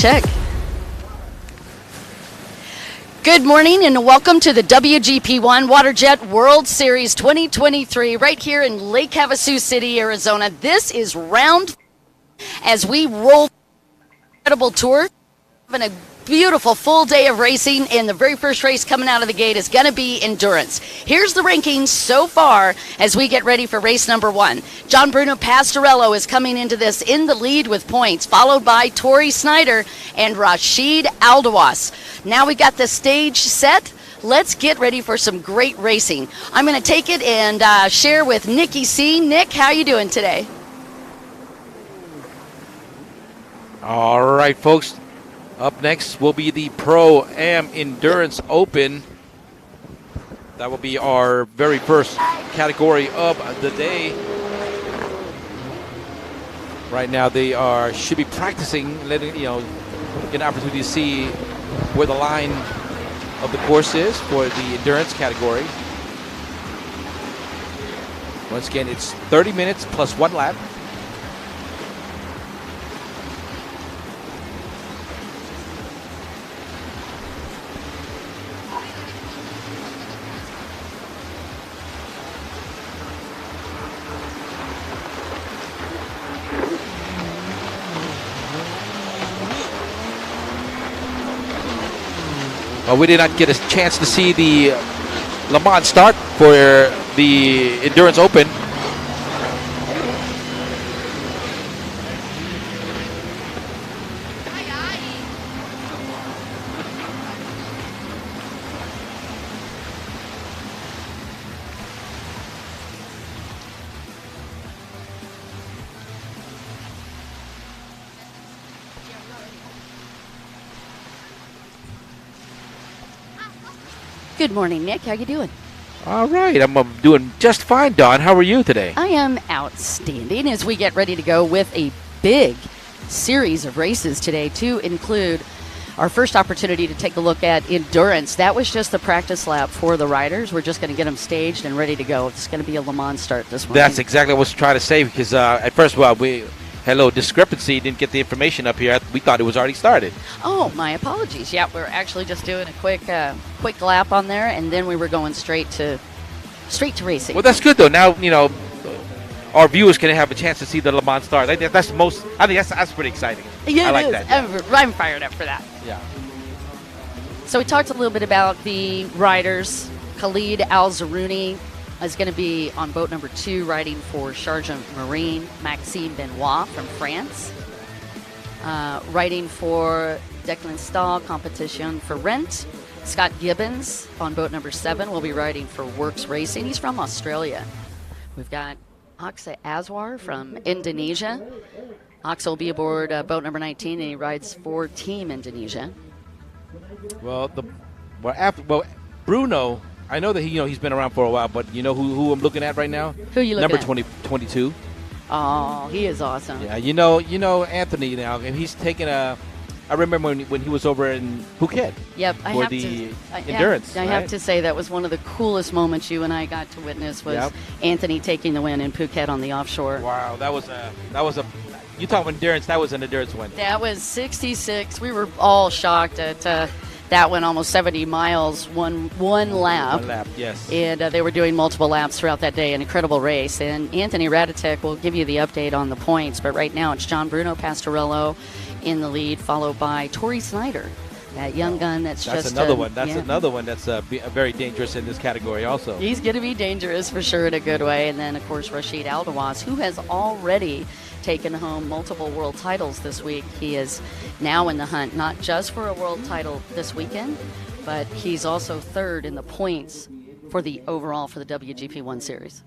check. Good morning and welcome to the WGP1 WaterJet World Series 2023 right here in Lake Havasu City, Arizona. This is round as we roll incredible tour. Having a beautiful full day of racing, and the very first race coming out of the gate is going to be endurance. Here's the rankings so far as we get ready for race number 1. John Bruno Pastorello is coming into this in the lead with points, followed by Tori Snyder and Rashid Aldawas. Now we got the stage set. Let's get ready for some great racing. I'm going to take it and share with Nikki C. Nick, how you doing today? All right, folks. Up next will be the Pro-Am Endurance Open. That will be our very first category of the day. Right now they should be practicing, letting get an opportunity to see where the line of the course is for the endurance category. Once again, it's 30 minutes plus 1 lap. We did not get a chance to see the Le Mans start for the Endurance Open. Good morning, Nick. How you doing? All right. I'm doing just fine, Dawn. How are you today? I am outstanding as we get ready to go with a big series of races today to include our first opportunity to take a look at endurance. That was just the practice lap for the riders. We're just going to get them staged and ready to go. It's going to be a Le Mans start this morning. That's exactly what I was trying to say because at first, we had a little discrepancy. Didn't get the information up here. We thought it was already started. Oh, my apologies. Yeah, we're actually just doing a quick lap on there, and then we were going straight to racing. Well, that's good though. Now our viewers can have a chance to see the Le Mans start. I think that's pretty exciting. Yeah, I like that. Yeah. I'm fired up for that. Yeah. So we talked a little bit about the riders. Khalid Al-Zaruni is going to be on boat number 2, riding for Chargent Marine. Maxime Benoit from France. Riding for Declan Stahl, Competition for Rent. Scott Gibbons on boat number 7 will be riding for Works Racing. He's from Australia. We've got Aksa Azwar from Indonesia. Aksa will be aboard boat number 19, and he rides for Team Indonesia. Bruno, I know that he's been around for a while, but you know who I'm looking at right now? Who are you looking at? Number 22. Oh, he is awesome. Yeah, you know Anthony now, and he's taken a. I remember when he was over in Phuket. Yep, endurance. I have to say that was one of the coolest moments you and I got to witness was Anthony taking the win in Phuket on the offshore. Wow, that was a. You talk about endurance. That was an endurance win. That was 66. We were all shocked at that one, almost 70 miles, one lap. One lap, yes. And they were doing multiple laps throughout that day. An incredible race. And Anthony Radatek will give you the update on the points. But right now it's John Bruno Pastorello in the lead, followed by Tori Snyder, that young gun that's another one. That's another one that's very dangerous in this category also. He's going to be dangerous for sure in a good way. And then, of course, Rashid Aldawas, who has already taken home multiple world titles this week. He is now in the hunt, not just for a world title this weekend, but he's also 3rd in the points for the overall for the WGP1 series.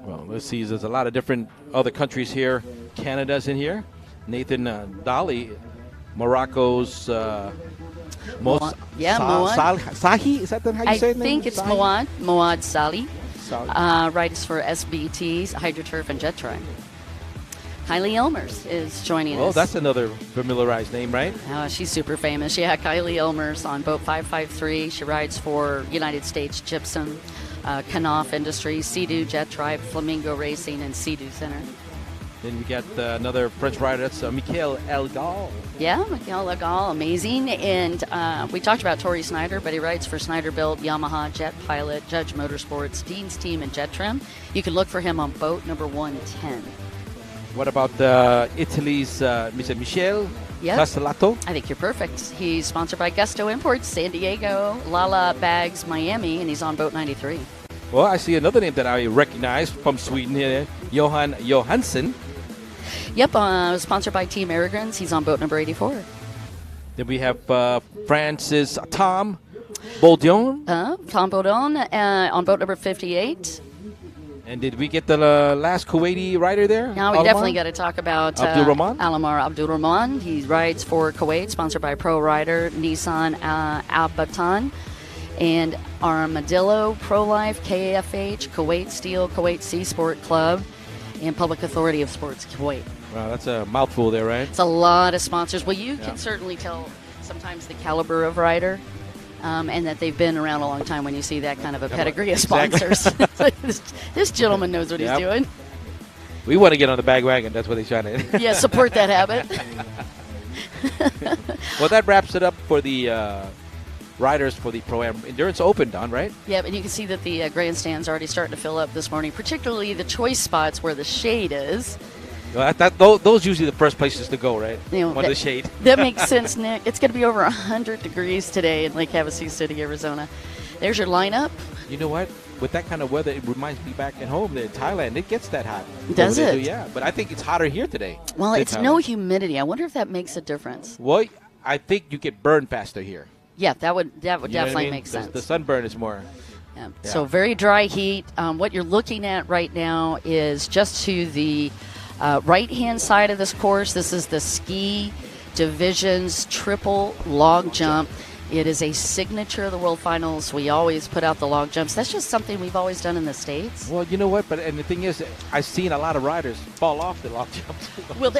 Well, let's see. There's a lot of different other countries here. Canada's in here. Nathan Dali, Morocco's Sahi. Is that how you say it? I think it's Moad Salih. Rides for SBT's Hydroturf and Jet Tri. Kylie Elmers is joining us. Oh, that's another familiarized name, right? She's super famous. Yeah, Kylie Elmers on boat 553. She rides for United States Gypsum, Knopf Industries, Sea-Doo Jet Tribe, Flamingo Racing, and Sea-Doo Center. Then we got another French rider. That's Michael Elgal. Yeah, Michael Legal, amazing. And we talked about Tori Snyder, but he rides for Snyder-Built, Yamaha, Jet Pilot, Judge Motorsports, Dean's Team, and Jet Trim. You can look for him on boat number 110. What about Italy's Mr. Michel Castellato? I think you're perfect. He's sponsored by Gusto Imports, San Diego, Lala Bags, Miami, and he's on boat 93. Well, I see another name that I recognize from Sweden here, Johan Johansson. Yep, sponsored by Team Arrogance. He's on boat number 84. Then we have Francis Tom Baudion. Tom Baudon on boat number 58. And did we get the last Kuwaiti rider there? Now we definitely got to talk about Abdulrahman? Alamar Abdulrahman. He rides for Kuwait, sponsored by Pro Rider, Nissan Al-Batan, and Armadillo, Pro Life, KFH, Kuwait Steel, Kuwait Sea Sport Club, and Public Authority of Sports Kuwait. Wow, that's a mouthful there, right? It's a lot of sponsors. Well, you can certainly tell sometimes the caliber of rider. And that they've been around a long time when you see that kind of a pedigree of sponsors. This gentleman knows what he's doing. We want to get on the bandwagon. That's what he's trying to. Yeah, support that habit. Well, that wraps it up for the riders for the Pro-Am Endurance Open, Don, right? Yeah, and you can see that the grandstand's already starting to fill up this morning, particularly the choice spots where the shade is. Well, those usually the first places to go, right? The shade. That makes sense, Nick. It's going to be over 100 degrees today in Lake Havasu City, Arizona. There's your lineup. You know what? With that kind of weather, it reminds me back at home there in Thailand. It gets that hot. Does it? Yeah, but I think it's hotter here today. Well, it's no humidity. I wonder if that makes a difference. Well, I think you get burned faster here. Yeah, that would definitely make sense. The sunburn is more. Yeah. So very dry heat. What you're looking at right now is just to the right-hand side of this course. This is the Ski Division's triple log jump. It is a signature of the World Finals. We always put out the log jumps. That's just something we've always done in the States. Well, you know what? And the thing is, I've seen a lot of riders fall off the log jumps. Well,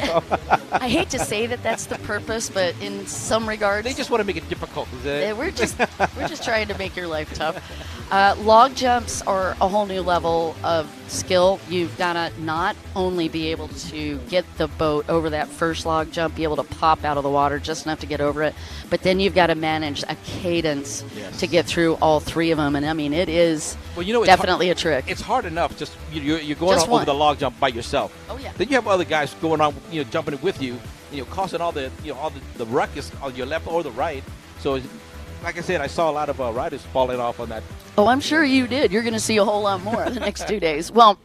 I hate to say that that's the purpose, but in some regards, they just want to make it difficult. We're just trying to make your life tough. Log jumps are a whole new level of skill. You've got to not only be able to get the boat over that first log jump, be able to pop out of the water just enough to get over it, but then you've got to manage a cadence to get through all three of them. And I mean, it is definitely a trick. It's hard enough. Just you're going over the log jump by yourself. Oh yeah. Then you have other guys going on, jumping it with you, causing all the ruckus on your left or the right. So, like I said, I saw a lot of riders falling off on that. Oh, I'm sure you did. You're going to see a whole lot more the next 2 days. Well,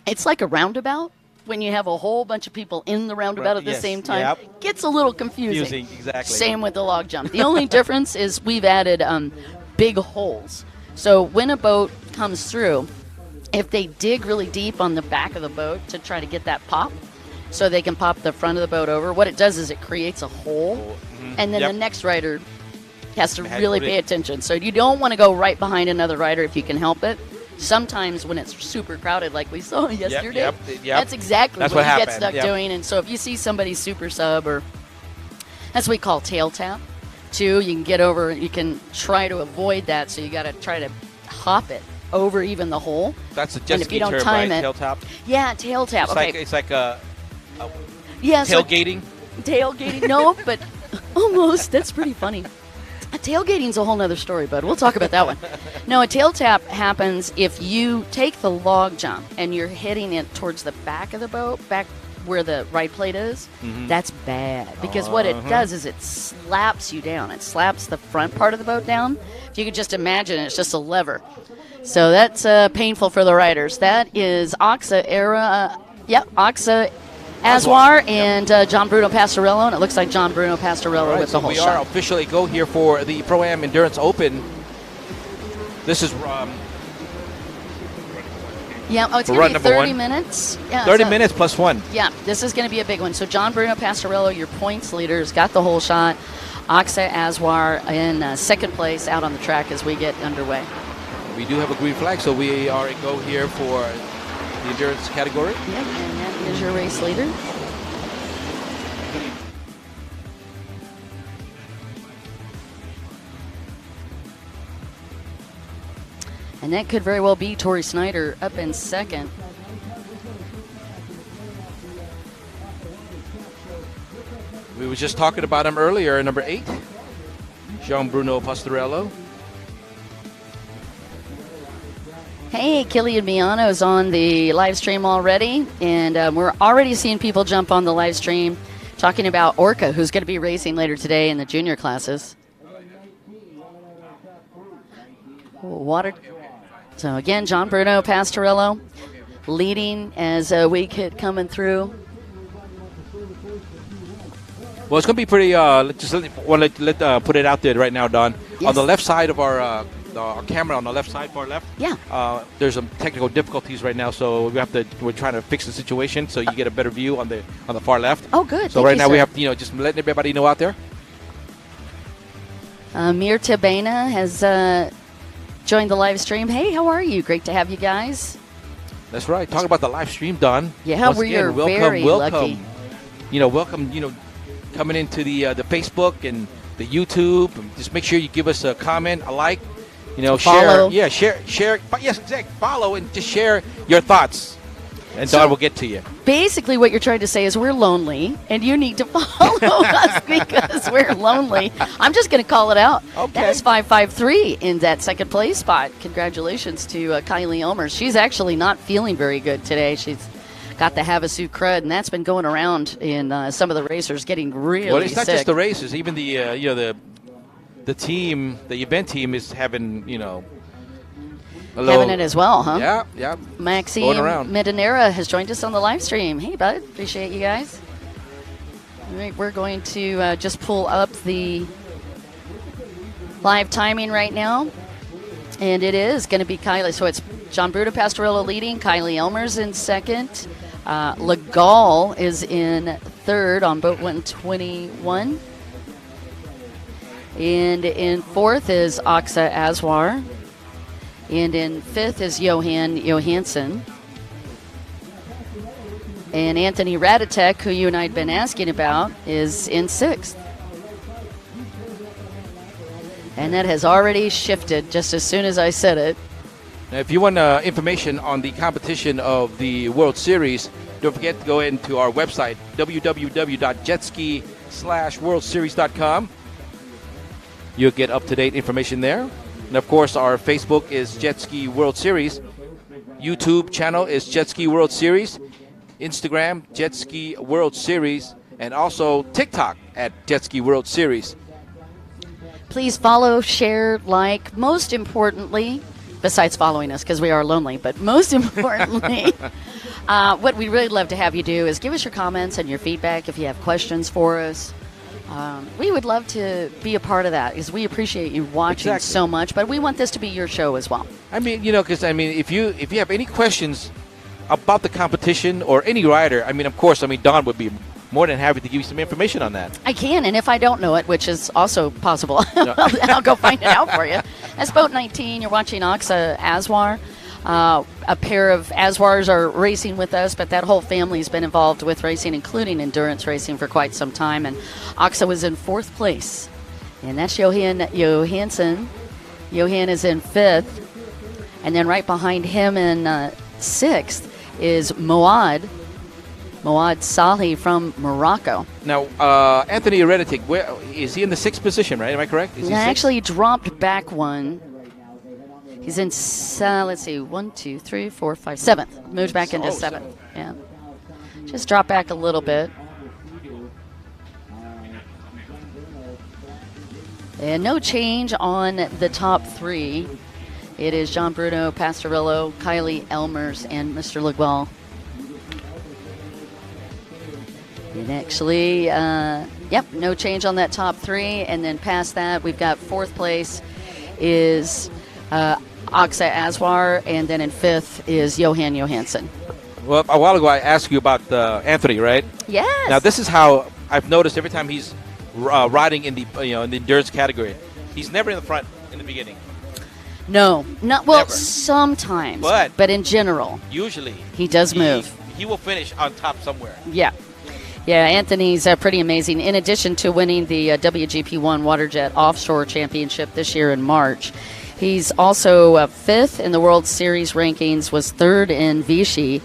it's like a roundabout. When you have a whole bunch of people in the roundabout at the same time, gets a little confusing. Exactly. Same with the log jump. The only difference is we've added big holes. So when a boat comes through, if they dig really deep on the back of the boat to try to get that pop, so they can pop the front of the boat over, what it does is it creates a hole, and then the next rider has to really pay attention. So you don't want to go right behind another rider if you can help it. Sometimes when it's super crowded, like we saw yesterday, that's exactly what you get stuck doing. And so if you see somebody super sub, or that's what we call tail tap, too, you can get over, you can try to avoid that. So you got to try to hop it over even the hole. That's a jet ski term, right? Tail tap? Yeah, tail tap. It's like tailgating. Tailgating, no, but almost. That's pretty funny. Tailgating's a whole nother story, bud. We'll talk about that one. No, a tail tap happens if you take the log jump and you're hitting it towards the back of the boat, back where the right plate is. That's bad because what it does is it slaps you down. It slaps the front part of the boat down. If you could just imagine, it's just a lever. So that's painful for the riders. That is Oxa Aswar and John Bruno Pastorello, and it looks like John Bruno Pastorello with the whole shot. We are officially go here for the Pro-Am Endurance Open. This is it's going to be 30 minutes. Yeah, 30 minutes plus one. Yeah, this is going to be a big one. So John Bruno Pastorello, your points leader, has got the whole shot. Oxa Aswar in second place out on the track as we get underway. We do have a green flag, so we are a go here for the endurance category. Yep, and that is your race leader. And that could very well be Tori Snyder up in second. were just talking about him earlier, number 8, Jean-Bruno Pastorello. Hey, Killian Miano's on the live stream already, and we're already seeing people jump on the live stream talking about Orca, who's going to be racing later today in the junior classes. Water. So again, Jean-Bruno Pastorello leading as we get coming through. Well, it's going to be pretty. Put it out there right now, Don. Yes. On the left side of our camera, on the left side, far left. Yeah. There's some technical difficulties right now, so we're trying to fix the situation so you get a better view on the far left. Oh, good. So Thank right you, now sir. we have just letting everybody know out there. Mirta Bena has joined the live stream. Hey, how are you? Great to have you guys. That's right. Talk about the live stream, Don. Yeah, Once we again, are welcome, very welcome. lucky. Welcome. Coming into the Facebook and the YouTube. Just make sure you give us a comment, a like. Follow. Share. But yes, exactly. Follow and just share your thoughts, and Don will get to you. Basically, what you're trying to say is we're lonely, and you need to follow us because we're lonely. I'm just going to call it out. Okay. That is 553 in that second place spot. Congratulations to Kylie Elmers. She's actually not feeling very good today. She's got the Havasu crud, and that's been going around in some of the racers getting really sick. Well, it's not just the racers. Even the team, the event team is having, having it as well, huh? Yeah. Maxime Medinera has joined us on the live stream. Hey, bud. Appreciate you guys. All right, we're going to just pull up the live timing right now. And it is going to be Kylie. So it's Jean-Bruno Pastorello leading, Kylie Elmers in second. Legal is in third on boat 121. And in fourth is Aksa Aswar. And in fifth is Johan Johansson. And Anthony Radatek, who you and I had been asking about, is in sixth. And that has already shifted just as soon as I said it. Now, if you want information on the competition of the World Series, don't forget to go into our website, www.jetski/worldseries.com. You'll get up-to-date information there. And, of course, our Facebook is Jet Ski World Series. YouTube channel is Jet Ski World Series. Instagram, Jet Ski World Series. And also TikTok at Jet Ski World Series. Please follow, share, like. Most importantly, besides following us because we are lonely, but most importantly, what we'd really love to have you do is give us your comments and your feedback if you have questions for us. We would love to be a part of that because we appreciate you watching so much, but we want this to be your show as well. I mean, because if you have any questions about the competition or any rider, of course, Don would be more than happy to give you some information on that. I can, and if I don't know it, which is also possible, I'll go find it out for you. That's boat 19. You're watching Aksa Aswar. A pair of Aswars are racing with us, but that whole family's been involved with racing, including endurance racing, for quite some time. And Aksa was in fourth place, and that's Johan Johansson. Johan is in fifth, and then right behind him in sixth is Moad Salhi from Morocco. Now, Anthony Reditic, where is he in the sixth position, right? Am I correct? He actually dropped back one. He's in, let's see, 1, 2, 3, 4, 5, seventh. Moved back into seventh. Yeah. Just drop back a little bit. And no change on the top three. It is Jean-Bruno Pastorello, Kylie Elmers, and Mr. Leguel. And actually, no change on that top three. And then past that, we've got fourth place is Aksa Aswar, and then in fifth is Johan Johansson. Well, a while ago I asked you about Anthony, right? Yes. Now this is how I've noticed every time he's riding in the in the endurance category, he's never in the front in the beginning. No, not well. Never. Sometimes, but in general, usually he does move. He will finish on top somewhere. Yeah. Anthony's pretty amazing. In addition to winning the WGP 1 Waterjet Offshore Championship this year in March, he's also fifth in the World Series rankings, was third in Vichy,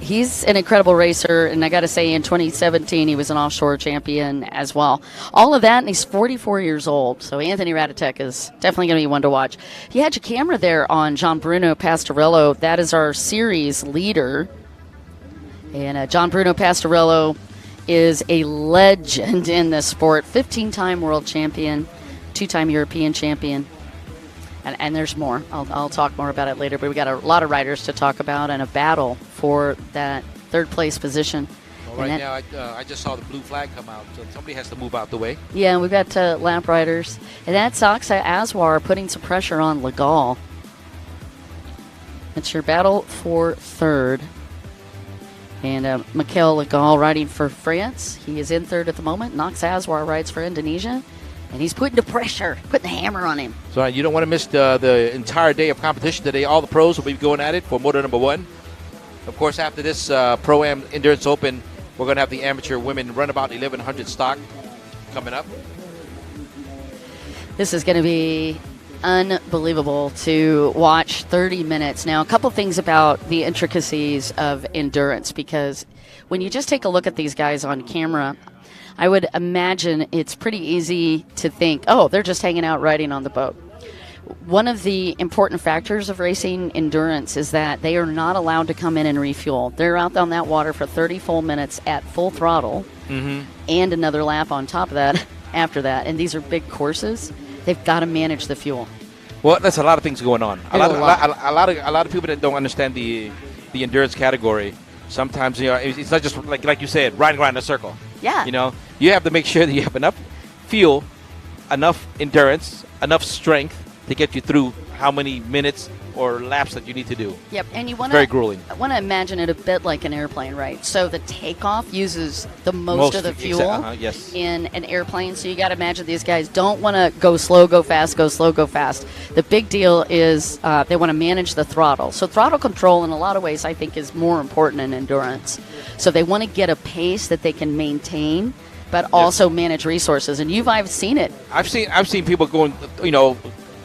He's an incredible racer, and I got to say, in 2017, he was an offshore champion as well. All of that, and he's 44 years old, so Anthony Ratatek is definitely going to be one to watch. You had your camera there on John Bruno Pastorello. That is our series leader, and John Bruno Pastorello is a legend in this sport, 15-time world champion, 2-time European champion. And there's more. I'll talk more about it later, but we got a lot of riders to talk about and a battle for that third place position. Well, right now, I just saw the blue flag come out, so somebody has to move out the way. Yeah, we've got lap riders. And that's Aksa Aswar putting some pressure on Legal. It's your battle for third. And Mikel Legal riding for France. He is in third at the moment. Nox Aswar rides for Indonesia. And he's putting the pressure, putting the hammer on him. So you don't want to miss the entire day of competition today. All the pros will be going at it for Moto number 1. Of course, after this Pro-Am Endurance Open, we're going to have the amateur women Runabout 1100 stock coming up. This is going to be unbelievable to watch 30 minutes. Now, a couple things about the intricacies of endurance, because when you just take a look at these guys on camera, I would imagine it's pretty easy to think, oh, they're just hanging out riding on the boat. One of the important factors of racing endurance is that they are not allowed to come in and refuel. They're out on that water for 30 full minutes at full throttle, and another lap on top of that after that. And these are big courses. They've got to manage the fuel. Well, there's a lot of things going on. A lot of people that don't understand the endurance category. Sometimes, it's not just like you said, riding around in a circle. Yeah. You have to make sure that you have enough fuel, enough endurance, enough strength to get you through how many minutes or laps that you need to do. Yep, and you want very grueling. I want to imagine it a bit like an airplane, right? So the takeoff uses the most of the fuel yes. in an airplane. So you got to imagine these guys don't want to go slow, go fast, go slow, go fast. The big deal is they want to manage the throttle. So throttle control, in a lot of ways, I think, is more important in endurance. So they want to get a pace that they can maintain, but also manage resources. And I've seen it. I've seen people going,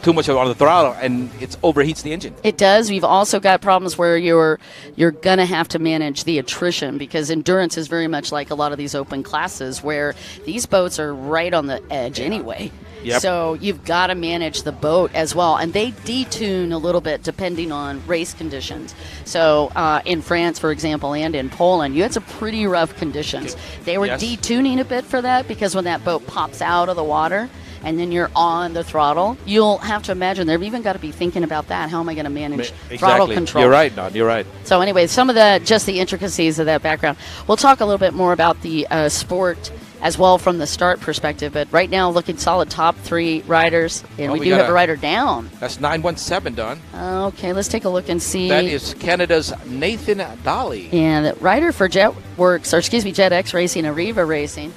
too much on the throttle, and it overheats the engine. It does. We've also got problems where you're going to have to manage the attrition, because endurance is very much like a lot of these open classes where these boats are right on the edge anyway. Yep. So you've got to manage the boat as well. And they detune a little bit depending on race conditions. So in France, for example, and in Poland, you had some pretty rough conditions. They were detuning a bit for that, because when that boat pops out of the water, and then you're on the throttle, you'll have to imagine they've even got to be thinking about that. How am I going to manage throttle control? You're right, Don. You're right. So anyway, some of the intricacies of that background. We'll talk a little bit more about the sport as well from the start perspective. But right now, looking solid top 3 riders, and we do have a rider down. That's 917, Don. Okay, let's take a look and see. That is Canada's Nathan Daly. And the rider for JetX Racing, Arriva Racing,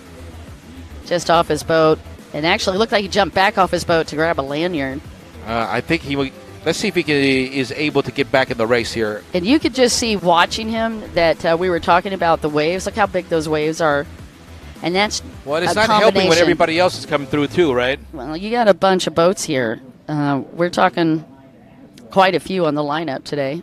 just off his boat. And actually looked like he jumped back off his boat to grab a lanyard. I think he will. Let's see if he is able to get back in the race here. And you could just see watching him that we were talking about the waves. Look how big those waves are. And that's it's not helping when everybody else is coming through too, right? Well, you got a bunch of boats here. We're talking quite a few on the lineup today.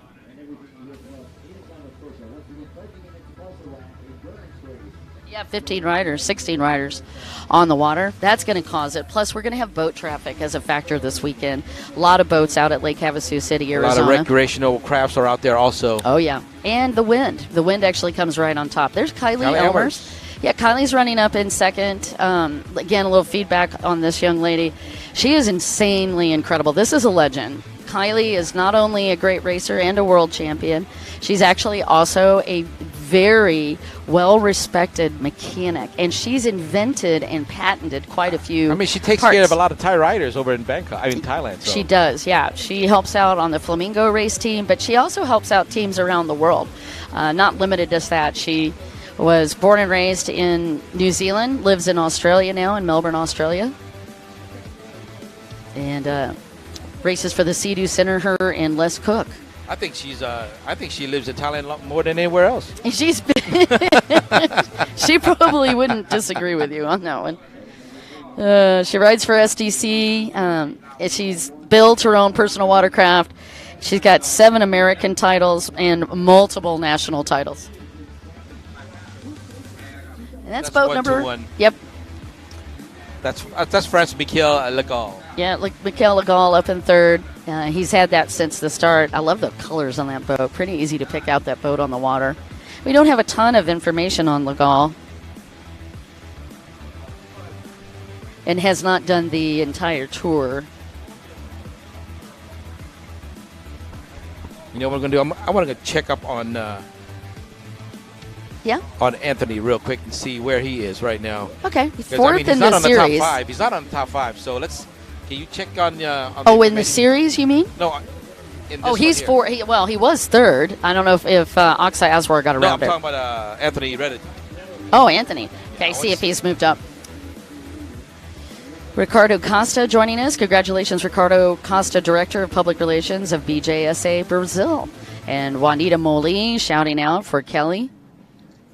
Yeah, 15 riders, 16 riders on the water. That's going to cause it. Plus, we're going to have boat traffic as a factor this weekend. A lot of boats out at Lake Havasu City, Arizona. A lot of recreational crafts are out there also. Oh, yeah. And the wind. The wind actually comes right on top. There's Kylie Elmers. Yeah, Kylie's running up in second. Again, a little feedback on this young lady. She is insanely incredible. This is a legend. Kylie is not only a great racer and a world champion, she's actually also a very well-respected mechanic, and she's invented and patented quite a few she takes parts. care of a lot of Thai riders over in Thailand. So. She does, yeah. She helps out on the Flamingo race team, but she also helps out teams around the world. Not limited to that. She was born and raised in New Zealand, lives in Australia now, in Melbourne, Australia. And races for the Sea-Doo Center, her and Les Cook. I think she lives in Thailand a lot more than anywhere else. She's she probably wouldn't disagree with you on that one. She rides for SDC. She's built her own personal watercraft, She's got 7 American titles and multiple national titles. And that's boat number. 1-2-1. Yep. That's France Michael Legal. Yeah, like Michael Legal up in third. He's had that since the start. I love the colors on that boat. Pretty easy to pick out that boat on the water. We don't have a ton of information on Legal. And has not done the entire tour. You know what I'm going to do? I want to go check up on on Anthony real quick and see where he is right now. Okay, fourth in the series. He's not on the top 5. So can you check on in the series, you mean? No. He's four. He was third. I don't know if Oksai Aswar got around it. No, I'm talking about Anthony Reddit. Oh, Anthony. Okay, see if he's moved up. Ricardo Costa joining us. Congratulations, Ricardo Costa, Director of Public Relations of BJSA Brazil. And Juanita Moli shouting out for Kelly.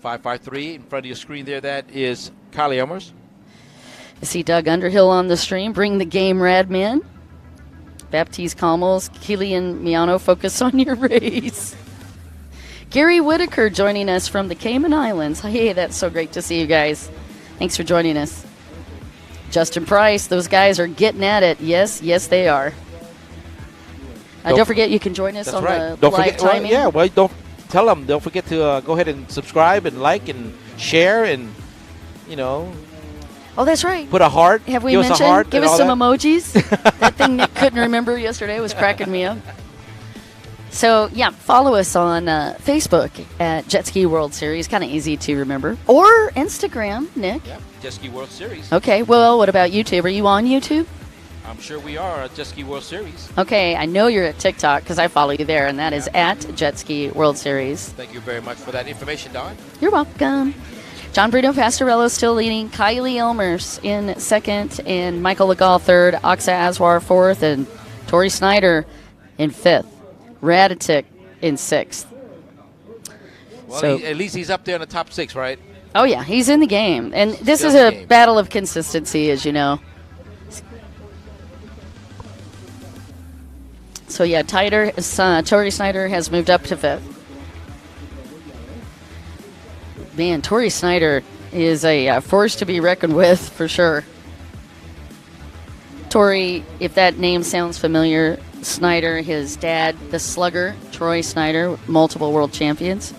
553 in front of your screen there. That is Kylie Elmers. I see Doug Underhill on the stream. Bring the game, Radman. Baptiste Calmos, Kilian Miano, focus on your race. Gary Whitaker joining us from the Cayman Islands. Hey, that's so great to see you guys. Thanks for joining us. Justin Price, those guys are getting at it. Yes, they are. Don't forget you can join us on the live timing. Don't tell them. Don't forget to go ahead and subscribe and like and share and, Oh, that's right. Put a heart. Have we mentioned? Give us some emojis. That thing Nick couldn't remember yesterday was cracking me up. So, follow us on Facebook at Jet Ski World Series. Kind of easy to remember. Or Instagram, Nick. Yeah, Jet Ski World Series. Okay, well, what about YouTube? Are you on YouTube? I'm sure we are at Jet Ski World Series. Okay, I know you're at TikTok because I follow you there, and that is at Jet Ski World Series. Thank you very much for that information, Don. You're welcome. John Bruno Pastorello still leading. Kylie Elmers in second, and Michael Legal third. Oksai Aswar fourth, and Tori Snyder in fifth. Raditic in sixth. Well, at least he's up there in the top 6, right? Oh, yeah, he's in the game. And this is a battle of consistency, as you know. So, Tori Snyder has moved up to fifth. Man, Tori Snyder is a force to be reckoned with, for sure. Tori, if that name sounds familiar, Snyder, his dad, the slugger, Troy Snyder, multiple world champions.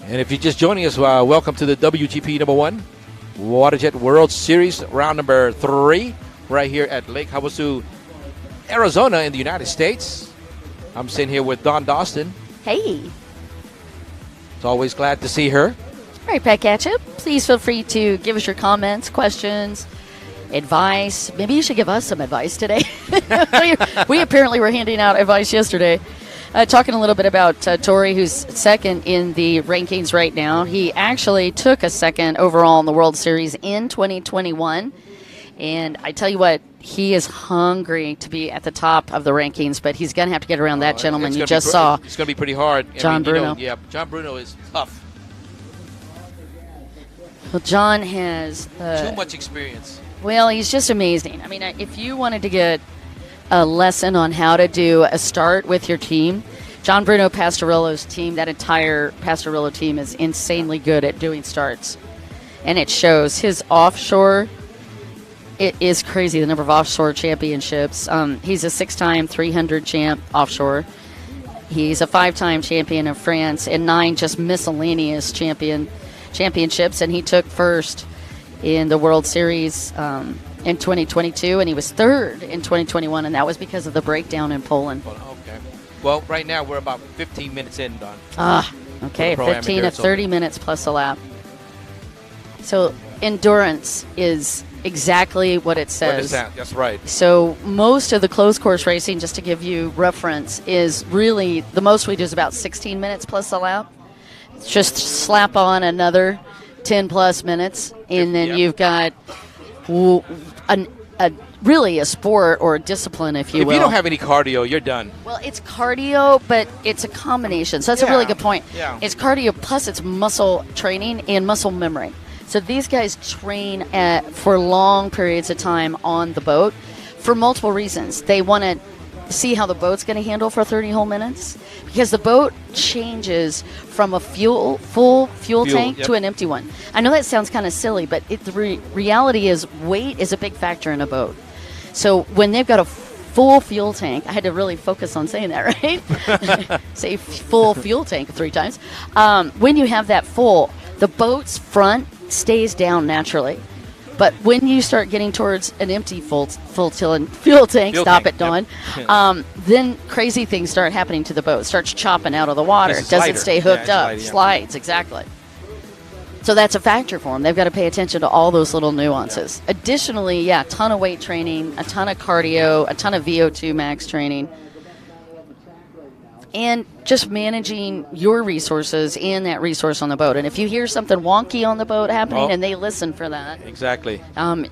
And if you're just joining us, welcome to the WGP #1 WaterJet World Series, round number 3, right here at Lake Havasu, Arizona in the United States. I'm sitting here with Dawn Dawson. Hey. It's always glad to see her. All right, Pat Ketchup, please feel free to give us your comments, questions, advice. Maybe you should give us some advice today. we apparently were handing out advice yesterday. Talking a little bit about Tori, who's second in the rankings right now. He actually took a second overall in the World Series in 2021. And I tell you what, he is hungry to be at the top of the rankings, but he's going to have to get around that gentleman you just saw. It's going to be pretty hard. John Bruno. John Bruno is tough. Well, John has... too much experience. Well, he's just amazing. I mean, if you wanted to get a lesson on how to do a start with your team, John Bruno Pastorello's team, that entire Pastorello team is insanely good at doing starts. And it shows. His offshore... It is crazy, the number of offshore championships. He's a 6-time 300 champ offshore. He's a 5-time champion of France and 9 just miscellaneous championships. And he took first in the World Series in 2022, and he was third in 2021, and that was because of the breakdown in Poland. Okay. Well, right now we're about 15 minutes in, Don. Okay, 15 to 30 minutes plus a lap. So endurance is exactly what it says. What is that? That's right. So most of the closed course racing, just to give you reference, is really the most we do is about 16 minutes plus a lap. Just slap on another 10 plus minutes, and then you've got really a sport or a discipline, if you will. If you don't have any cardio, you're done. Well, it's cardio, but it's a combination. So that's a really good point. Yeah. It's cardio plus it's muscle training and muscle memory. So these guys train for long periods of time on the boat for multiple reasons. They want to see how the boat's going to handle for 30 whole minutes, because the boat changes from a full fuel tank to an empty one. I know that sounds kind of silly, but the reality is weight is a big factor in a boat. So when they've got a full fuel tank, I had to really focus on saying that, right? Say full fuel tank 3 times. When you have that full, the boat's front stays down naturally. But when you start getting towards an empty full fuel tank, stop it, Dawn, then crazy things start happening to the boat. It starts chopping out of the water. It doesn't stay hooked up. Slides, exactly. So that's a factor for them. They've got to pay attention to all those little nuances. Yeah. Additionally, a ton of weight training, a ton of cardio, a ton of VO2 max training, and just managing your resources and that resource on the boat. And if you hear something wonky on the boat happening, and they listen for that, exactly.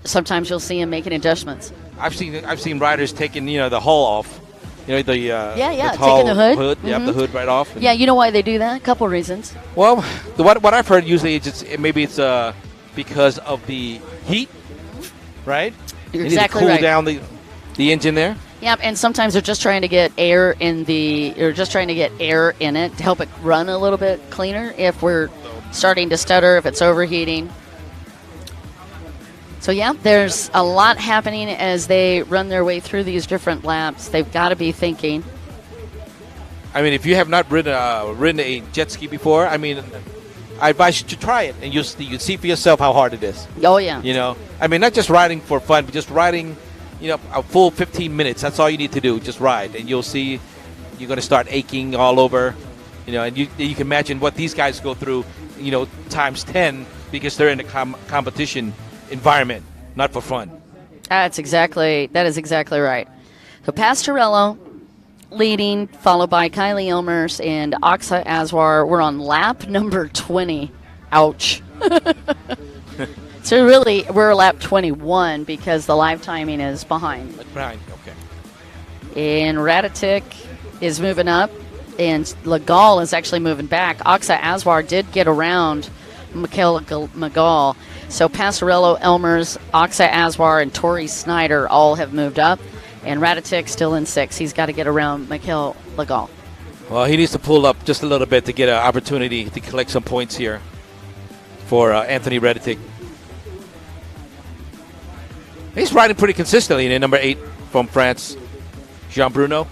Sometimes you'll see them making adjustments. I've seen riders taking the hull off, the taking the hood. Mm-hmm. The hood right off. Yeah, you know why they do that? A couple reasons. Well, what I've heard usually it's because of the heat, right? You're they exactly need to right. cool down the engine there. Yeah, and sometimes they're just trying to get air in it to help it run a little bit cleaner if we're starting to stutter, if it's overheating. So there's a lot happening as they run their way through these different laps. They've got to be thinking. I mean, if you have not ridden a jet ski before, I mean, I advise you to try it, and you see for yourself how hard it is. Oh yeah. I mean, not just riding for fun, but just riding. A full 15 minutes. That's all you need to do. Just ride, and you'll see you're going to start aching all over. And you can imagine what these guys go through. Times 10 because they're in a competition environment, not for fun. That is exactly right. So Pastorello leading, followed by Kylie Elmers and Aksa Aswar. We're on lap number 20. Ouch. So really, we're lap 21 because the live timing is behind. Behind, okay. And Radatic is moving up, and Legal is actually moving back. Aksa Aswar did get around Mikhail Magal. So Pastorello, Elmers, Aksa Aswar, and Tori Snyder all have moved up. And Radatic still in 6th. He's got to get around Mikhail Legal. Well, he needs to pull up just a little bit to get an opportunity to collect some points here for Anthony Radatic. He's riding pretty consistently in number 8 from France, Jean Bruno.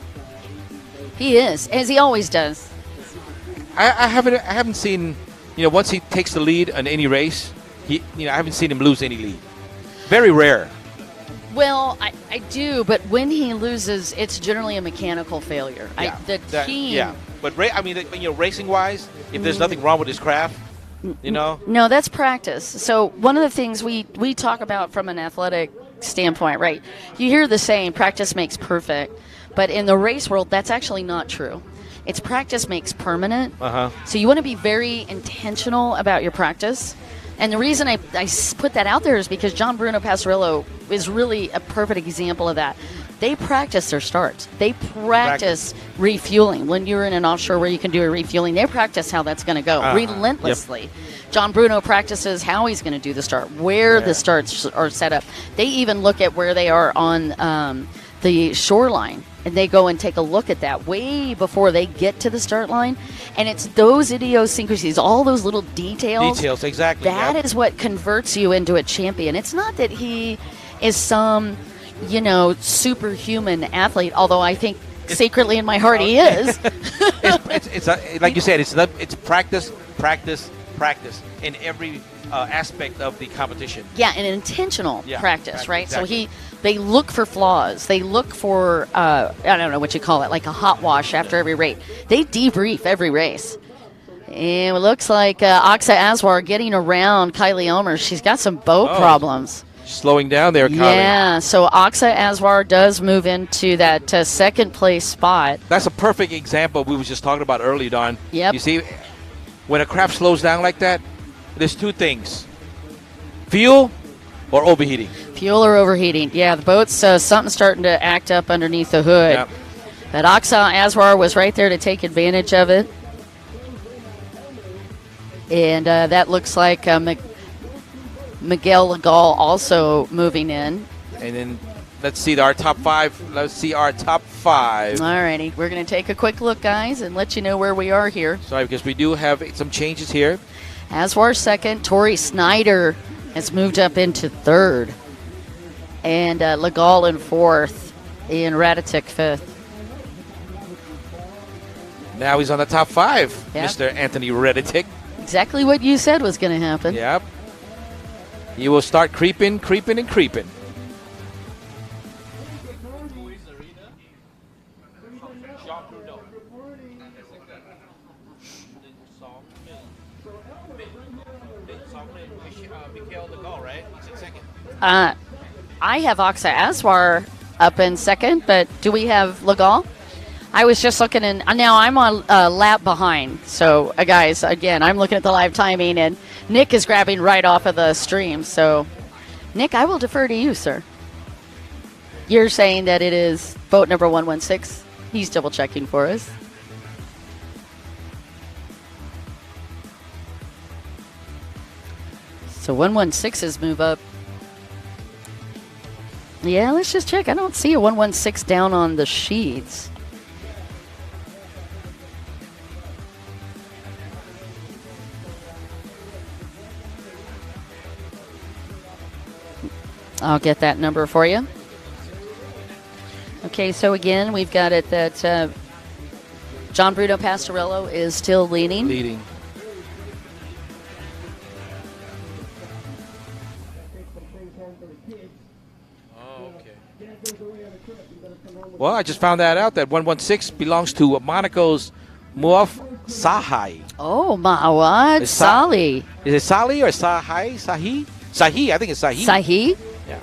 He is, as he always does. I haven't seen, once he takes the lead on any race, I haven't seen him lose any lead. Very rare. Well, I do, but when he loses, it's generally a mechanical failure. Yeah. But racing-wise, if there's nothing wrong with his craft, No, that's practice. So one of the things we talk about from an athletic standpoint, right? You hear the saying, practice makes perfect. But in the race world, that's actually not true. It's practice makes permanent. So you want to be very intentional about your practice. And the reason I put that out there is because John Bruno Pastorello is really a perfect example of that. They practice their starts. They practice refueling. When you're in an offshore where you can do a refueling, they practice how that's going to go relentlessly. Yep. John Bruno practices how he's going to do the start, where the starts are set up. They even look at where they are on the shoreline, and they go and take a look at that way before they get to the start line. And it's those idiosyncrasies, all those little details. Details, exactly. That is what converts you into a champion. It's not that he is some, superhuman athlete, although I think secretly in my heart he is. it's like you said, it's practice in every aspect of the competition. Yeah, an intentional practice, right? Exactly. So they look for flaws. They look for, I don't know what you call it, like a hot wash after every race. They debrief every race. And it looks like Aksa Aswar getting around Kylie Elmer. She's got some boat problems. Slowing down there, Kylie. Yeah, so Aksa Aswar does move into that second place spot. That's a perfect example we were just talking about earlier, Don. Yep. You see, when a craft slows down like that, there's two things: fuel or overheating. Fuel or overheating. Yeah, the boat's something starting to act up underneath the hood. Yep. But Aksa Aswar was right there to take advantage of it. And that looks like Miguel Legal also moving in. And then let's see our top 5. Let's see our top 5. All righty. We're going to take a quick look, guys, and let you know where we are here. Sorry, because we do have some changes here. Aswar second. Tori Snyder has moved up into third. And Legal in fourth. And Raditic fifth. Now he's on the top 5, Yep. Mr. Anthony Reditic. Exactly what you said was going to happen. Yep. He will start creeping. I have Oxa Aswar up in second, but do we have Legal? I was just looking in. Now I'm on a lap behind. So, guys, again, I'm looking at the live timing, and Nick is grabbing right off of the stream. So, Nick, I will defer to you, sir. You're saying that it is boat number 116. He's double checking for us. So 116's move up. Yeah, let's just check. I don't see a 116 down on the sheets. I'll get that number for you. Okay, so again, we've got it that John Bruno Pastorello is still leading. Well, I just found that out that 116 belongs to Monaco's Muaf Sahai. Oh, Mawad Sali. Is it Sali or Sahai? Sahi? Sahi, I think it's Sahi. Sahi? Yeah.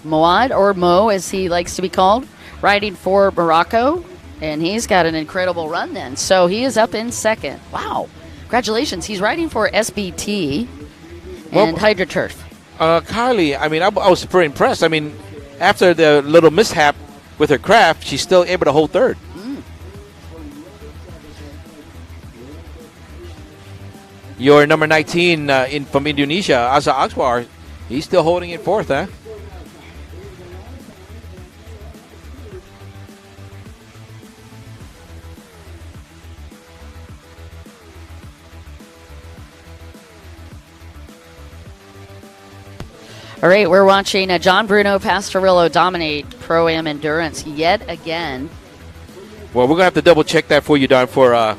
Mawad, or Mo as he likes to be called, riding for Morocco. And he's got an incredible run then. So he is up in second. Wow. Congratulations. He's riding for SBT and HydroTurf. Carly, I mean, I was pretty impressed. I mean, after the little mishap with her craft, she's still able to hold third. Your number 19 from Indonesia, Asa Akbar, he's still holding it fourth, huh? All right, we're watching John Bruno Pastorillo dominate Pro-Am Endurance yet again. Well, we're going to have to double check that for you, Don, for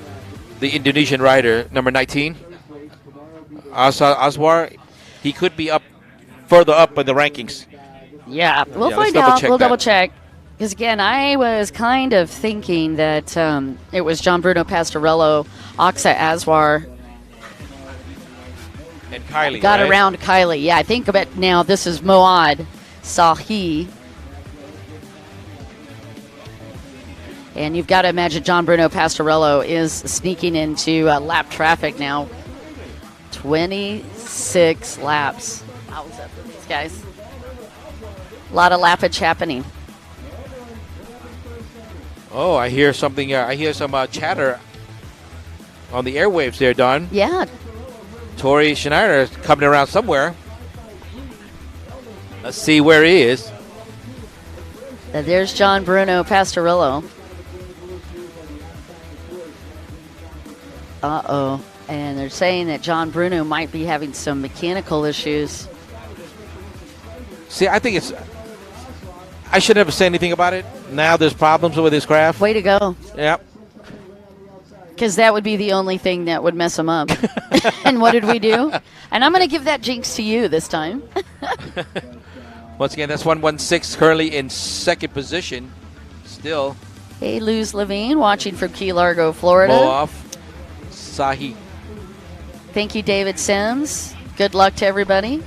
the Indonesian rider, number 19. Asa Aswar, he could be further up in the rankings. Yeah, we'll find out. We'll double check. Because, again, I was kind of thinking that it was John Bruno Pastorello, Oxa Aswar. And Kylie, got right? around Kylie. Yeah, I think about now this is Moad Sahi. And you've got to imagine John Bruno Pastorello is sneaking into lap traffic now. 26 laps. How's up for these guys? A lot of lappage happening. Oh, I hear something. I hear some chatter on the airwaves there, Don. Yeah. Tori Schneider is coming around somewhere. Let's see where he is. There's John Bruno Pastorello. Uh-oh. And they're saying that John Bruno might be having some mechanical issues. See, I think I should never say anything about it. Now there's problems with his craft. Way to go. Yep. Because that would be the only thing that would mess him up. And what did we do? And I'm going to give that jinx to you this time. Once again, that's 116 currently in second position. Still. Hey, Luz Levine, watching from Key Largo, Florida. Moaf Sahi. Thank you, David Sims. Good luck to everybody.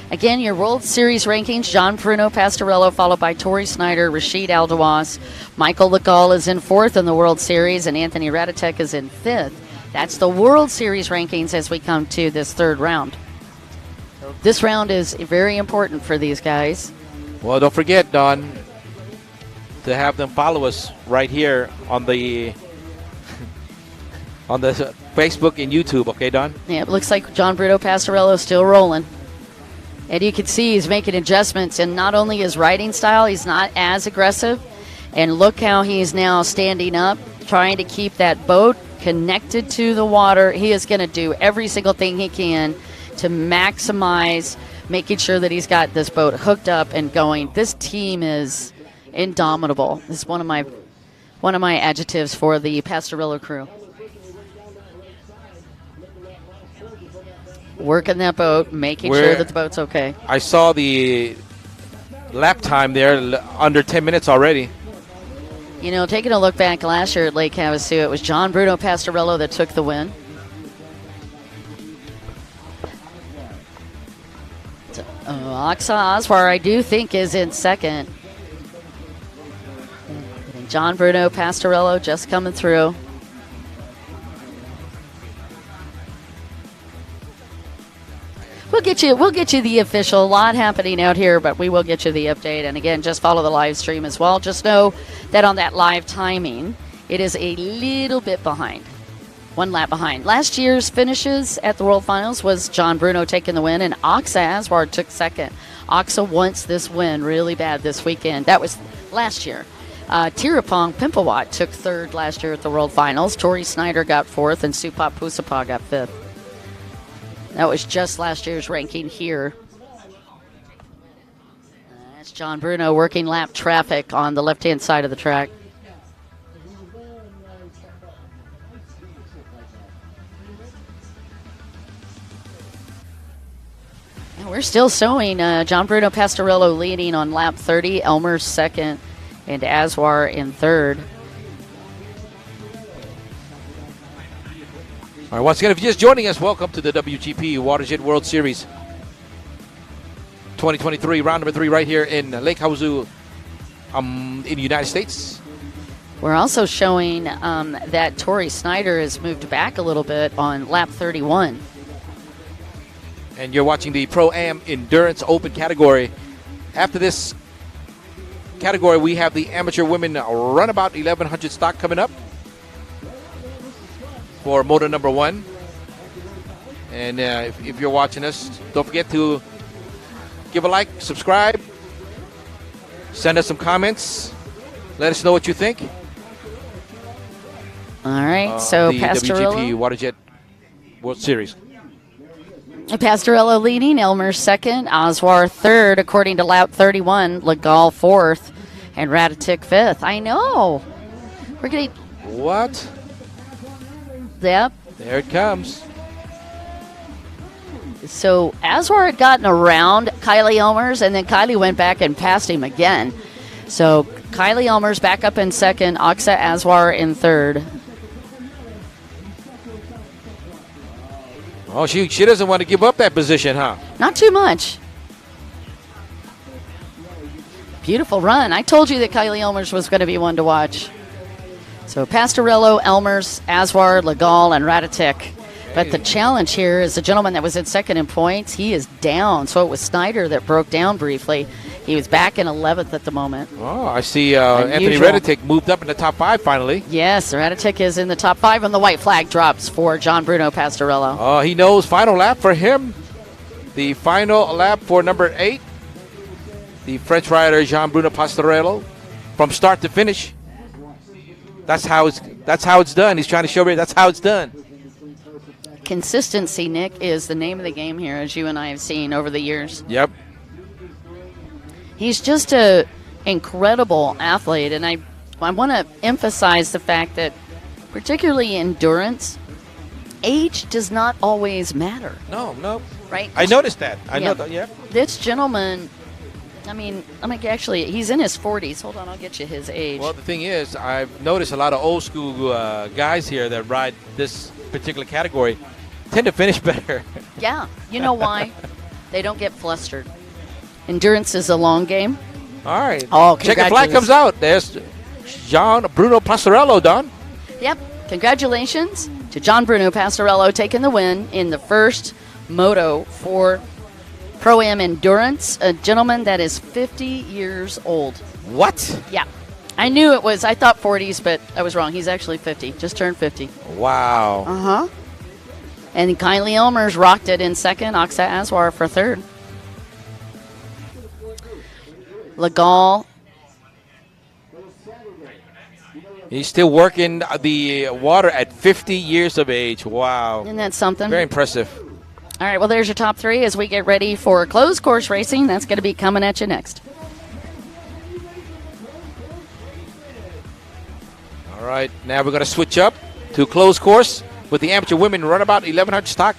Again, your World Series rankings, John Bruno Pastorello, followed by Tori Snyder, Rashid Aldawas. Michael Legal is in fourth in the World Series, and Anthony Raditek is in fifth. That's the World Series rankings as we come to this third round. This round is very important for these guys. Well, don't forget, Don, to have them follow us right here on the on the Facebook and YouTube. Okay, Don? Yeah, it looks like John Bruno Pastorello is still rolling. And you can see he's making adjustments in not only his riding style, he's not as aggressive. And look how he's now standing up, trying to keep that boat connected to the water. He is going to do every single thing he can to maximize making sure that he's got this boat hooked up and going. This team is indomitable. This is one of my adjectives for the Pastorillo crew. Working that boat, making sure that the boat's okay. I saw the lap time there, under 10 minutes already. You know, taking a look back last year at Lake Havasu, it was John Bruno Pastorillo that took the win. Aksa Oswar, I do think, is in second. And John Bruno Pastorillo just coming through. We'll get you the official. A lot happening out here, but we will get you the update. And again, just follow the live stream as well. Just know that on that live timing, it is a little bit behind. 1 lap behind. Last year's finishes at the World Finals was John Bruno taking the win, and Aksa Aswar took second. Aksa wants this win really bad this weekend. That was last year. Tirapong Pimpawat took third last year at the World Finals. Tori Snyder got fourth, and Supap Pusapa got fifth. That was just last year's ranking here. That's John Bruno working lap traffic on the left-hand side of the track. And we're still showing John Bruno Pastorillo leading on lap 30, Elmer's second, and Aswar in third. All right, once again, if you're just joining us, welcome to the WGP Waterjet World Series 2023, round number 3 right here in Lake Havasu in the United States. We're also showing that Tori Snyder has moved back a little bit on lap 31. And you're watching the Pro-Am Endurance Open category. After this category, we have the Amateur Women Runabout 1100 stock coming up for Moto number 1. And if you're watching us, don't forget to give a like, subscribe, send us some comments, let us know what you think. All right, so the Pastorillo. WGP Waterjet World Series. Pastorillo leading, Elmer second, Oswar third, according to lap 31, Legal fourth, and Ratatic fifth. I know. We're getting. What? Yep. There it comes. So Aswar had gotten around Kylie Elmers, and then Kylie went back and passed him again. So Kylie Elmers back up in second, Aksa Aswar in third. Oh, she doesn't want to give up that position, huh? Not too much. Beautiful run. I told you that Kylie Elmers was going to be one to watch. So Pastorillo, Elmers, Aswar, Legal, and Ratatic. But the challenge here is the gentleman that was in second in points. He is down. So it was Snyder that broke down briefly. He was back in 11th at the moment. Oh, I see Anthony Ratatic moved up in the top 5 finally. Yes, Ratatic is in the top 5, and the white flag drops for John Bruno Pastorillo. Oh, he knows final lap for him. The final lap for number 8. The French rider Jean Bruno Pastorillo from start to finish. That's how it's done. He's trying to show me that's how it's done. Consistency, Nick, is the name of the game here, as you and I have seen over the years. Yep. He's just an incredible athlete, and I want to emphasize the fact that, particularly endurance, age does not always matter. No. Right? I noticed that. I know that, yeah. This gentleman, actually, he's in his 40s. Hold on, I'll get you his age. Well, the thing is, I've noticed a lot of old school guys here that ride this particular category tend to finish better. Yeah. You know why? They don't get flustered. Endurance is a long game. All right. Oh, Checkered flag comes out. There's John Bruno Pastorillo, Don. Yep. Congratulations to John Bruno Pastorillo taking the win in the first Moto for Pro-Am Endurance, a gentleman that is 50 years old. What? Yeah. I knew it was, I thought 40s, but I was wrong. He's actually 50. Just turned 50. Wow. Uh-huh. And Kylie Elmers rocked it in second, Aksa Aswar for third. Legal. He's still working the water at 50 years of age. Wow. Isn't that something? Very impressive. All right, well, there's your top three as we get ready for closed course racing. That's going to be coming at you next. All right, now we're going to switch up to closed course with the amateur women runabout 1100 stock.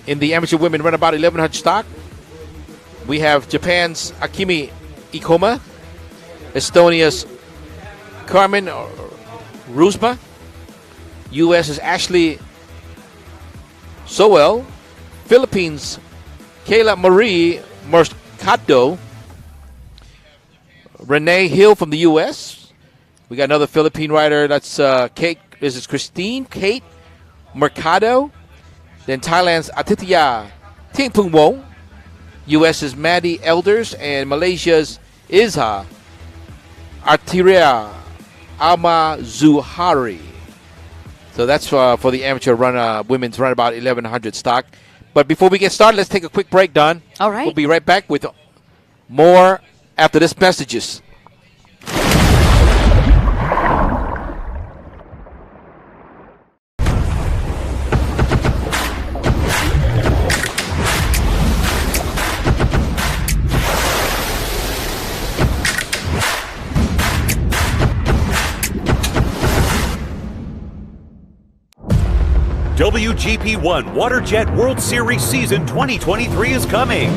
In the amateur women runabout 1100 stock, we have Japan's Akimi Ikoma, Estonia's Carmen Rusma, U.S.'s Ashley Sowell, Philippines' Kayla Marie Mercado, Renee Hill from the U.S. We got another Philippine rider. That's Kate. This is Kate Mercado. Then Thailand's Atitya Tingpungwong, U.S.'s Maddie Elders, and Malaysia's Izha Artiria Amazuhari. So that's for the amateur women's runabout 1100 stock. But before we get started, let's take a quick break, Don. All right. We'll be right back with more after this messages. WGP1 WaterJet World Series Season 2023 is coming.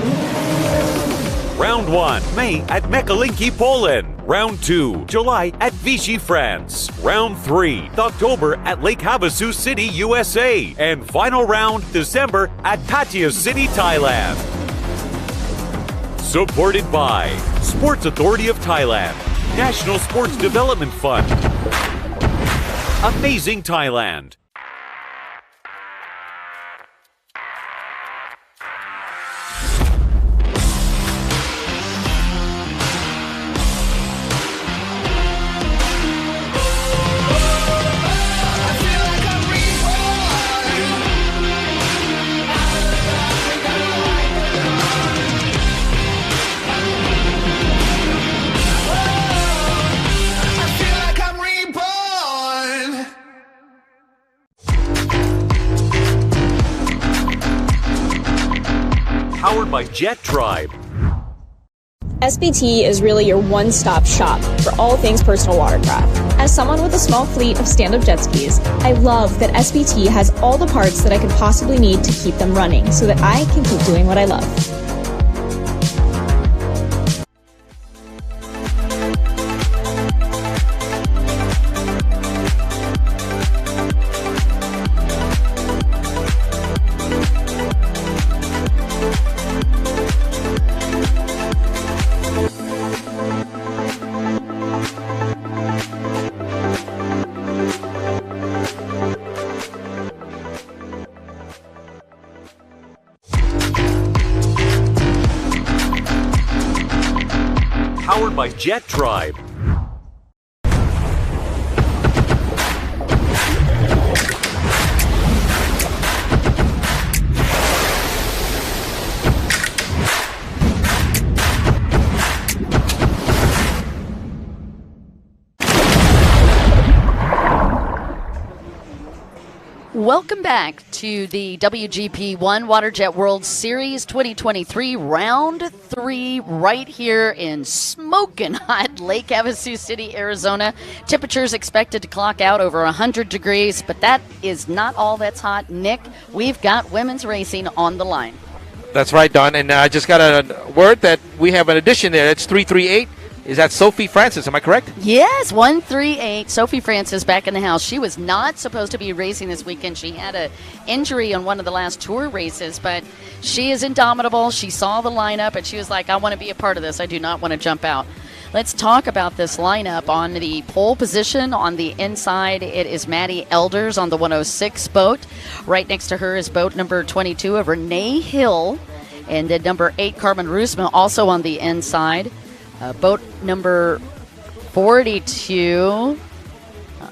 Round 1, May at Mechelinký, Poland. Round 2, July at Vichy, France. Round 3, October at Lake Havasu City, USA. And final round, December at Pattaya City, Thailand. Supported by Sports Authority of Thailand, National Sports Development Fund. Amazing Thailand. Powered by Jet Tribe. SBT is really your one-stop shop for all things personal watercraft. As someone with a small fleet of stand-up jet skis, I love that SBT has all the parts that I could possibly need to keep them running so that I can keep doing what I love. Powered by Jet Tribe. Welcome back to the WGP 1 WaterJet World Series 2023 Round 3 right here in smoking hot Lake Havasu City, Arizona. Temperatures expected to clock out over 100 degrees, but that is not all that's hot. Nick, we've got women's racing on the line. That's right, Don. And I just got a word that we have an addition there. It's 338. Is that Sophie Francis? Am I correct? Yes, 138. Sophie Francis back in the house. She was not supposed to be racing this weekend. She had an injury on one of the last tour races, but she is indomitable. She saw the lineup, and she was like, I want to be a part of this. I do not want to jump out. Let's talk about this lineup. On the pole position on the inside, it is Maddie Elders on the 106 boat. Right next to her is boat number 22 of Renee Hill. And then number 8, Carmen Rusma, also on the inside. Boat number 42,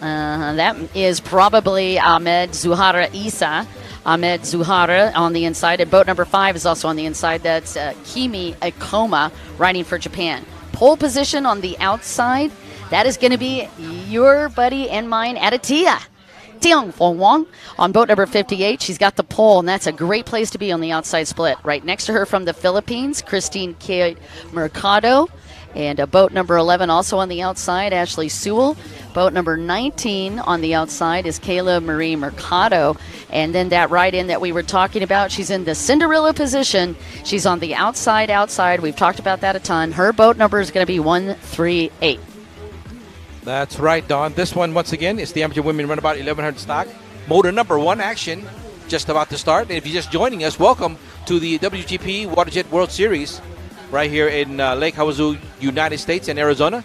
that is probably Ahmed Zuhara Isa. Ahmed Zuhara on the inside. And boat number 5 is also on the inside. That's Kimi Ikoma riding for Japan. Pole position on the outside, that is going to be your buddy and mine, Aditya Tiong Fong Wong on boat number 58. She's got the pole, and that's a great place to be on the outside split. Right next to her from the Philippines, Christine K. Mercado. And boat number 11 also on the outside, Ashley Sewell. Boat number 19 on the outside is Kayla Marie Mercado. And then that ride-in that we were talking about, she's in the Cinderella position. She's on the outside. We've talked about that a ton. Her boat number is going to be 138. That's right, Don. This one, once again, is the Amateur Women Runabout 1100 stock. Motor number 1 action just about to start. And if you're just joining us, welcome to the WGP WaterJet World Series right here in Lake Havasu, United States and Arizona.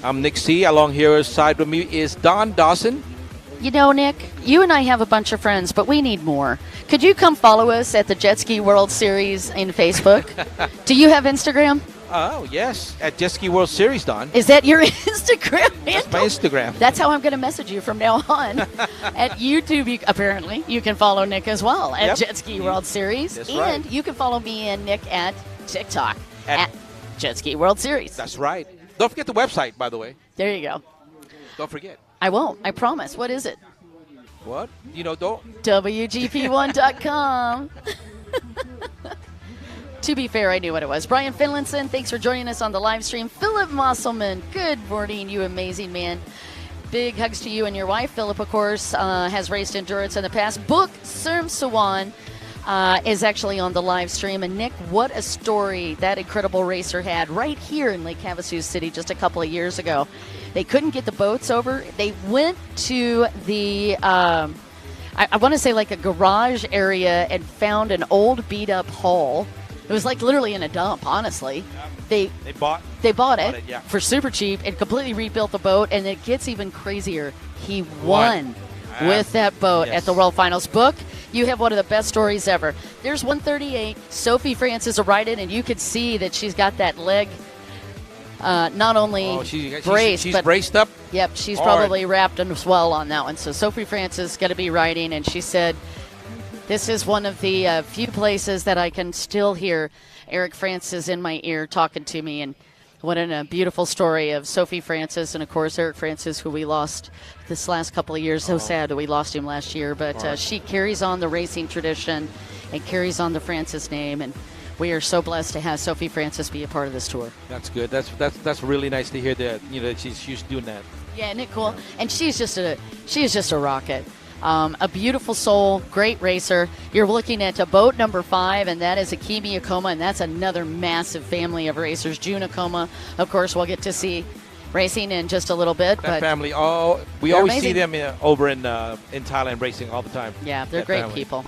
I'm Nick C. Along here side with me is Don Dawson. You know, Nick, you and I have a bunch of friends, but we need more. Could you come follow us at the Jet Ski World Series in Facebook? Do you have Instagram? Oh, yes, at Jet Ski World Series, Don. Is that your Instagram handle? That's my Instagram. That's how I'm going to message you from now on. At YouTube, apparently, you can follow Nick as well at Jet Ski World Series. That's and right. you can follow me and Nick at TikTok at Jet Ski World Series. That's right. Don't forget the website, by the way. There you go. Don't forget. I won't. I promise. What is it? What? Don't. WGP1.com. To be fair, I knew what it was. Brian Finlinson, thanks for joining us on the live stream. Philip Mosselman, good morning, you amazing man. Big hugs to you and your wife. Philip, of course, has raced endurance in the past. Book Serm Sawan is actually on the live stream. And Nick, what a story that incredible racer had right here in Lake Havasu City just a couple of years ago. They couldn't get the boats over. They went to the, I want to say like a garage area and found an old beat up hull. It was like literally in a dump, honestly. They bought it for super cheap and completely rebuilt the boat. And it gets even crazier. He won with that boat at the World Finals. Book, you have one of the best stories ever. There's 138. Sophie Francis a ride-in, and you could see that she's got that leg not only braced, she's but braced up. Yep, she's hard. probably wrapped as well on that one. So Sophie Francis is going to be riding, and she said, this is one of the few places that I can still hear Eric Francis in my ear talking to me. And what a beautiful story of Sophie Francis and, of course, Eric Francis, who we lost this last couple of years. So sad that we lost him last year. But she carries on the racing tradition and carries on the Francis name. And we are so blessed to have Sophie Francis be a part of this tour. That's good. That's really nice to hear that, that she's doing that. Yeah, isn't it cool? And she's just a rocket. A beautiful soul, great racer. You're looking at a boat number 5, and that is Akimi Akoma, and that's another massive family of racers. June Akoma, of course, we'll get to see racing in just a little bit. That but family, we always amazing. see them over in Thailand racing all the time. Yeah, they're that great family. people.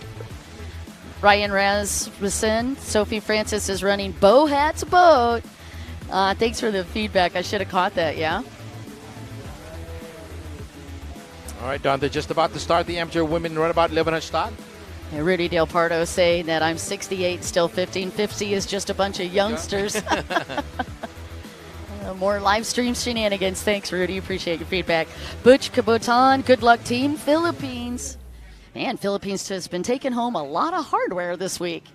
Ryan Rasmussen, Sophie Francis is running Bohat's boat. Thanks for the feedback. I should have caught that, yeah? All right, Don, they're just about to start the Amateur Women Runabout 1100 stock. And Rudy Del Pardo saying that I'm 68, still 15. 50 is just a bunch of youngsters. More live stream shenanigans. Thanks, Rudy. Appreciate your feedback. Butch Kabutan, good luck, team. Philippines. Man, Philippines has been taking home a lot of hardware this week.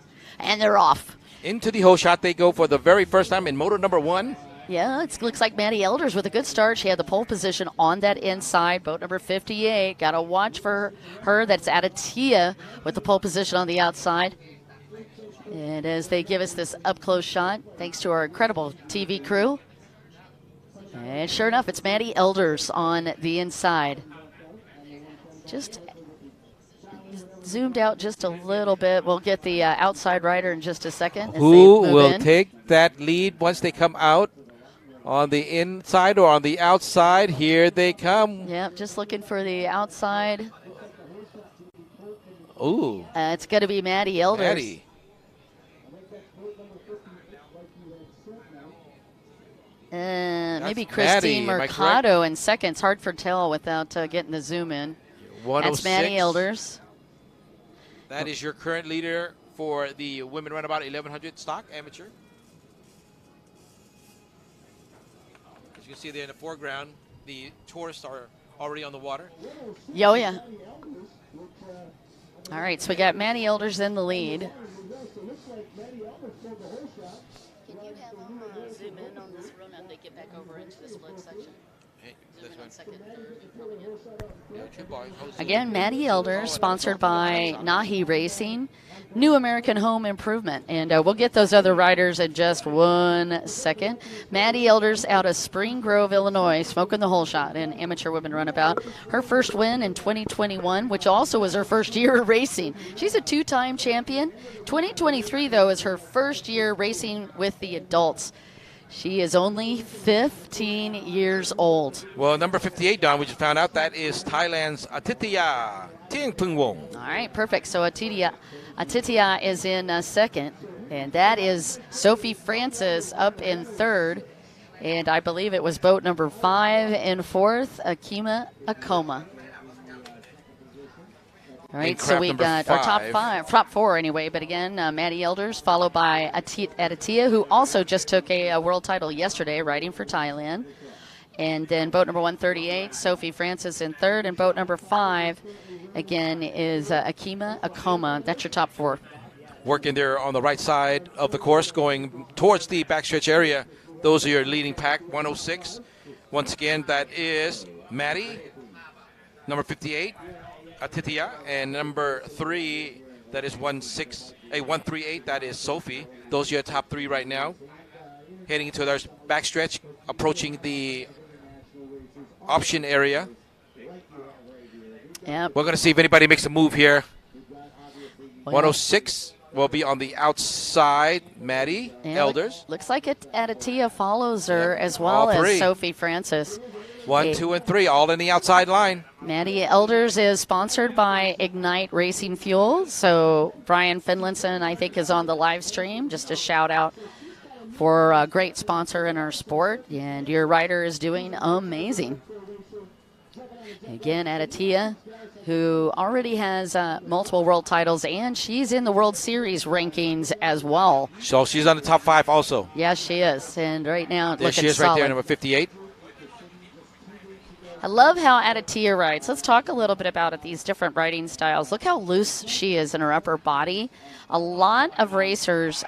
And they're off. Into the whole shot they go for the very first time in motor number 1. Yeah, it looks like Maddie Elders with a good start. She had the pole position on that inside. Boat number 58. Got to watch for her. That's Aditya with the pole position on the outside. And as they give us this up-close shot, thanks to our incredible TV crew. And sure enough, it's Maddie Elders on the inside. Just zoomed out just a little bit. We'll get the outside rider in just a second. Who will take that lead once they come out? On the inside or on the outside, here they come. Yep, just looking for the outside. Ooh. It's going to be Maddie Elders. Maddie. Maybe Christine Mercado in second. It's hard for tell without getting the zoom in. That's Maddie Elders. That is your current leader for the women runabout 1100 stock amateur. As you can see there in the foreground, the tourists are already on the water. Oh, yeah. All right, so we got Maddie Elders in the lead. Can you have them zoom in on this run and they get back over into the split section? Zoom in on second, third, Again, Maddie Elders, sponsored by Nahi Racing, New American Home Improvement. And we'll get those other riders in just 1 second. Maddie Elders out of Spring Grove, Illinois, smoking the whole shot in amateur women runabout. Her first win in 2021, which also was her first year racing. She's a 2-time champion. 2023, though, is her first year racing with the adults. She is only 15 years old. Well, number 58, Don, we just found out that is Thailand's Atithya Tiengpungwong. All right, perfect. So Atithya is in second, and that is Sophie Francis up in third. And I believe it was boat number 5 in fourth, Akima Akoma. All right, so we got our top four anyway. But again, Maddie Elders, followed by Aditya, who also just took a world title yesterday, riding for Thailand. And then boat number 138, Sophie Francis in third. And boat number 5, again, is Akima Akoma. That's your top 4. Working there on the right side of the course, going towards the backstretch area. Those are your leading pack, 106. Once again, that is Maddie, number 58. Atithya, and number 3, that is 138, that is Sophie. Those are your top 3 right now. Heading into their backstretch, approaching the option area. Yep. We're going to see if anybody makes a move here. 106 will be on the outside. Maddie Elders. Looks like Aditya follows her as well as Sophie Francis. 1, 2, and 3, all in the outside line. Maddie Elders is sponsored by Ignite Racing Fuel. So Brian Finlinson, I think, is on the live stream. Just a shout out for a great sponsor in our sport. And your rider is doing amazing. Again, Aditya, who already has multiple world titles, and she's in the World Series rankings as well. So she's on the top 5 also. Yes, she is. And right now, there she is right there, number 58. I love how Aditya rides. Let's talk a little bit about these different riding styles. Look how loose she is in her upper body. A lot of racers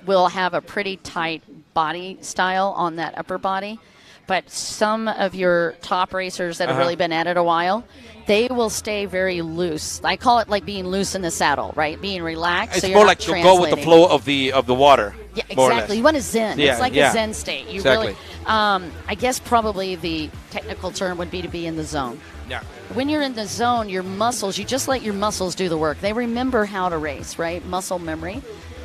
will have a pretty tight body style on that upper body, but some of your top racers that have really been at it a while, they will stay very loose. I call it like being loose in the saddle, right? Being relaxed. It's so more like you'll go with the flow of the water. Yeah, exactly. You want a zen. Yeah, it's like a zen state. You exactly. really, I guess probably the technical term would be to be in the zone. Yeah. When you're in the zone, your muscles, you just let your muscles do the work. They remember how to race, right? Muscle memory.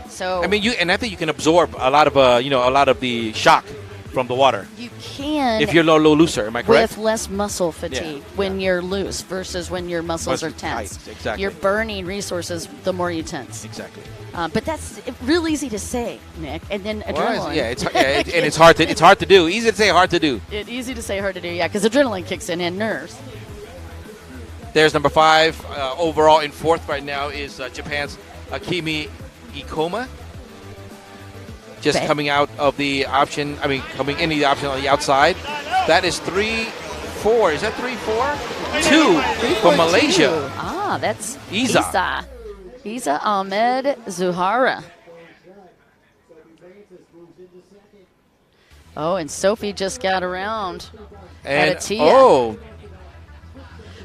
So I mean, I think you can absorb a lot of the shock from the water. You can if you're a little looser. Am I correct? With less muscle fatigue when you're loose versus when your muscles are tense. Tight. Exactly. You're burning resources the more you tense. Exactly. But that's real easy to say, Nick, and then adrenaline. And it's hard to do. Easy to say, hard to do. Easy to say, hard to do. Yeah, because adrenaline kicks in and nerves. There's number 5 overall in fourth right now is Japan's Akimi Ikoma. Just coming out of the option. I mean, coming into the option on the outside. That is 3-4. Is that 3-4? 2 from Malaysia. Ah, that's Iza. Iza Ahmed Zuhara. Oh, and Sophie just got around. And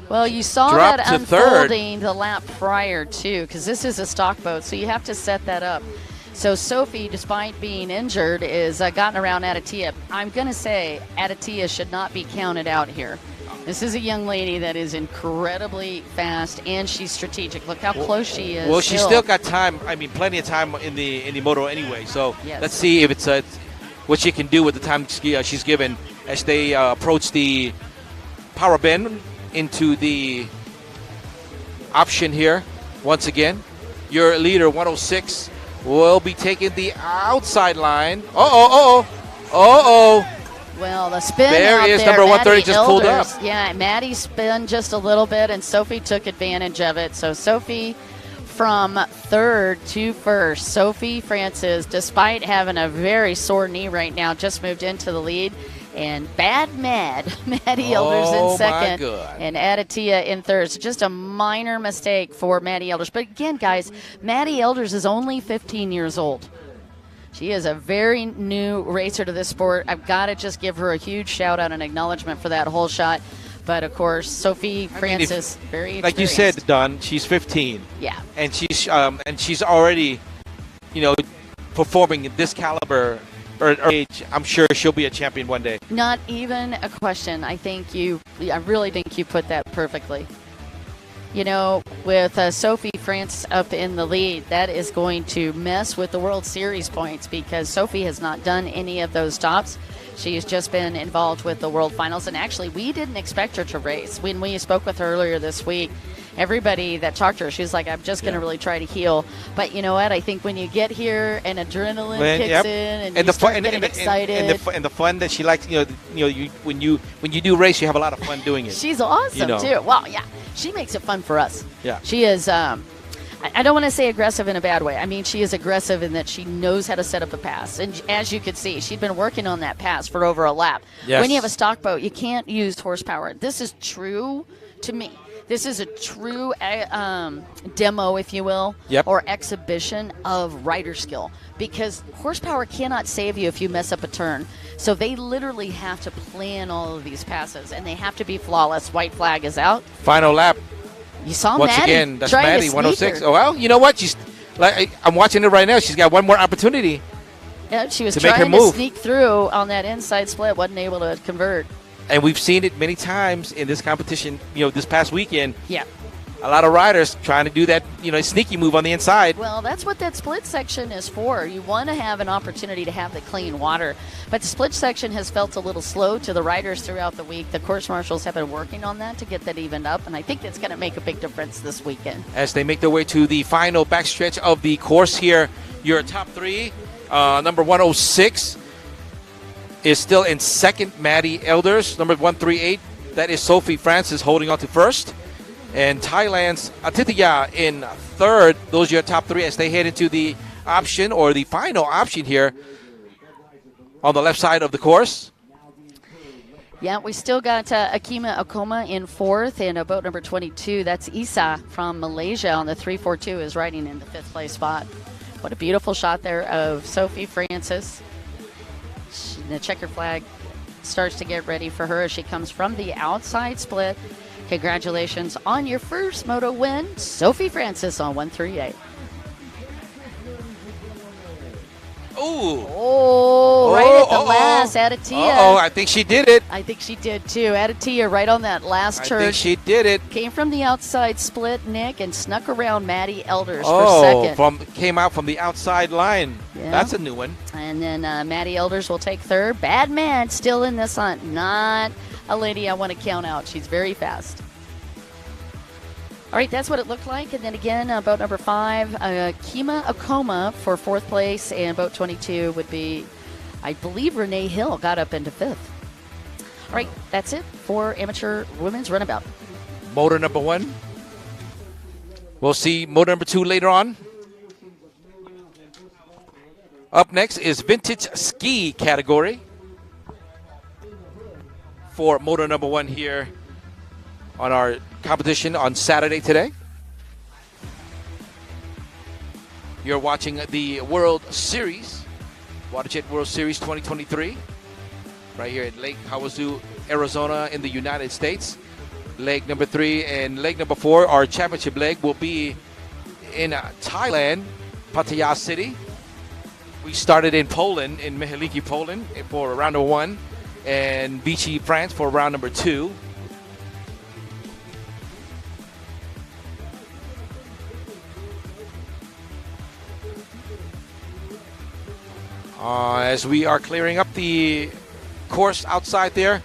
well, you saw that unfolding the lap prior too, because this is a stock boat, so you have to set that up. So Sophie, despite being injured, is gotten around Aditya. I'm going to say Aditya should not be counted out here. This is a young lady that is incredibly fast, and she's strategic. Look how close she is. Well, she's still got time. I mean, plenty of time in the Moto anyway. So let's see if it's what she can do with the time she's given as they approach the power bend into the option here. Once again, your leader, 106, will be taking the outside line. Well, the spin There out is there, number 130 Maddie just pulled up. Elders. Yeah, Maddie spun just a little bit, and Sophie took advantage of it. So Sophie from third to first. Sophie Francis, despite having a very sore knee right now, just moved into the lead. And Maddie Elders in second, and Adatia in third. So just a minor mistake for Maddie Elders. But again, guys, Maddie Elders is only 15 years old. She is a very new racer to this sport. I've got to just give her a huge shout-out and acknowledgement for that whole shot. But, of course, Sophie Francis, very experienced. Like you said, Don, she's 15. Yeah. And she's already, performing at this caliber or age. I'm sure she'll be a champion one day. Not even a question. I really think you put that perfectly. With Sophie France up in the lead, that is going to mess with the World Series points because Sophie has not done any of those stops. She's just been involved with the World Finals, and actually we didn't expect her to race. When we spoke with her earlier this week, everybody that talked to her, she was like, I'm just going to really try to heal. But you know what? I think when you get here and adrenaline kicks in and you start getting excited. And the fun that she likes, when you do race, you have a lot of fun doing it. She's awesome, too. Well, yeah, she makes it fun for us. Yeah. She is, I don't want to say aggressive in a bad way. I mean, she is aggressive in that she knows how to set up a pass. And as you could see, she'd been working on that pass for over a lap. Yes. When you have a stock boat, you can't use horsepower. This is true to me. This is a true demo, if you will, or exhibition of rider skill, because horsepower cannot save you if you mess up a turn. So they literally have to plan all of these passes, and they have to be flawless. White flag is out. Final lap. You saw Once Maddie again, that's trying Maddie, to 106. sneak her. Oh, well, you know what? She's I'm watching it right now. She's got one more opportunity. Yeah, she was to make her trying to move. sneak through on that inside split, wasn't able to convert. And we've seen it many times in this competition, this past weekend. Yeah. A lot of riders trying to do that, sneaky move on the inside. Well, that's what that split section is for. You want to have an opportunity to have the clean water. But the split section has felt a little slow to the riders throughout the week. The course marshals have been working on that to get that evened up, and I think that's going to make a big difference this weekend. As they make their way to the final backstretch of the course here, your top three, number 106 is still in second, Maddie Elders. Number 138, that is Sophie Francis holding on to first. And Thailand's Atithaya in third. Those are your top three as they head into the option, or the final option here on the left side of the course. Yeah, we still got Akima Okoma in fourth, and boat number 22, that's Isa from Malaysia on the 342, is riding in the fifth place spot. What a beautiful shot there of Sophie Francis. The checker flag starts to get ready for her as she comes from the outside split. Congratulations on your first moto win, Sophie Francis on 138. Oh, right at the last, Adatia. I think she did it. I think she did too. Adatia right on that last turn. I think she did it. Came from the outside split, Nick, and snuck around Maddie Elders for second. Came out from the outside line. Yeah. That's a new one. And then Maddie Elders will take third. Bad Man still in this hunt. Not a lady I want to count out. She's very fast. All right, that's what it looked like. And then again, boat number 5, Kima Okoma for fourth place, and boat 22 would be, I believe, Renee Hill got up into fifth. All right, that's it for amateur women's runabout. Motor number 1. We'll see motor number 2 later on. Up next is vintage ski category for motor number 1 here on our competition on Saturday today. You're watching the World Series, WaterJet World Series 2023, right here at Lake Havasu, Arizona in the United States. Leg number 3 and leg number 4, our championship leg, will be in Thailand, Pattaya City. We started in Poland, in Helsinki, Poland, for round number 1, and Vichy, France for round number 2. As we are clearing up the course outside there,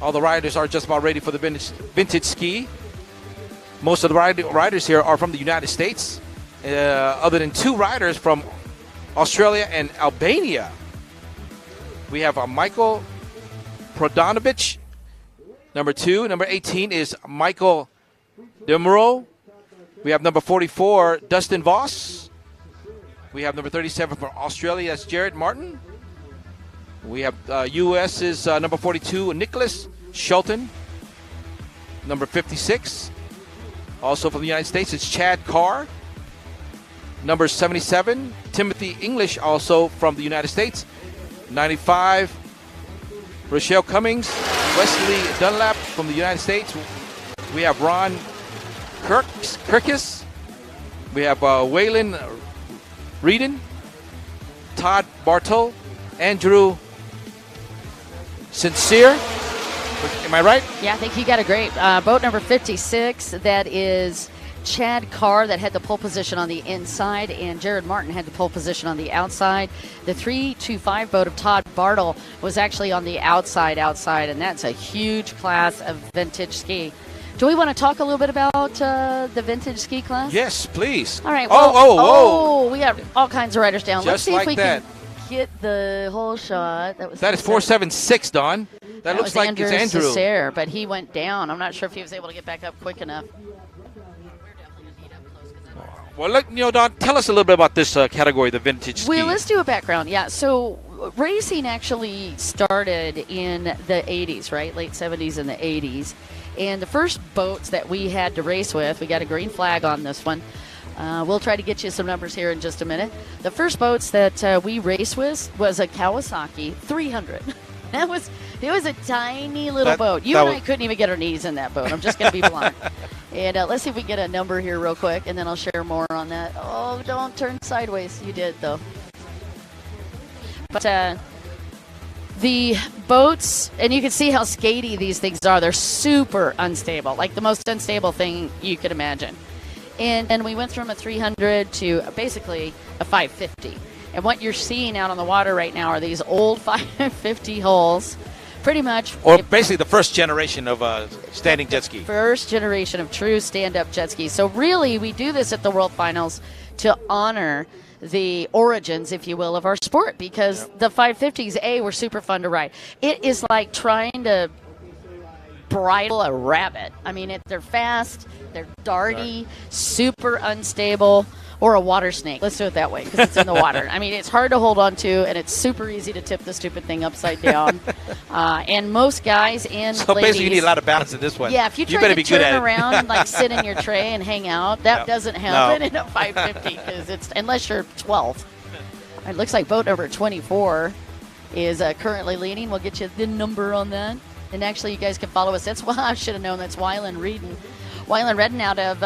all the riders are just about ready for the vintage ski. Most of the riders here are from the United States, other than 2 riders from Australia and Albania. We have Michael Prodanovich, number 2. Number 18 is Michael Demuro. We have number 44, Dustin Voss. We have number 37 from Australia, that's Jared Martin. We have U.S. is number 42, Nicholas Shelton. Number 56, also from the United States, it's Chad Carr. Number 77, Timothy English, also from the United States. 95, Rochelle Cummings. Wesley Dunlap from the United States. We have Ron Kirkis. We have Waylon Reedon. Todd Bartle. Andrew Sincere. Am I right? Yeah, I think you got it great. Boat number 56, that is Chad Carr, that had the pole position on the inside, and Jared Martin had the pole position on the outside. The 325 boat of Todd Bartle was actually on the outside, and that's a huge class of vintage ski. Do we want to talk a little bit about the vintage ski class? Yes, please. All right. Well, we got all kinds of riders down. Let's Just see like if we that. can get the whole shot. That is 476, Don. That looks like it's Andrew. Cesare, but he went down. I'm not sure if he was able to get back up quick enough. Well, Don, tell us a little bit about this category, the vintage ski. Well, let's do a background. Yeah, so racing actually started in the 80s, right? Late 70s and the 80s. And the first boats that we had to race with, we got a green flag on this one. We'll try to get you some numbers here in just a minute. The first boats that we raced with was a Kawasaki 300. It was a tiny little boat. You and I couldn't even get our knees in that boat. I'm just going to be blunt. And let's see if we can get a number here real quick, and then I'll share more on that. Oh, don't turn sideways. You did, though. But the boats, and you can see how skatey these things are. They're super unstable, like the most unstable thing you could imagine. And we went from a 300 to basically a 550. And what you're seeing out on the water right now are these old 550 hulls, pretty much. Or basically the first generation of standing jet ski. First generation of true stand-up jet skis. So really, we do this at the World Finals to honor the origins, if you will, of our sport, because the 550s, were super fun to ride. It is like trying to bridle a rabbit. I mean, they're fast, they're darty, super unstable, or a water snake. Let's do it that way, because it's in the water. I mean, it's hard to hold on to, and it's super easy to tip the stupid thing upside down. And most guys and so ladies, basically you need a lot of balance in this one. Yeah, if you try to turn around, like sit in your tray and hang out, that doesn't happen in a 550, because it's, unless you're 12. It looks like boat number 24 is currently leading. We'll get you the number on that. And actually, you guys can follow us. That's why I should have known. That's Wyland Redden. Wyland Redden out of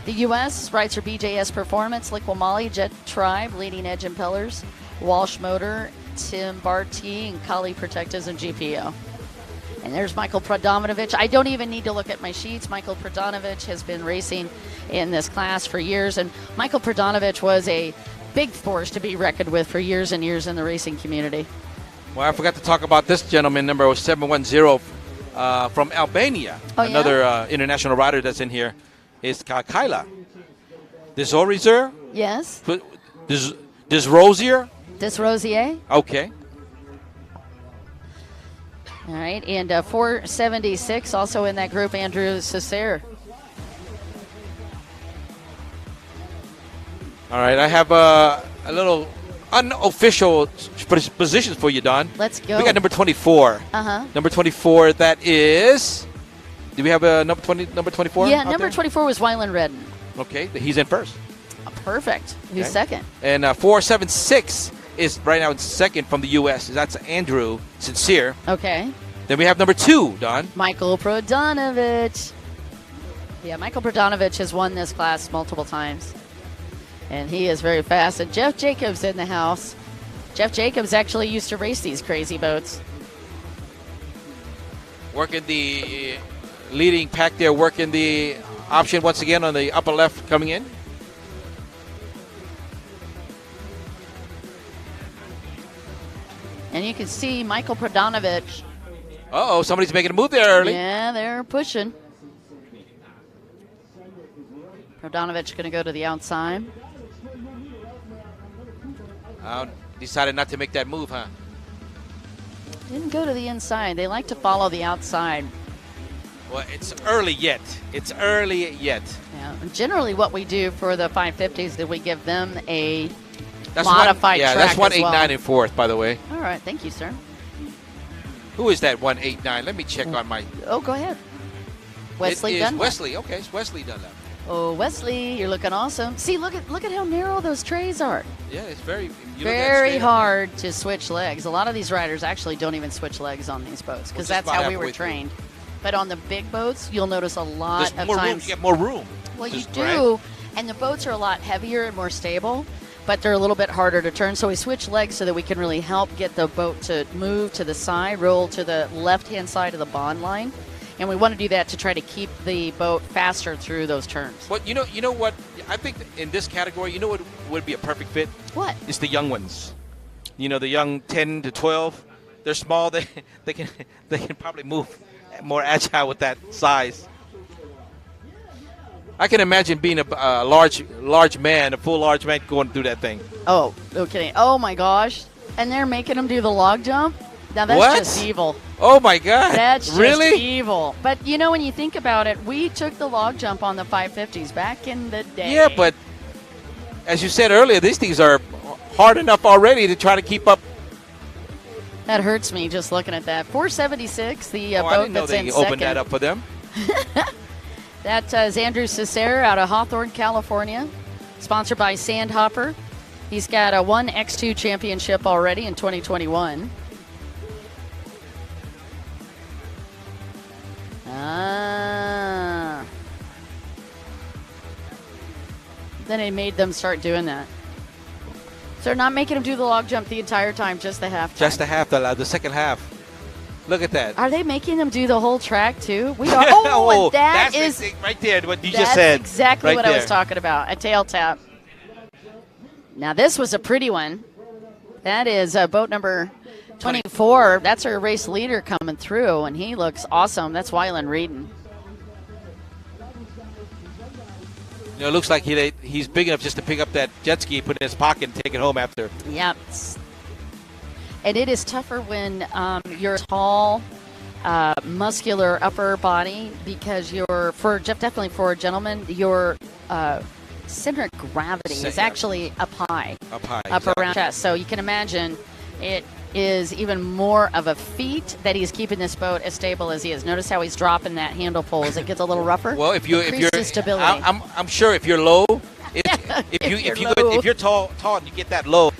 the U.S. rides for BJS Performance, Liqui Jet Tribe, Leading Edge Impellers, Walsh Motor, Tim Barty, and Kali Protectives and GPO. And there's Michael Prodanovich. I don't even need to look at my sheets. Michael Prodanovich has been racing in this class for years. And Michael Prodanovich was a big force to be reckoned with for years and years in the racing community. Well, I forgot to talk about this gentleman, number 710 from Albania. Another international rider that's in here is Kaila. Desorizer? Yes. Desrosier? Desrosier. Okay. All right, and 476 also in that group, Andrew Cesare. All right, I have a little unofficial positions for you, Don. Let's go. We got number 24. Number 24, that is... Do we have a number 24? Yeah, number 24 was Wyland Redden. Okay, he's in first. Perfect. Who's second? And 476 is right now in second from the U.S. That's Andrew Sincere. Okay. Then we have number 2, Don. Michael Prodanovich. Yeah, Michael Prodanovich has won this class multiple times. And he is very fast. And Jeff Jacobs in the house. Jeff Jacobs actually used to race these crazy boats. Working the leading pack there, working the option once again on the upper left coming in. And you can see Michael Prodanovich. Uh-oh, somebody's making a move there early. Yeah, they're pushing. Prodanovich going to go to the outside. Decided not to make that move, huh? Didn't go to the inside. They like to follow the outside. Well, it's early yet. It's early yet. Yeah. And generally, what we do for the 550s is that we give them a That's modified track that's as well. 189 and fourth, by the way. All right. Thank you, sir. Who is that 189? Let me check on my. Oh, go ahead. Wesley It is Dunlap. Wesley. Okay, it's Wesley Dunlap. Oh, Wesley, you're looking awesome. See, look at how narrow those trays are. Yeah, it's very Very hard to switch legs. A lot of these riders actually don't even switch legs on these boats because that's how we were trained. But on the big boats, you'll notice a lot of more times. room. You get more room. Well, you do, right? And the boats are a lot heavier and more stable, but they're a little bit harder to turn. So we switch legs so that we can really help get the boat to move to the side, roll to the left-hand side of the bond line. And we want to do that to try to keep the boat faster through those turns. But you know what? I think in this category, you know what would be a perfect fit? What? It's the young ones. You know, the young 10 to 12. They're small. They can probably move more agile with that size. I can imagine being a large man, a full large man going through that thing. Oh, okay. Oh my gosh! And they're making them do the log jump. Now that's What? just evil. Oh my God! That's just really evil. But you know, when you think about it, we took the log jump on the 550s back in the day. Yeah, but as you said earlier, these things are hard enough already to try to keep up. That hurts me just looking at that. 476, the I boat didn't know that's they in opened second. that up for them. That is Andrew Cesare out of Hawthorne, California, sponsored by Sandhopper. He's got a 1X2 championship already in 2021. Then they made them start doing that. So they're not making them do the log jump the entire time, just the half time. Just the half, the second half. Look at that. Are they making them do the whole track too? We are. Oh, and that's is the thing right there. What you that's just said. Exactly right what there. I was talking about. A tail tap. Now this was a pretty one. That is boat number 24. That's our race leader coming through, and he looks awesome. That's Wyland Reedon. You know, it looks like he's big enough just to pick up that jet ski, put it in his pocket, and take it home after. Yep. And it is tougher when you're tall, muscular upper body because definitely for a gentleman, your center of gravity is actually up high. Up exactly. around chest. So you can imagine it is even more of a feat that he's keeping this boat as stable as he is. Notice how he's dropping that handle pole as it gets a little rougher. Well, if you're stability. I'm sure if you're low, if you're tall and you get that low,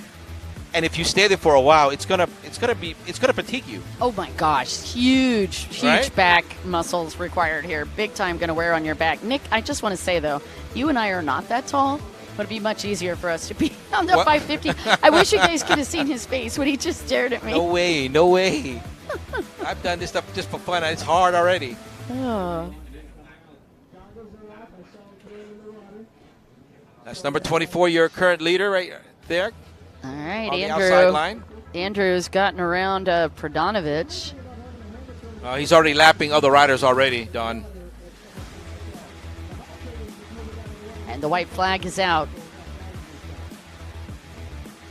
and if you stay there for a while, it's gonna fatigue you. Oh my gosh, huge Right? back muscles required here. Big time going to wear on your back. Nick, I just want to say though, you and I are not that tall. But it'd be much easier for us to be on the 550. I wish you guys could have seen his face when he just stared at me. No way. I've done this stuff just for fun. It's hard already. Oh. That's number 24, your current leader right there. All right, on Andrew. the outside line. Andrew's gotten around Pradanovic. He's already lapping other riders already, Don. And the white flag is out.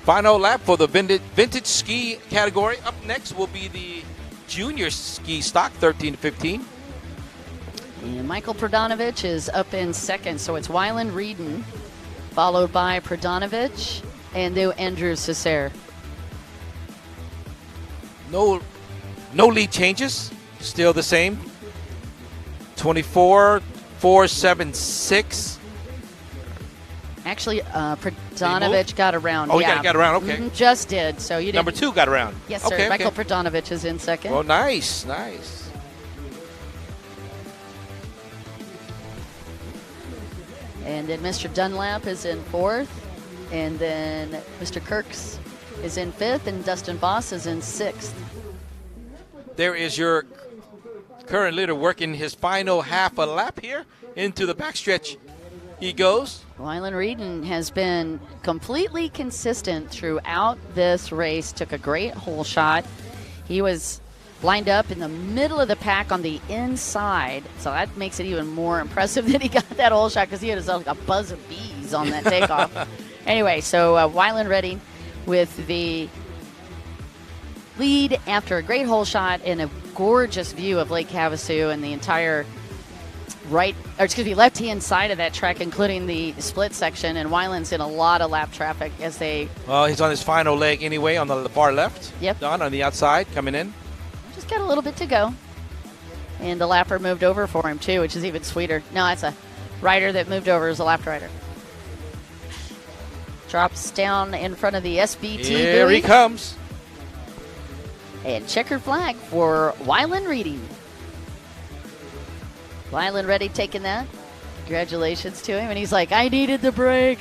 Final lap for the vintage ski category. Up next will be the junior ski stock, 13 to 15. And Michael Pradanovic is up in second. So it's Wyland Reedon, followed by Pradanovic, and then Andrew Cesare. No lead changes. Still the same. 24, 476. Actually, Pradanovic got around. Oh, he got around. Okay. Just did. So you did. Number 2 got around. Yes, sir. Okay, Michael Pradanovic is in second. Well, nice. And then Mr. Dunlap is in fourth. And then Mr. Kirks is in fifth. And Dustin Voss is in sixth. There is your current leader working his final half a lap here into the backstretch. He goes. Wyland Reedon has been completely consistent throughout this race. Took a great hole shot. He was lined up in the middle of the pack on the inside, so that makes it even more impressive that he got that hole shot because he had like a buzz of bees on that takeoff. Anyway, so Wyland Reedon with the lead after a great hole shot and a gorgeous view of Lake Havasu and the entire left-hand side of that track, including the split section. And Weiland's in a lot of lap traffic as they... Well, he's on his final leg anyway on the far left. Yep. Don on the outside coming in. Just got a little bit to go. And the lapper moved over for him, too, which is even sweeter. No, it's a rider that moved over as a lapped rider. Drops down in front of the SBT Here buoy. he comes. And checkered flag for Weiland Reading. Weiland ready taking that. Congratulations to him. And he's like, I needed the break.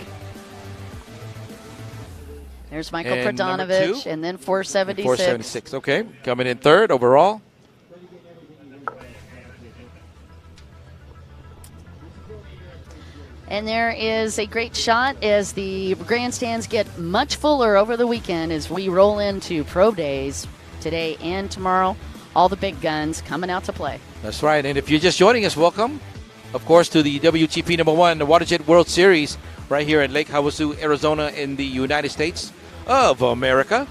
There's Michael And Prodanovich. And then 476. 476, okay. Coming in third overall. And there is a great shot as the grandstands get much fuller over the weekend as we roll into pro days today and tomorrow. All the big guns coming out to play. That's right. And if you're just joining us, welcome, of course, to the WGP #1, the WaterJet World Series, right here at Lake Havasu, Arizona, in the United States of America.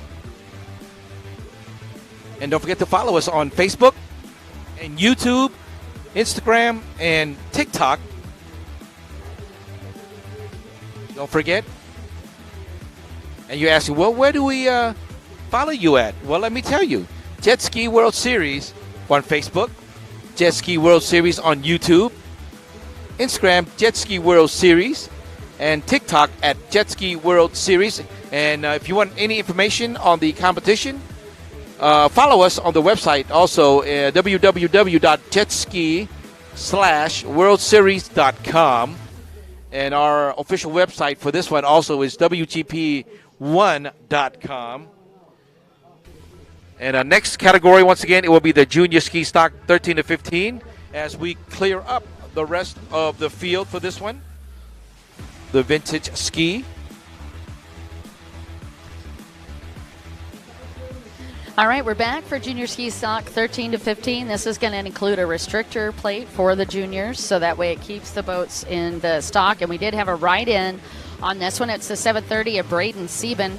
And don't forget to follow us on Facebook and YouTube, Instagram, and TikTok. Don't forget. And you're asking, well, where do we follow you at? Well, let me tell you. Jet Ski World Series on Facebook, Jet Ski World Series on YouTube, Instagram, Jet Ski World Series, and TikTok at Jet Ski World Series. And if you want any information on the competition, follow us on the website also, www.jetski/worldseries.com. And our official website for this one also is WGP1.com. And our next category, once again, it will be the junior ski stock 13 to 15 as we clear up the rest of the field for this one. The vintage ski. All right, we're back for junior ski stock 13 to 15. This is going to include a restrictor plate for the juniors, so that way it keeps the boats in the stock. And we did have a ride-in on this one. It's the 730 of Braden Sieben.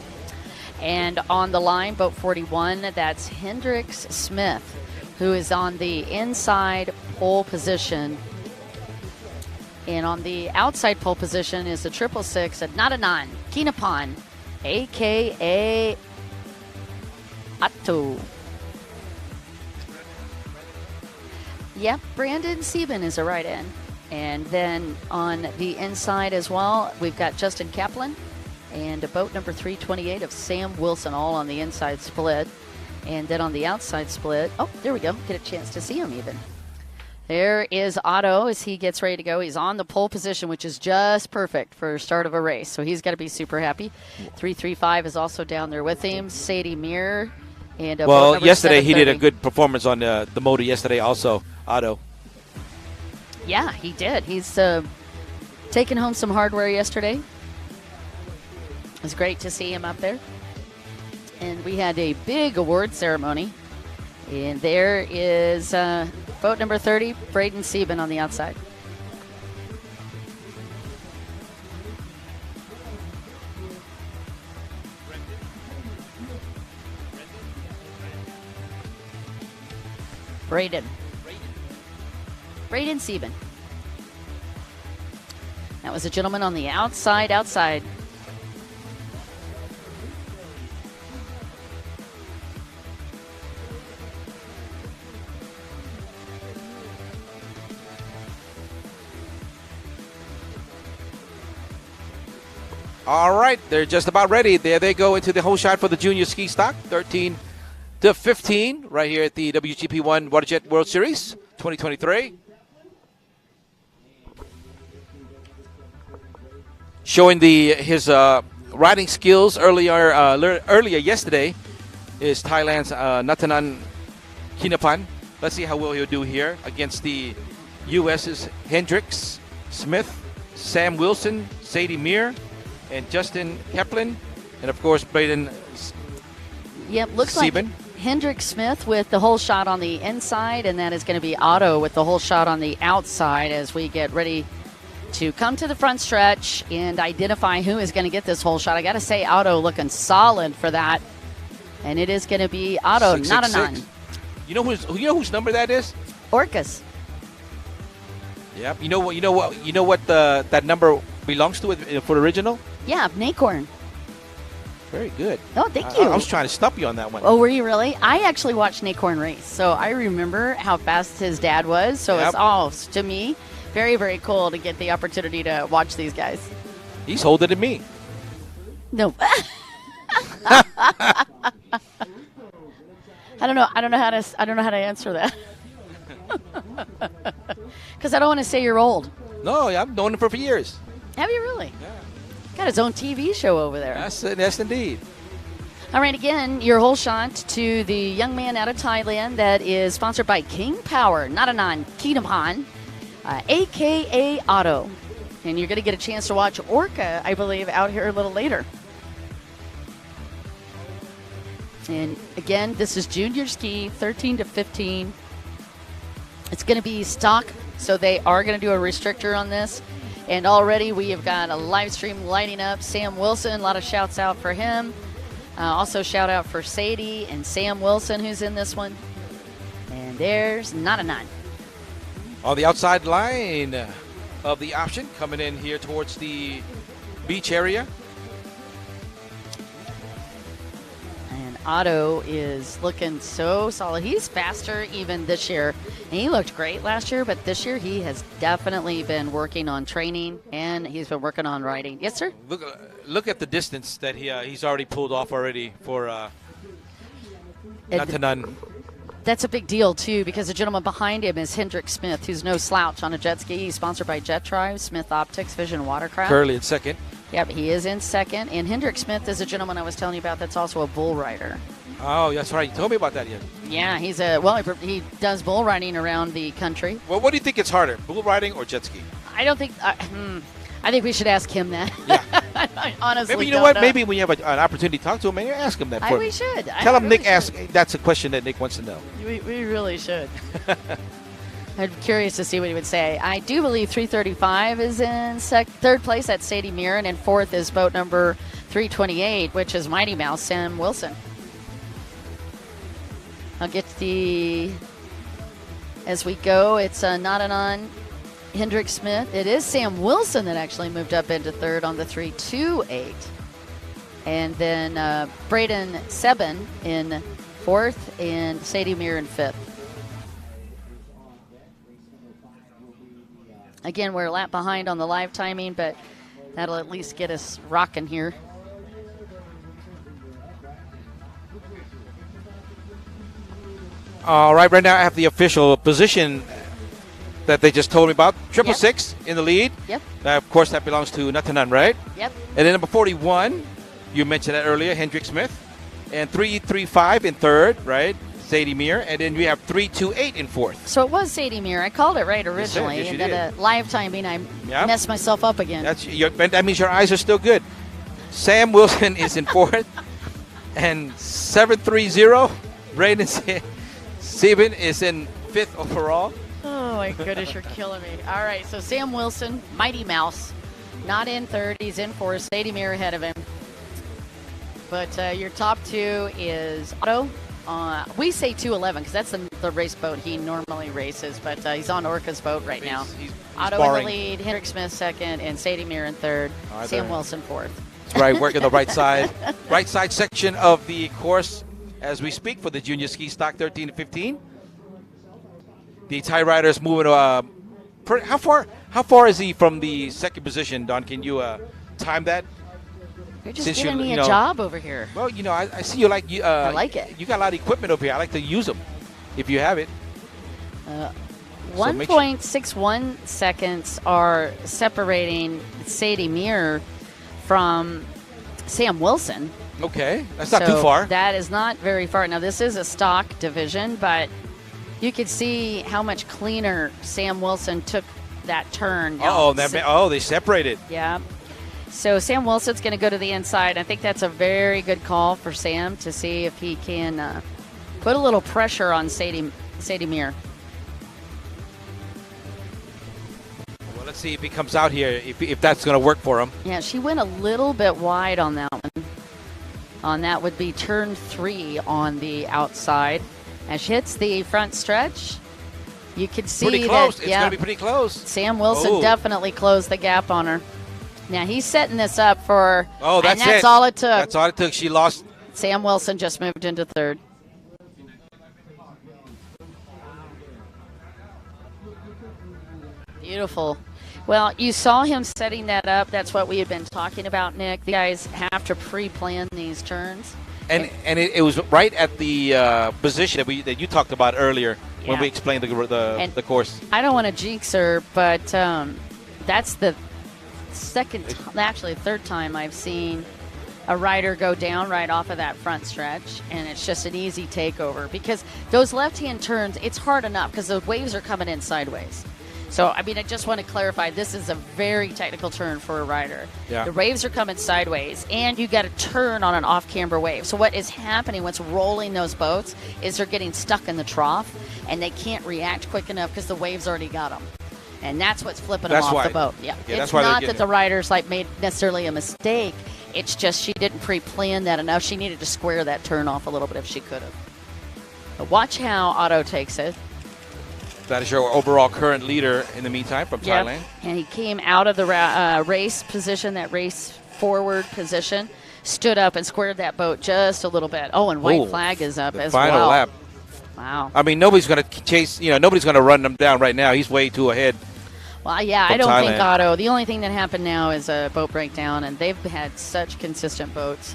And on the line, boat 41, that's Hendrix Smith, who is on the inside pole position. And on the outside pole position is the 666 at Nadanan Kinapan, a.k.a. Atto. Yep, Brandon Sieben is a ride-in. And then on the inside as well, we've got Justin Kaplan and a boat number 328 of Sam Wilson, all on the inside split. And then on the outside split, oh, there we go. Get a chance to see him even. There is Otto as he gets ready to go. He's on the pole position, which is just perfect for start of a race. So he's got to be super happy. 335 is also down there with him. Sadie Muir. And well, yesterday he did a good performance on the Moto yesterday also, Otto. Yeah, he did. He's taken home some hardware yesterday. It was great to see him up there. And we had a big award ceremony. And there is boat number 30, Braden Sieben on the outside. Braden Sieben. That was a gentleman on the outside. All right, they're just about ready. There they go into the whole shot for the junior ski stock, 13 to 15, right here at the WGP1 WaterJet World Series 2023. Showing his riding skills earlier yesterday is Thailand's Natanan Kinapan. Let's see how well he'll do here against the U.S.'s Hendrix Smith, Sam Wilson, Sadie Muir, and Justin Kaplan, and of course Braden Yep, looks Sieben. like Hendrix Smith with the whole shot on the inside, and that is going to be Otto with the whole shot on the outside as we get ready to come to the front stretch and identify who is going to get this whole shot. I got to say, Otto looking solid for that. And it is going to be Otto, not a 666. non. You know whose number that is? Orcas. Yep. You know what that number belongs to for the original? Yeah, Nacorn. Very good. Oh, thank you. I was trying to stump you on that one. Oh, were you really? I actually watched Nacorn race, so I remember how fast his dad was. So Yep. it's all, to me, very, very cool to get the opportunity to watch these guys. He's older than me. No. I don't know how to answer that. Because I don't want to say you're old. No, I've known him for years. Have you really? Yeah. Got his own TV show over there. Yes, indeed. All right, again, your whole shot to the young man out of Thailand that is sponsored by King Power, Naranan Kinapan, a.k.a. Otto. And you're going to get a chance to watch Orca, I believe, out here a little later. And again, this is junior ski, 13 to 15. It's going to be stock, so they are going to do a restrictor on this. And already we have got a live stream lighting up. Sam Wilson, a lot of shouts out for him. Also shout out for Sadie and Sam Wilson, who's in this one. And there's not a nine. On the outside line of the option, coming in here towards the beach area. And Otto is looking so solid. He's faster even this year. And he looked great last year, but this year he has definitely been working on training and he's been working on riding. Yes, sir? Look at the distance that he's already pulled off already for not to none. That's a big deal, too, because the gentleman behind him is Hendrick Smith, who's no slouch on a jet ski. He's sponsored by Jet Tribe, Smith Optics, Vision Watercraft. Curly in second. Yep, he is in second. And Hendrick Smith is a gentleman I was telling you about that's also a bull rider. Oh, that's right. You told me about that yet. Yeah, he does bull riding around the country. Well, what do you think is harder, bull riding or jet ski? I don't think I think we should ask him that. Yeah. I honestly Maybe you know don't what? know. Maybe when you have an opportunity to talk to him, maybe ask him that. For We me. should. Tell him really Nick asked. That's a question that Nick wants to know. We really should. I'm curious to see what he would say. I do believe 335 is in third place. That's Sadie Mirren, and fourth is boat number 328, which is Mighty Mouse Sam Wilson. I'll get as we go. It's Nadanan Hendrick Smith. It is Sam Wilson that actually moved up into third on the 328. And then Braden Sebin in fourth and Sadie Mirren in fifth. Again, we're a lap behind on the live timing, but that'll at least get us rocking here. All right, right now I have the official position that they just told me about. 666 in the lead. Yep. Of course, that belongs to Natanan, right? Yep. And then number 41, you mentioned that earlier, Hendrick Smith. And 335 in third, right? Sadie Mir. And then we have 328 in fourth. So it was Sadie Mir. I called it right originally. Yes, you and then live timing, I messed myself up again. That means your eyes are still good. Sam Wilson is in fourth. And 730, Braden Sebin is in fifth overall. Oh, my goodness, you're killing me. All right, so Sam Wilson, Mighty Mouse, not in third. He's in fourth. Sadie Mir ahead of him. But your top two is Otto. We say 211 because that's the race boat he normally races, but he's on Orca's boat right now. He's Otto barring. in the lead, Hendrick Smith second, and Sadie Mir in third. Sam Wilson fourth. That's right, working the right side section of the course as we speak for the junior ski stock 13 to 15. The Thai rider is moving. How far is he from the second position, Don? Can you time that? You're just giving me a job over here. Well, I see you like. I like it. You got a lot of equipment over here. I like to use them if you have it. 1.61 seconds are separating Sadie Mir from Sam Wilson. Okay, that's not too far. That is not very far. Now, this is a stock division, but you could see how much cleaner Sam Wilson took that turn. They separated. Yeah. So Sam Wilson's going to go to the inside. I think that's a very good call for Sam to see if he can put a little pressure on Sadie Mir. Well, let's see if he comes out here, if that's going to work for him. Yeah, she went a little bit wide on that one. on that would be turn 3 on the outside. As she hits the front stretch, you can see pretty close. that It's going to be pretty close. Sam Wilson definitely closed the gap on her. Now he's setting this up for. Oh, that's and that's all it took. That's all it took. She lost. Sam Wilson just moved into third. Beautiful. Well, you saw him setting that up. That's what we had been talking about, Nick. The guys have to pre-plan these turns. And it was right at the position that you talked about earlier when we explained the course. I don't want to jinx her, but that's the third time I've seen a rider go down right off of that front stretch, and it's just an easy takeover because those left-hand turns, it's hard enough because the waves are coming in sideways. So, I mean, I just want to clarify, this is a very technical turn for a rider. Yeah. The waves are coming sideways, and you got to turn on an off-camber wave. So what is happening, what's rolling those boats, is they're getting stuck in the trough, and they can't react quick enough because the waves already got them. And that's what's flipping them off the boat. Yeah, it's not that the riders made necessarily a mistake. It's just she didn't pre-plan that enough. She needed to square that turn off a little bit if she could have. But watch how Otto takes it. That is your overall current leader in the meantime from Thailand. And he came out of the race position, that race forward position, stood up and squared that boat just a little bit. Oh, and white flag is up as well. Final lap. Wow. I mean, nobody's going to chase, nobody's going to run them down right now. He's way too ahead. Well, yeah, I don't think Otto. The only thing that happened now is a boat breakdown, and they've had such consistent boats.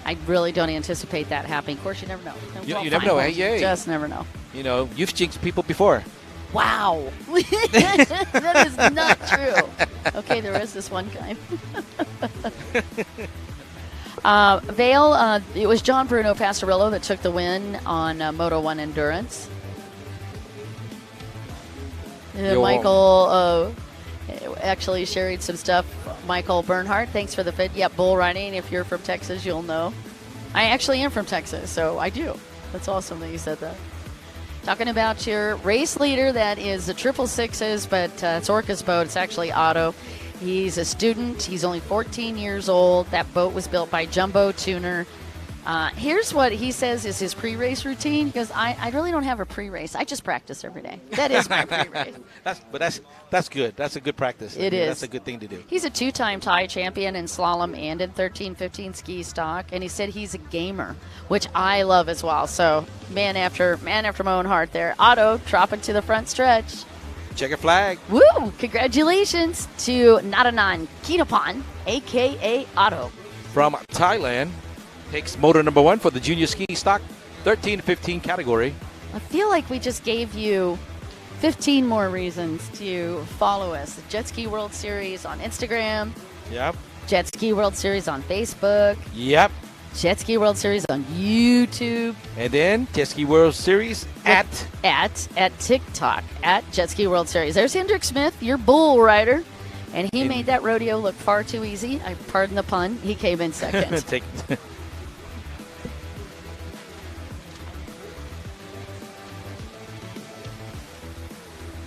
I really don't anticipate that happening. Of course, you never know. You never know. Hey, just never know. You've jinxed people before. Wow. That is not true. Okay, there is this one guy. Vale, it was John Bruno Pastorillo that took the win on Moto 1 Endurance. Michael actually shared some stuff. Michael Bernhardt, thanks for the fit. Yep, bull riding. If you're from Texas, you'll know. I actually am from Texas, so I do. That's awesome that you said that. Talking about your race leader, that is the 666s, but it's Orca's boat. It's actually Otto. He's a student. He's only 14 years old. That boat was built by Jumbo Tuner. Here's what he says is his pre-race routine. He goes, I really don't have a pre-race. I just practice every day. That is my pre-race. That's good. That's a good practice. It is. That's a good thing to do. He's a 2-time Thai champion in slalom and in 13-15 ski stock, and he said he's a gamer, which I love as well. So man after my own heart there. Otto dropping to the front stretch. Checker flag. Woo! Congratulations to Naranan Kinapan, a.k.a. Otto. From Thailand. Takes motor number 1 for the junior ski stock 13-15 category. I feel like we just gave you 15 more reasons to follow us. The Jet Ski World Series on Instagram. Yep. Jet Ski World Series on Facebook. Yep. Jet Ski World Series on YouTube. And then Jet Ski World Series at TikTok at Jet Ski World Series. There's Hendrick Smith, your bull rider. And he made that rodeo look far too easy. I pardon the pun. He came in second.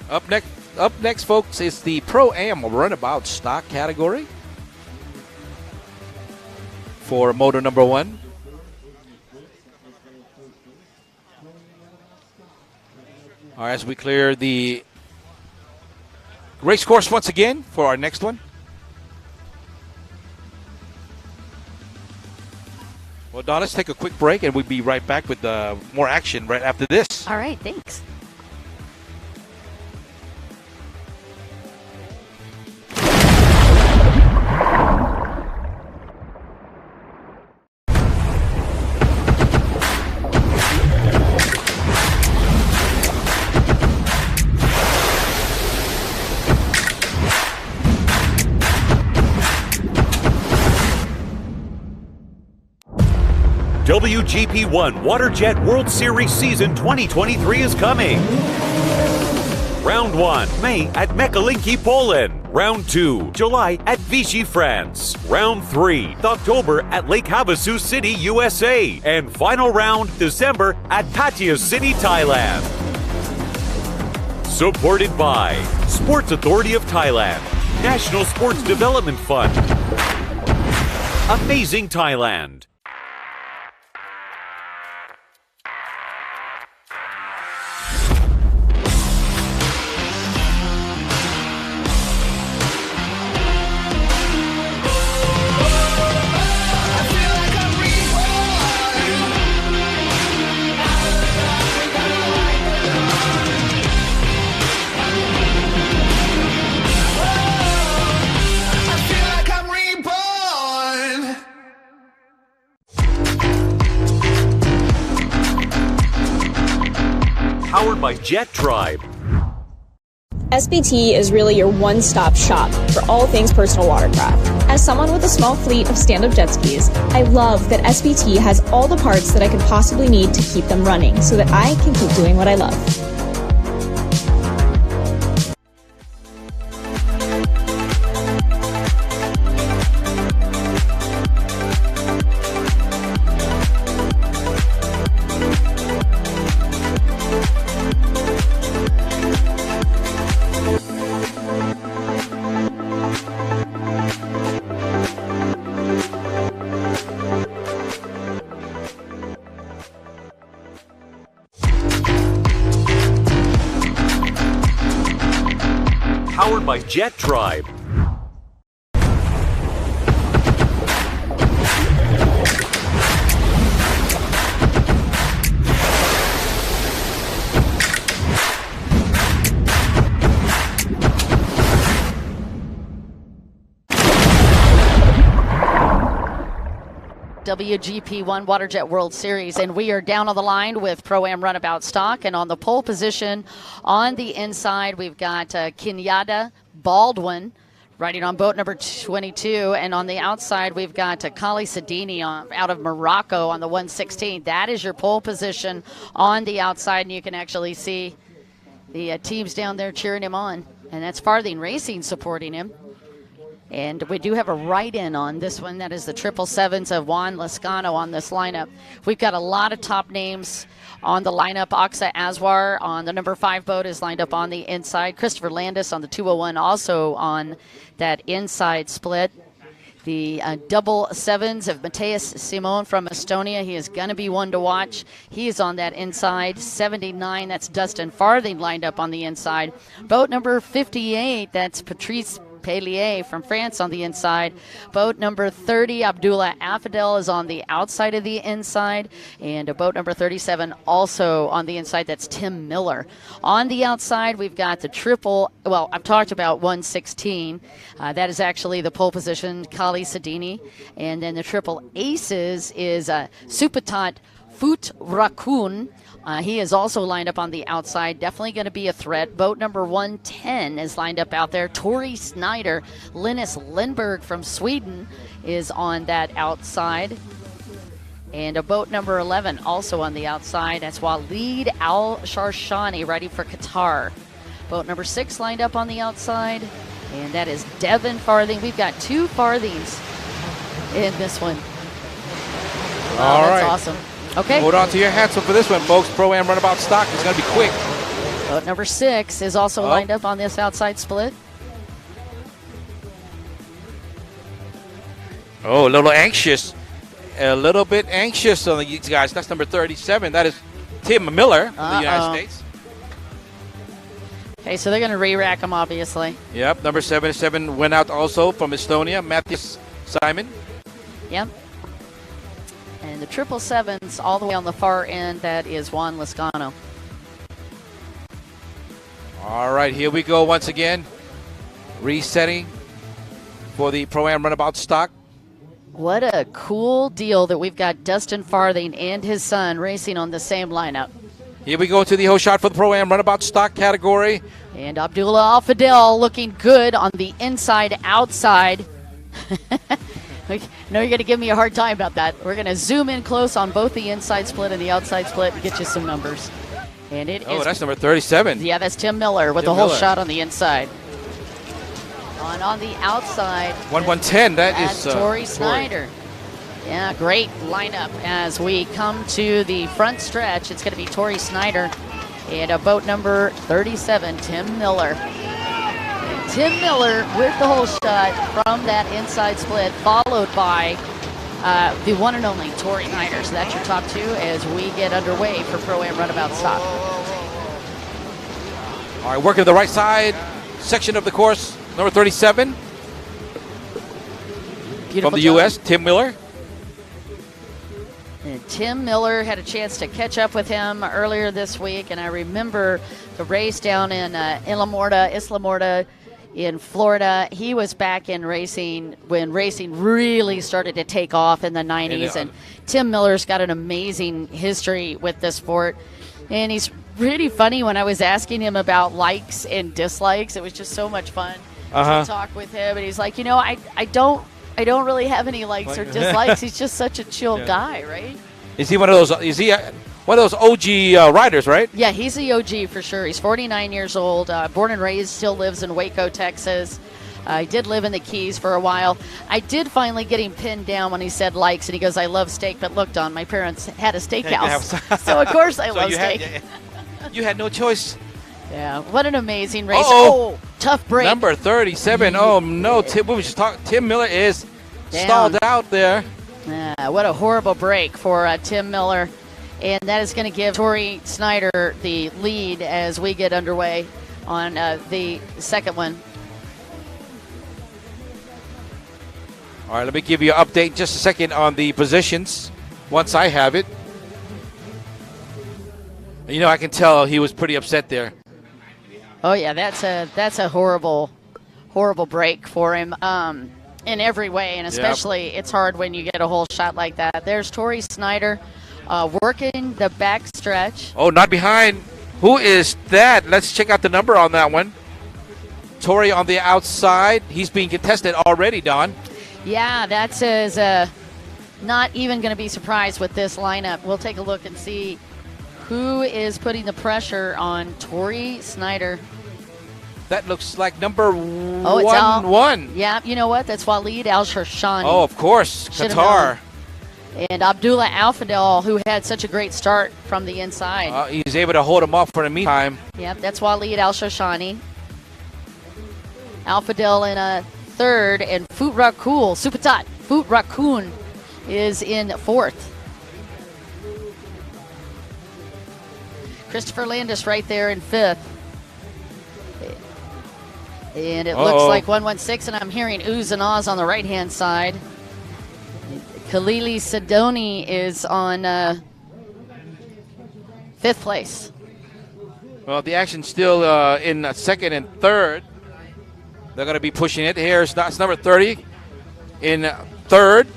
Up next, folks, is the Pro-Am Runabout stock category for motor number 1. All right, as we clear the race course once again for our next one. Well, Don, let's take a quick break, and we'll be right back with more action right after this. All right, thanks. WGP1 WaterJet World Series Season 2023 is coming. Round 1, May at Mekalinki, Poland. Round 2, July at Vichy, France. Round 3, October at Lake Havasu City, USA. And final round, December at Pattaya City, Thailand. Supported by Sports Authority of Thailand, National Sports Development Fund, Amazing Thailand, by Jet Tribe. SBT is really your one-stop shop for all things personal watercraft. As someone with a small fleet of stand-up jet skis, I love that SBT has all the parts that I could possibly need to keep them running so that I can keep doing what I love. Powered by Jet Tribe. WGP1 WaterJet World Series, and we are down on the line with Pro-Am Runabout stock, and on the pole position on the inside we've got Kenyatta Baldwin riding on boat number 22, and on the outside we've got Kali Sadini out of Morocco on the 116. That is your pole position on the outside, and you can actually see the teams down there cheering him on, and that's Farthing Racing supporting him. And we do have a write-in on this one. That is the 777s of Juan Lascano on this lineup. We've got a lot of top names on the lineup. Aksa Aswar on the number 5 boat is lined up on the inside. Christopher Landis on the 201 also on that inside split. The double 7s of Mateus Simon from Estonia. He is going to be one to watch. He is on that inside. 79, that's Dustin Farthing lined up on the inside. Boat number 58, that's Patrice Pellier from France on the inside. Boat number 30, Abdullah Affadel, is on the outside of the inside. And boat number 37 also on the inside. That's Tim Miller. On the outside, we've got the triple, well, I've talked about 116. That is actually the pole position, Kali Sadini. And then the triple aces is Supatat Foot Rakun. He is also lined up on the outside, definitely going to be a threat. Boat number 110 is lined up out there. Tori Snyder, Linus Lindberg from Sweden is on that outside. And a boat number 11 also on the outside. That's Waleed Al-Sharshani riding for Qatar. Boat number 6 lined up on the outside. And that is Devin Farthing. We've got 2 Farthings in this one. Wow, All that's right. awesome. Okay. Hold on to your hats for this one, folks. Pro-Am Runabout stock is going to be quick. Boat number 6 is also lined up on this outside split. Oh, a little anxious. A little bit anxious on these guys. That's number 37. That is Tim Miller from the United States. Okay, so they're going to re-rack them, obviously. Yep, number 77 went out also from Estonia, Matthias Simon. Yep. And the 777s all the way on the far end, that is Juan Lascano. All right, here we go once again. Resetting for the Pro-Am Runabout stock. What a cool deal that we've got Dustin Farthing and his son racing on the same lineup. Here we go to the host shot for the Pro-Am Runabout stock category. And Abdullah Al-Fadel looking good on the inside outside. I know you're going to give me a hard time about that. We're going to zoom in close on both the inside split and the outside split and get you some numbers. And it is. That's number 37. Yeah, that's Tim Miller with the whole shot on the inside. On the outside. 110. That is Tori Snyder. Yeah, great lineup as we come to the front stretch. It's going to be Tori Snyder and a boat number 37, Tim Miller. Tim Miller with the whole shot from that inside split, followed by the one and only Tori Snyder. So that's your top 2 as we get underway for Pro-Am Runabout stock. All right, working the right side section of the course, number 37. Beautiful from the job. U.S., Tim Miller. And Tim Miller had a chance to catch up with him earlier this week, and I remember the race down in Isla Morta in Florida. He was back in racing when racing really started to take off in the 90s, and Tim Miller's got an amazing history with this sport, and he's pretty funny when I was asking him about likes and dislikes. It was just so much fun to talk with him, and he's like, I don't really have any likes or dislikes. He's just such a chill guy, right? Is he one of those? Is he one of those OG riders, right? Yeah, he's the OG for sure. He's 49 years old, born and raised, still lives in Waco, Texas. He did live in the Keys for a while. I did finally get him pinned down when he said likes, and he goes, I love steak, but look, Don, my parents had a steakhouse. So, of course, I love steak. You had no choice. Yeah, what an amazing race. Oh, tough break. Number 37. Oh, no. Tim Miller is stalled out there. What a horrible break for Tim Miller. And that is going to give Tori Snyder the lead as we get underway on the second one. All right, let me give you an update in just a second on the positions once I have it. I can tell he was pretty upset there. Oh, yeah, that's a horrible break for him in every way, and especially it's hard when you get a whole shot like that. There's Tori Snyder working the back stretch. Oh, not behind. Who is that? Let's check out the number on that one. Tori on the outside. He's being contested already, Don. Yeah, that says not even going to be surprised with this lineup. We'll take a look and see who is putting the pressure on Tori Snyder. That looks like number 1. Yeah, you know what? That's Waleed Al-Sharshani. Oh, of course, Qatar. And Abdullah Al-Fadel, who had such a great start from the inside. He's able to hold him off for the meantime. Yep, that's Waleed Al-Sharshani. Al-Fadel in a third, and Foot Raccoon is in fourth. Christopher Landis right there in fifth. And it looks like 116, and I'm hearing oohs and ahs on the right-hand side. Khalili Sidoni is on fifth place. Well, the action's still in second and third. They're going to be pushing it. Here's number 30 in third.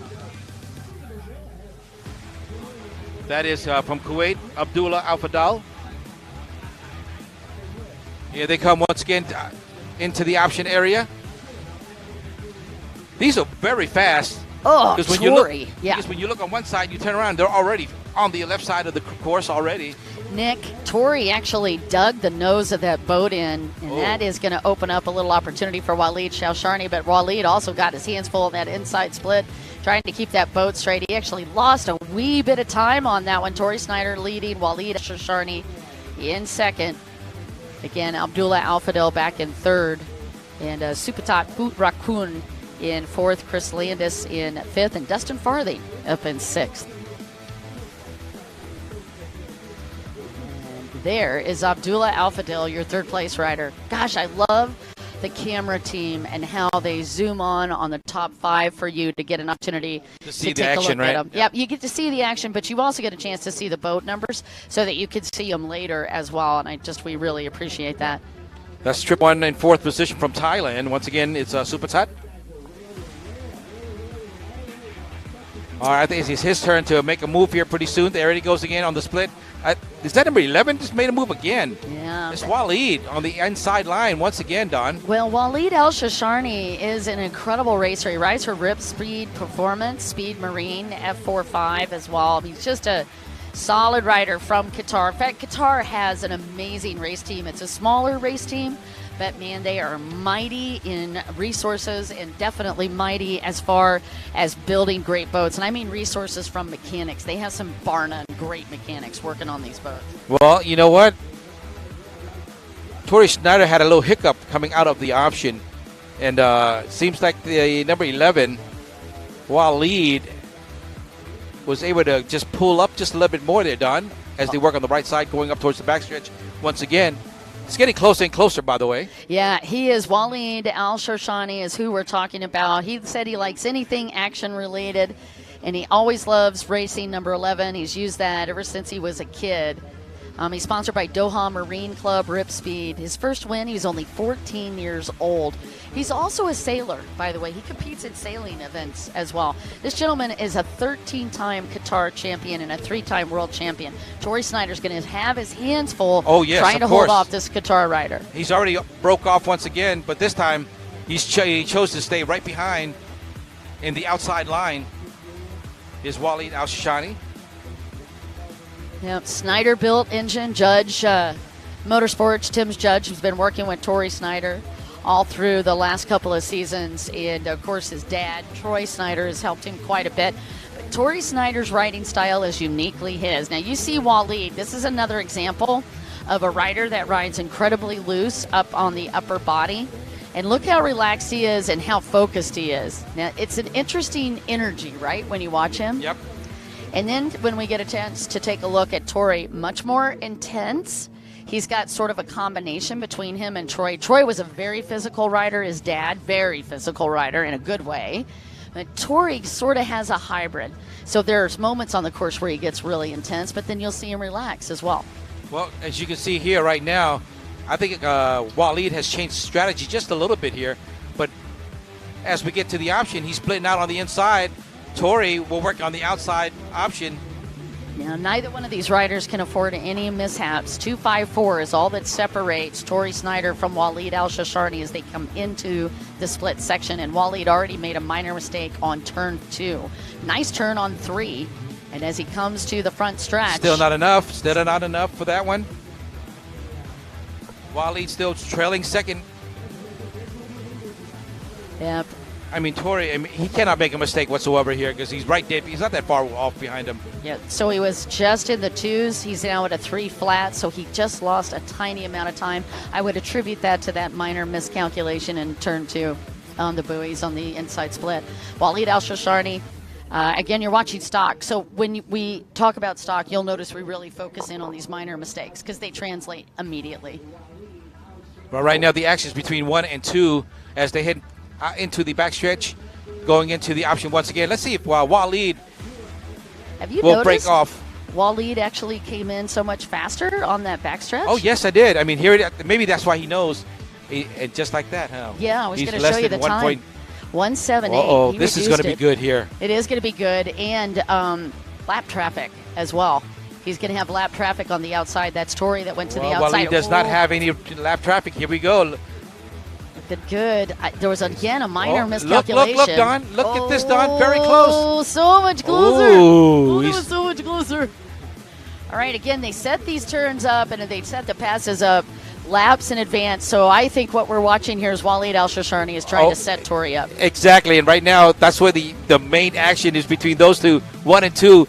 That is from Kuwait, Abdullah Al-Fadal. Here they come once again into the option area. These are very fast. Oh, because when you look on one side, you turn around, they're already on the left side of the course already. Nick, Tori actually dug the nose of that boat in, and that is going to open up a little opportunity for Waleed Al-Sharshani, but Waleed also got his hands full of that inside split, trying to keep that boat straight. He actually lost a wee bit of time on that one. Tori Snyder leading, Waleed Al-Sharshani in second. Again, Abdullah Al-Fadel back in third, and Supatat Foot Raccoon in fourth, Chris Landis in fifth, and Dustin Farthing up in sixth. And there is Abdullah Al-Fadel, your third place rider. Gosh, I love the camera team and how they zoom on the top 5 for you to get an opportunity to see the take action, a look right? at them. Yep, you get to see the action, but you also get a chance to see the boat numbers so that you could see them later as well, and we really appreciate that. That's trip 1 in fourth position from Thailand. Once again, it's Supatat. All right, I think it's his turn to make a move here pretty soon. There he goes again on the split. Is that number 11? Just made a move again. Yeah. It's Waleed on the inside line once again, Don. Well, Waleed Al-Sharshani is an incredible racer. He rides for Rip Speed Performance, Speed Marine, F45 as well. He's just a solid rider from Qatar. In fact, Qatar has an amazing race team. It's a smaller race team, but man, they are mighty in resources and definitely mighty as far as building great boats. And I mean resources from mechanics. They have some bar none great mechanics working on these boats. Well, you know what? Tori Snyder had a little hiccup coming out of the option. And seems like the number 11, Waleed, was able to just pull up just a little bit more there, Don, as they work on the right side going up towards the backstretch once again. It's getting closer and closer, by the way. Yeah, he is. Waleed Al-Sharshani is who we're talking about. He said he likes anything action-related, and he always loves racing number 11. He's used that ever since he was a kid. He's sponsored by Doha Marine Club, Rip Speed. His first win, he was only 14 years old. He's also a sailor, by the way. He competes in sailing events as well. This gentleman is a 13-time Qatar champion and a 3-time world champion. Tori Snyder's going to have his hands full trying to hold off this Qatar rider. He's already broke off once again, but this time he chose to stay right behind in the outside line is Waleed Al-Shashani. Yep, Snyder built engine. Judge Motorsports, Tim's Judge, has been working with Tori Snyder all through the last couple of seasons. And, of course, his dad, Troy Snyder, has helped him quite a bit. But Tori Snyder's riding style is uniquely his. Now, you see Waleed. This is another example of a rider that rides incredibly loose up on the upper body. And look how relaxed he is and how focused he is. Now, it's an interesting energy, right, when you watch him? Yep. And then when we get a chance to take a look at Tori, much more intense. He's got sort of a combination between him and Troy. Troy was a very physical rider. His dad, very physical rider in a good way. But Tori sort of has a hybrid. So there's moments on the course where he gets really intense, but then you'll see him relax as well. Well, as you can see here right now, I think Waleed has changed strategy just a little bit here. But as we get to the option, he's splitting out on the inside. Tori will work on the outside option. Now, neither one of these riders can afford any mishaps. 2.54 is all that separates Tori Snyder from Waleed Al-Shashani as they come into the split section. And Waleed already made a minor mistake on turn 2. Nice turn on 3. And as he comes to the front stretch. Still not enough. Still not enough for that one. Waleed still trailing second. Yep. I mean, Tori, he cannot make a mistake whatsoever here because he's right there. He's not that far off behind him. Yeah, so he was just in the 2s. He's now at a 3 flat, so he just lost a tiny amount of time. I would attribute that to that minor miscalculation in turn 2 on the buoys on the inside split. Waleed Al-Shashani, again, you're watching stock. So when we talk about stock, you'll notice we really focus in on these minor mistakes because they translate immediately. Well, right now the action is between 1 and 2 as they head into the backstretch, going into the option once again. Let's see if Waleed will break off. Waleed actually came in so much faster on that backstretch. Oh, yes, I did. I mean, maybe that's why he knows. Just like that, huh? Yeah, I was going to show you the time. 1:78. Oh, this is going to be good here. It is going to be good. And lap traffic as well. He's going to have lap traffic on the outside. That's Tori that went to the outside. Waleed does not have any lap traffic. Here we go. Good. There was, again, a minor miscalculation. Look, Don. Look at this, Don. Very close. Oh, so much closer. Ooh, it was so much closer. All right, again, they set these turns up, and they set the passes up laps in advance. So I think what we're watching here is Waleed Al-Shashani is trying to set Tori up. Exactly, and right now, that's where the main action is between those two, 1 and 2.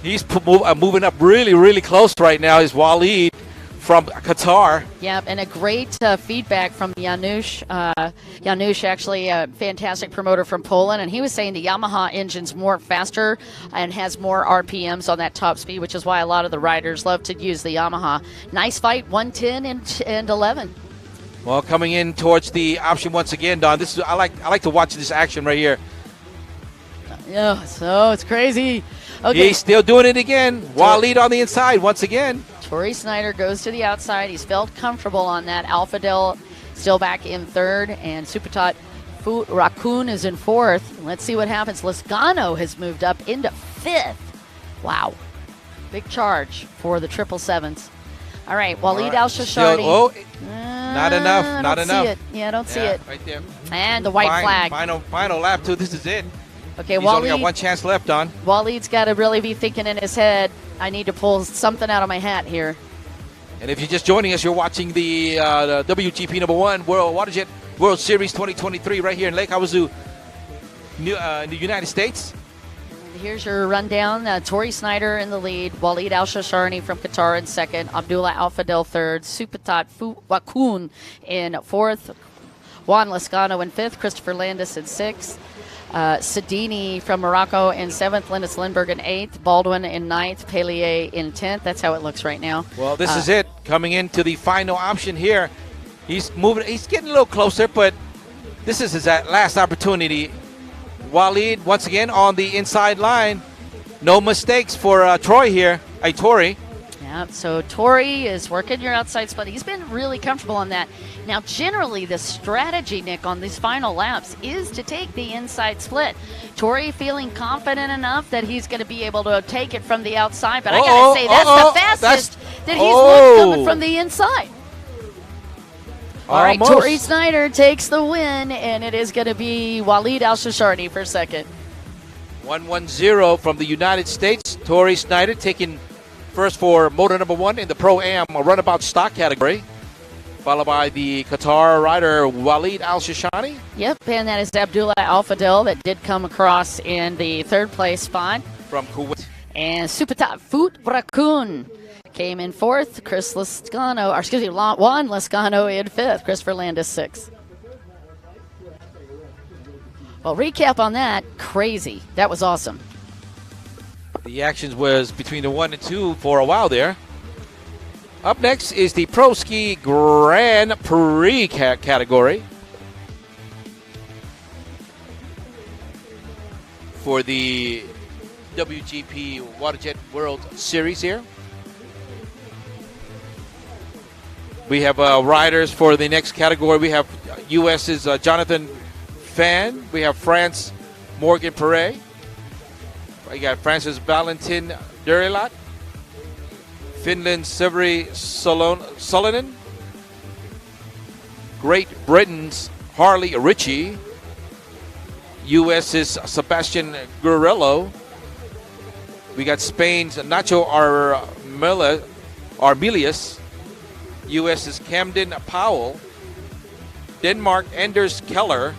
He's moving up really, really close right now is Waleed from Qatar. Yeah, and a great feedback from Janusz. Janusz, actually a fantastic promoter from Poland, and he was saying the Yamaha engine's more faster and has more RPMs on that top speed, which is why a lot of the riders love to use the Yamaha. Nice fight, 110 and 11. Well, coming in towards the option once again, Don. This is I like to watch this action right here. Yeah, so it's crazy. Okay. He's still doing it again. Waleed on the inside once again. Tori Snyder goes to the outside. He's felt comfortable on that. Alfadel still back in 3rd, and Supatat Raccoon is in 4th. Let's see what happens. Lezcano has moved up into 5th. Wow. Big charge for the 777s. All right, Waleed Al-Shashani. Not enough. Not enough. See it. Yeah, I don't see it. Right there. And the white flag. Final lap, too. This is it. Okay, He's only got one chance left, Don. Waleed's got to really be thinking in his head, I need to pull something out of my hat here. And if you're just joining us, you're watching the WGP #1 World WaterJet World Series 2023 right here in Lake Havasu, the United States. Here's your rundown. Tori Snyder in the lead. Waleed Al-Shashani from Qatar in 2nd. Abdullah Al-Fadel 3rd. Supatat Wakun in 4th. Juan Lezcano in 5th. Christopher Landis in 6th. Sedini from Morocco in 7th, Linus Lindbergh in 8th, Baldwin in 9th, Pellier in 10th. That's how it looks right now. Well, this is it. Coming into the final option here. He's moving. He's getting a little closer, but this is his last opportunity. Waleed, once again, on the inside line. No mistakes for Tori here. Yeah, Yeah, so Tori is working your outside split. He's been really comfortable on that. Now, generally, the strategy, Nick, on these final laps is to take the inside split. Tori feeling confident enough that he's going to be able to take it from the outside, but I got to say, that's the fastest that he's looked coming from the inside. All right, Tori Snyder takes the win, and it is going to be Walid Al-Shasharni for second. 1-1-0 from the United States. Tori Snyder taking first for Moto number 1 in the Pro-Am Runabout stock category, followed by the Qatar rider Walid Al-Shashani. Yep, and that is Abdullah Al-Fadel that did come across in the third place spot. From Kuwait. And Supatat Foot Brakun came in fourth. Chris Lascano, or excuse me, Juan Lascano in fifth. Christopher Landis sixth. Well, recap on that, crazy. That was awesome. The actions was between the 1 and 2 for a while there. Up next is the Pro Ski Grand Prix category for the WGP WaterJet World Series here. We have riders for the next category. We have U.S.'s Jonathan Fan. We have France Morgan Perret. We got France's Valentin Durilat. Finland's Severi Solonen. Great Britain's Harley Ritchie. U.S.'s Sebastian Guerrero. We got Spain's Nacho Armelius. U.S.'s Camden Powell. Denmark Anders Keller.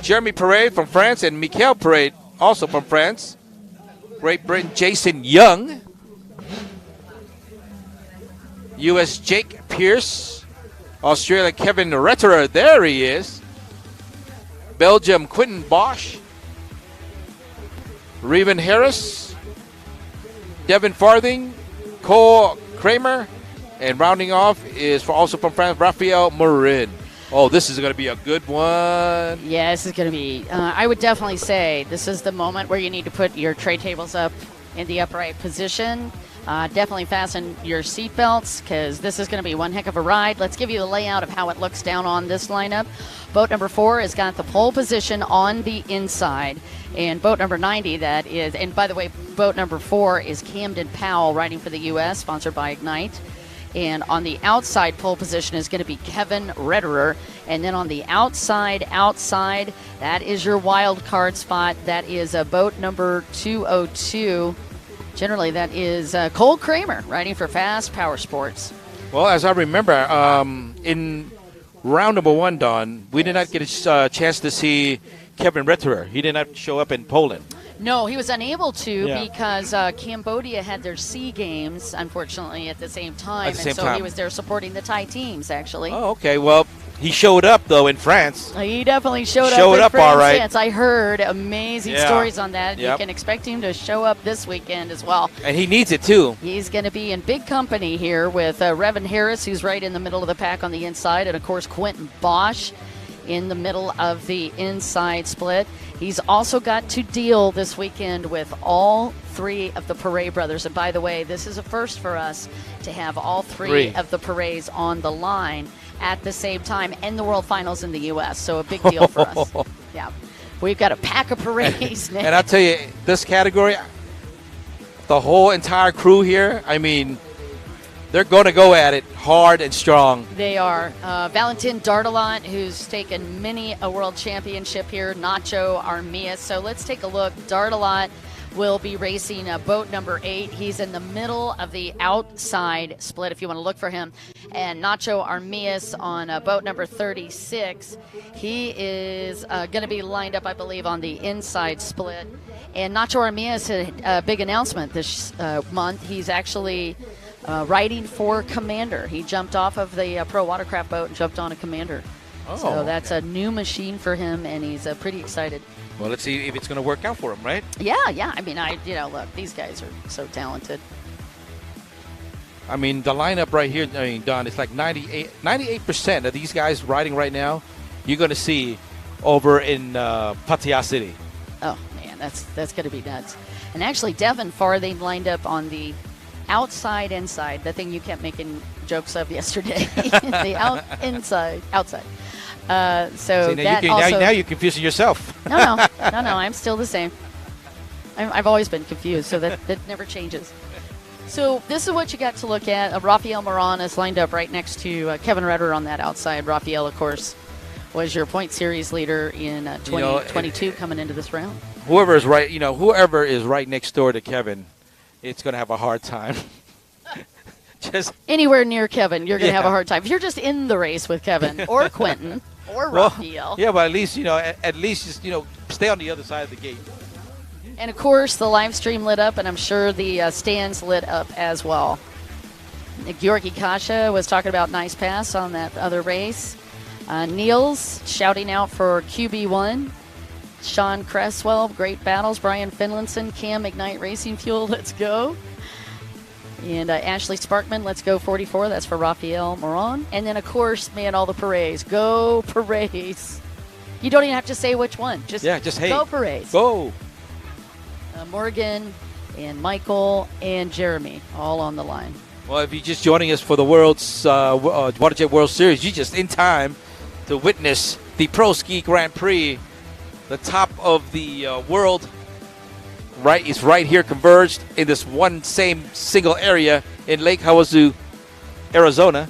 Jeremy Perret from France and Michael Perret also from France. Great Britain Jason Young. U.S. Jake Pierce. Australia Kevin Retterer, there he is. Belgium Quentin Bosch. Reuben Harris. Devin Farthing. Cole Kramer. And rounding off is also from France, Raphael Marin. Oh, this is going to be a good one. Yeah, this is going to be, I would definitely say this is the moment where you need to put your tray tables up in the upright position. Definitely fasten your seatbelts because this is going to be one heck of a ride. Let's give you the layout of how it looks down on this lineup. Boat number 4 has got the pole position on the inside. And boat number 90, that is, and by the way, boat number 4 is Camden Powell riding for the U.S., sponsored by Ignite. And on the outside pole position is going to be Kevin Retterer. And then on the outside, that is your wild card spot. That is boat number 202. Generally, that is Cole Kramer riding for Fast Power Sports. Well, as I remember, in round number 1, Don, we did not get a chance to see Kevin Retterer. He did not show up in Poland. No, he was unable to because Cambodia had their SEA Games, unfortunately, at the same time. He was there supporting the Thai teams, actually. Oh, okay. Well, he showed up, though, in France. He definitely showed up in France. All right. Yes, I heard amazing stories on that. Yep. You can expect him to show up this weekend as well. And he needs it, too. He's going to be in big company here with Reuben Harris, who's right in the middle of the pack on the inside, and, of course, Quentin Bosch in the middle of the inside split. He's also got to deal this weekend with all 3 of the Perret brothers. And by the way, this is a first for us to have all three of the Perrets on the line at the same time and the World Finals in the U.S. So a big deal for us. Yeah. We've got a pack of Perrets. And I'll tell you, this category, the whole entire crew here, I mean, they're going to go at it hard and strong. They are. Valentin Dardalat, who's taken many a world championship here, Nacho Armillas. So let's take a look. Dardalat will be racing boat number 8. He's in the middle of the outside split if you want to look for him. And Nacho Armillas on boat number 36. He is going to be lined up, I believe, on the inside split. And Nacho Armillas had a big announcement this month. He's actually riding for Commander. He jumped off of the Pro Watercraft boat and jumped on a Commander. Oh, so that's a new machine for him, and he's pretty excited. Well, let's see if it's going to work out for him, right? Yeah. I mean, look, these guys are so talented. I mean, the lineup right here, I mean, Don, it's like 98% of these guys riding right now, you're going to see over in Pattaya City. Oh, man, that's going to be nuts. And actually, Devin Farthing lined up on the outside, inside, the thing you kept making jokes of yesterday. The inside, outside. So See, that also, now you're confusing yourself. No, I'm still the same. I've always been confused, so that never changes. So this is what you got to look at. Rafael Moran is lined up right next to Kevin Redder on that outside. Rafael, of course, was your point series leader in 2022 coming into this round. Whoever is right next door to Kevin, it's going to have a hard time. Just anywhere near Kevin, you're going to have a hard time. If you're just in the race with Kevin or Quentin or Rafael. Yeah, but at least just stay on the other side of the gate. And, of course, the live stream lit up, and I'm sure the stands lit up as well. Georgi Kasha was talking about nice pass on that other race. Niels shouting out for QB1. Sean Cresswell, great battles. Brian Finlinson, Cam, Ignite Racing Fuel, let's go. And Ashley Sparkman, let's go 44. That's for Rafael Moran. And then, of course, man, all the parades. Go parades. You don't even have to say which one. Just hey, go parades. Go. Morgan and Michael and Jeremy all on the line. Well, if you're just joining us for the World's WaterJet World Series, you're just in time to witness the Pro Ski Grand Prix. The top of the world is right here, converged in this one same single area in Lake Havasu, Arizona.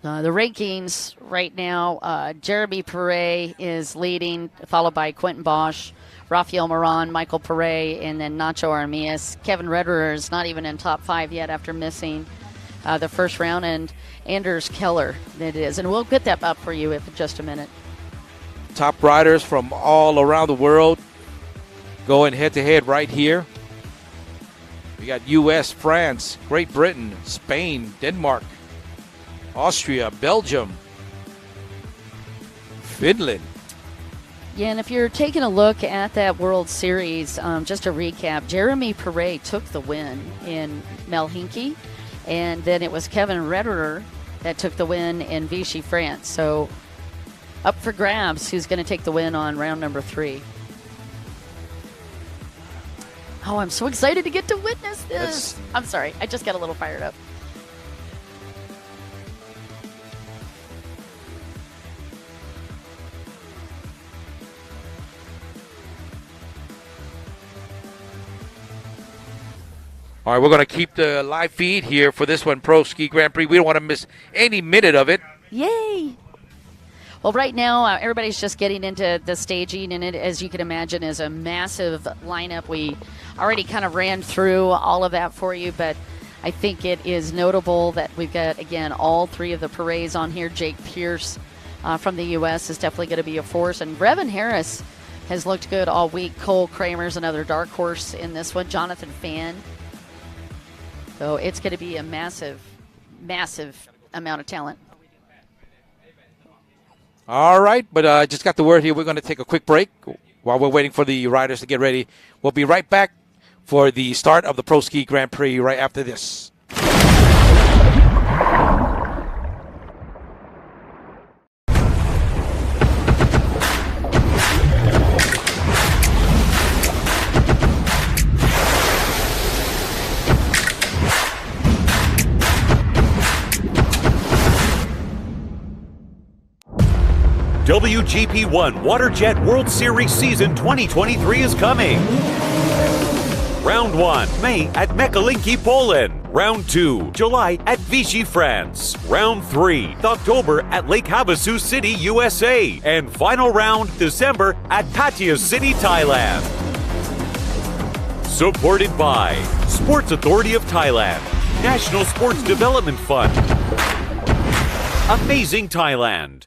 The rankings right now, Jeremy Perret is leading, followed by Quentin Bosch, Rafael Moran, Michael Perret, and then Nacho Armias. Kevin Redderer is not even in top 5 yet after missing the first round, and Anders Keller, that is. And we'll get that up for you in just a minute. Top riders from all around the world going head-to-head right here. We got U.S., France, Great Britain, Spain, Denmark, Austria, Belgium, Finland. Yeah, and if you're taking a look at that World Series, just to recap, Jeremy Perret took the win in Melhinki, and then it was Kevin Redderer that took the win in Vichy, France. So up for grabs, who's going to take the win on round number 3. Oh, I'm so excited to get to witness this. I'm sorry, I just got a little fired up. All right, we're going to keep the live feed here for this one, Pro Ski Grand Prix. We don't want to miss any minute of it. Yay! Well, right now, everybody's just getting into the staging, and it, as you can imagine, is a massive lineup. We already kind of ran through all of that for you, but I think it is notable that we've got, again, all 3 of the parades on here. Jake Pierce from the U.S. is definitely going to be a force, and Brevin Harris has looked good all week. Cole Kramer's another dark horse in this one. Jonathan Fan. So it's going to be a massive, massive amount of talent. All right, but I just got the word here. We're going to take a quick break while we're waiting for the riders to get ready. We'll be right back for the start of the Pro Ski Grand Prix right after this. WGP1 WaterJet World Series Season 2023 is coming. Round 1, May at Mekalinki, Poland. Round 2, July at Vichy, France. Round 3, October at Lake Havasu City, USA. And final round, December at Pattaya City, Thailand. Supported by Sports Authority of Thailand, National Sports Development Fund, Amazing Thailand.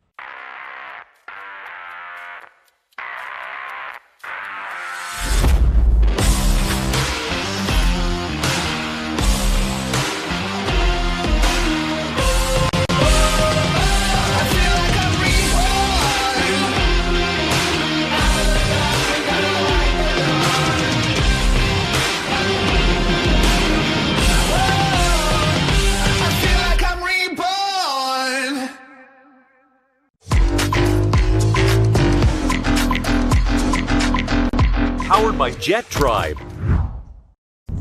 by Jet Tribe.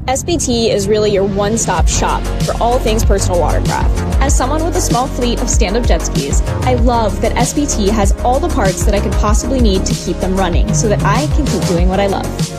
SBT is really your one-stop shop for all things personal watercraft. As someone with a small fleet of stand-up jet skis, I love that SBT has all the parts that I could possibly need to keep them running so that I can keep doing what I love.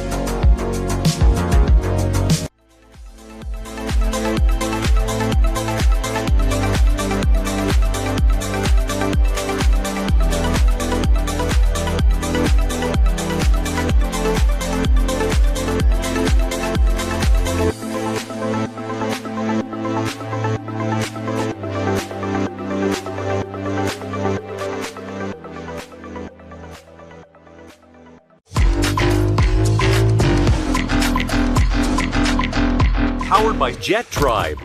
Powered by Jet Tribe.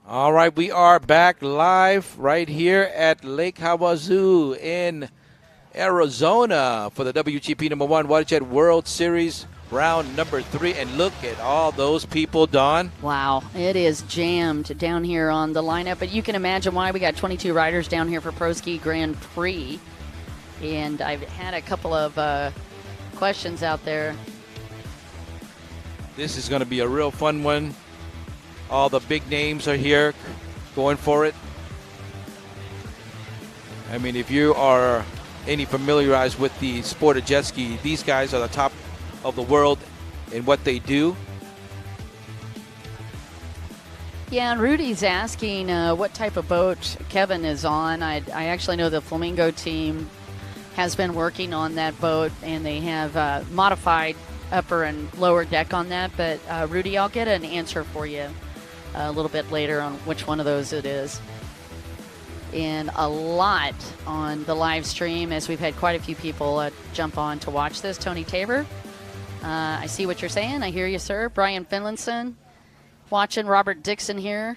All right, we are back live right here at Lake Havasu in Arizona for the WGP #1 WaterJet World Series round number 3. And look at all those people, Dawn. Wow, it is jammed down here on the lineup, but you can imagine why. We got 22 riders down here for Pro Ski Grand Prix, and I've had a couple of questions out there. This is going to be a real fun one. All the big names are here going for it. I mean, if you are any familiarized with the sport of jet ski, these guys are the top of the world in what they do. Yeah, and Rudy's asking what type of boat Kevin is on. I actually know the Flamingo team has been working on that boat, and they have modified upper and lower deck on that. But Rudy, I'll get an answer for you a little bit later on which one of those it is. And a lot on the live stream, as we've had quite a few people jump on to watch this. Tony Tabor, I see what you're saying. I hear you, sir. Brian Finlinson watching. Robert Dixon here.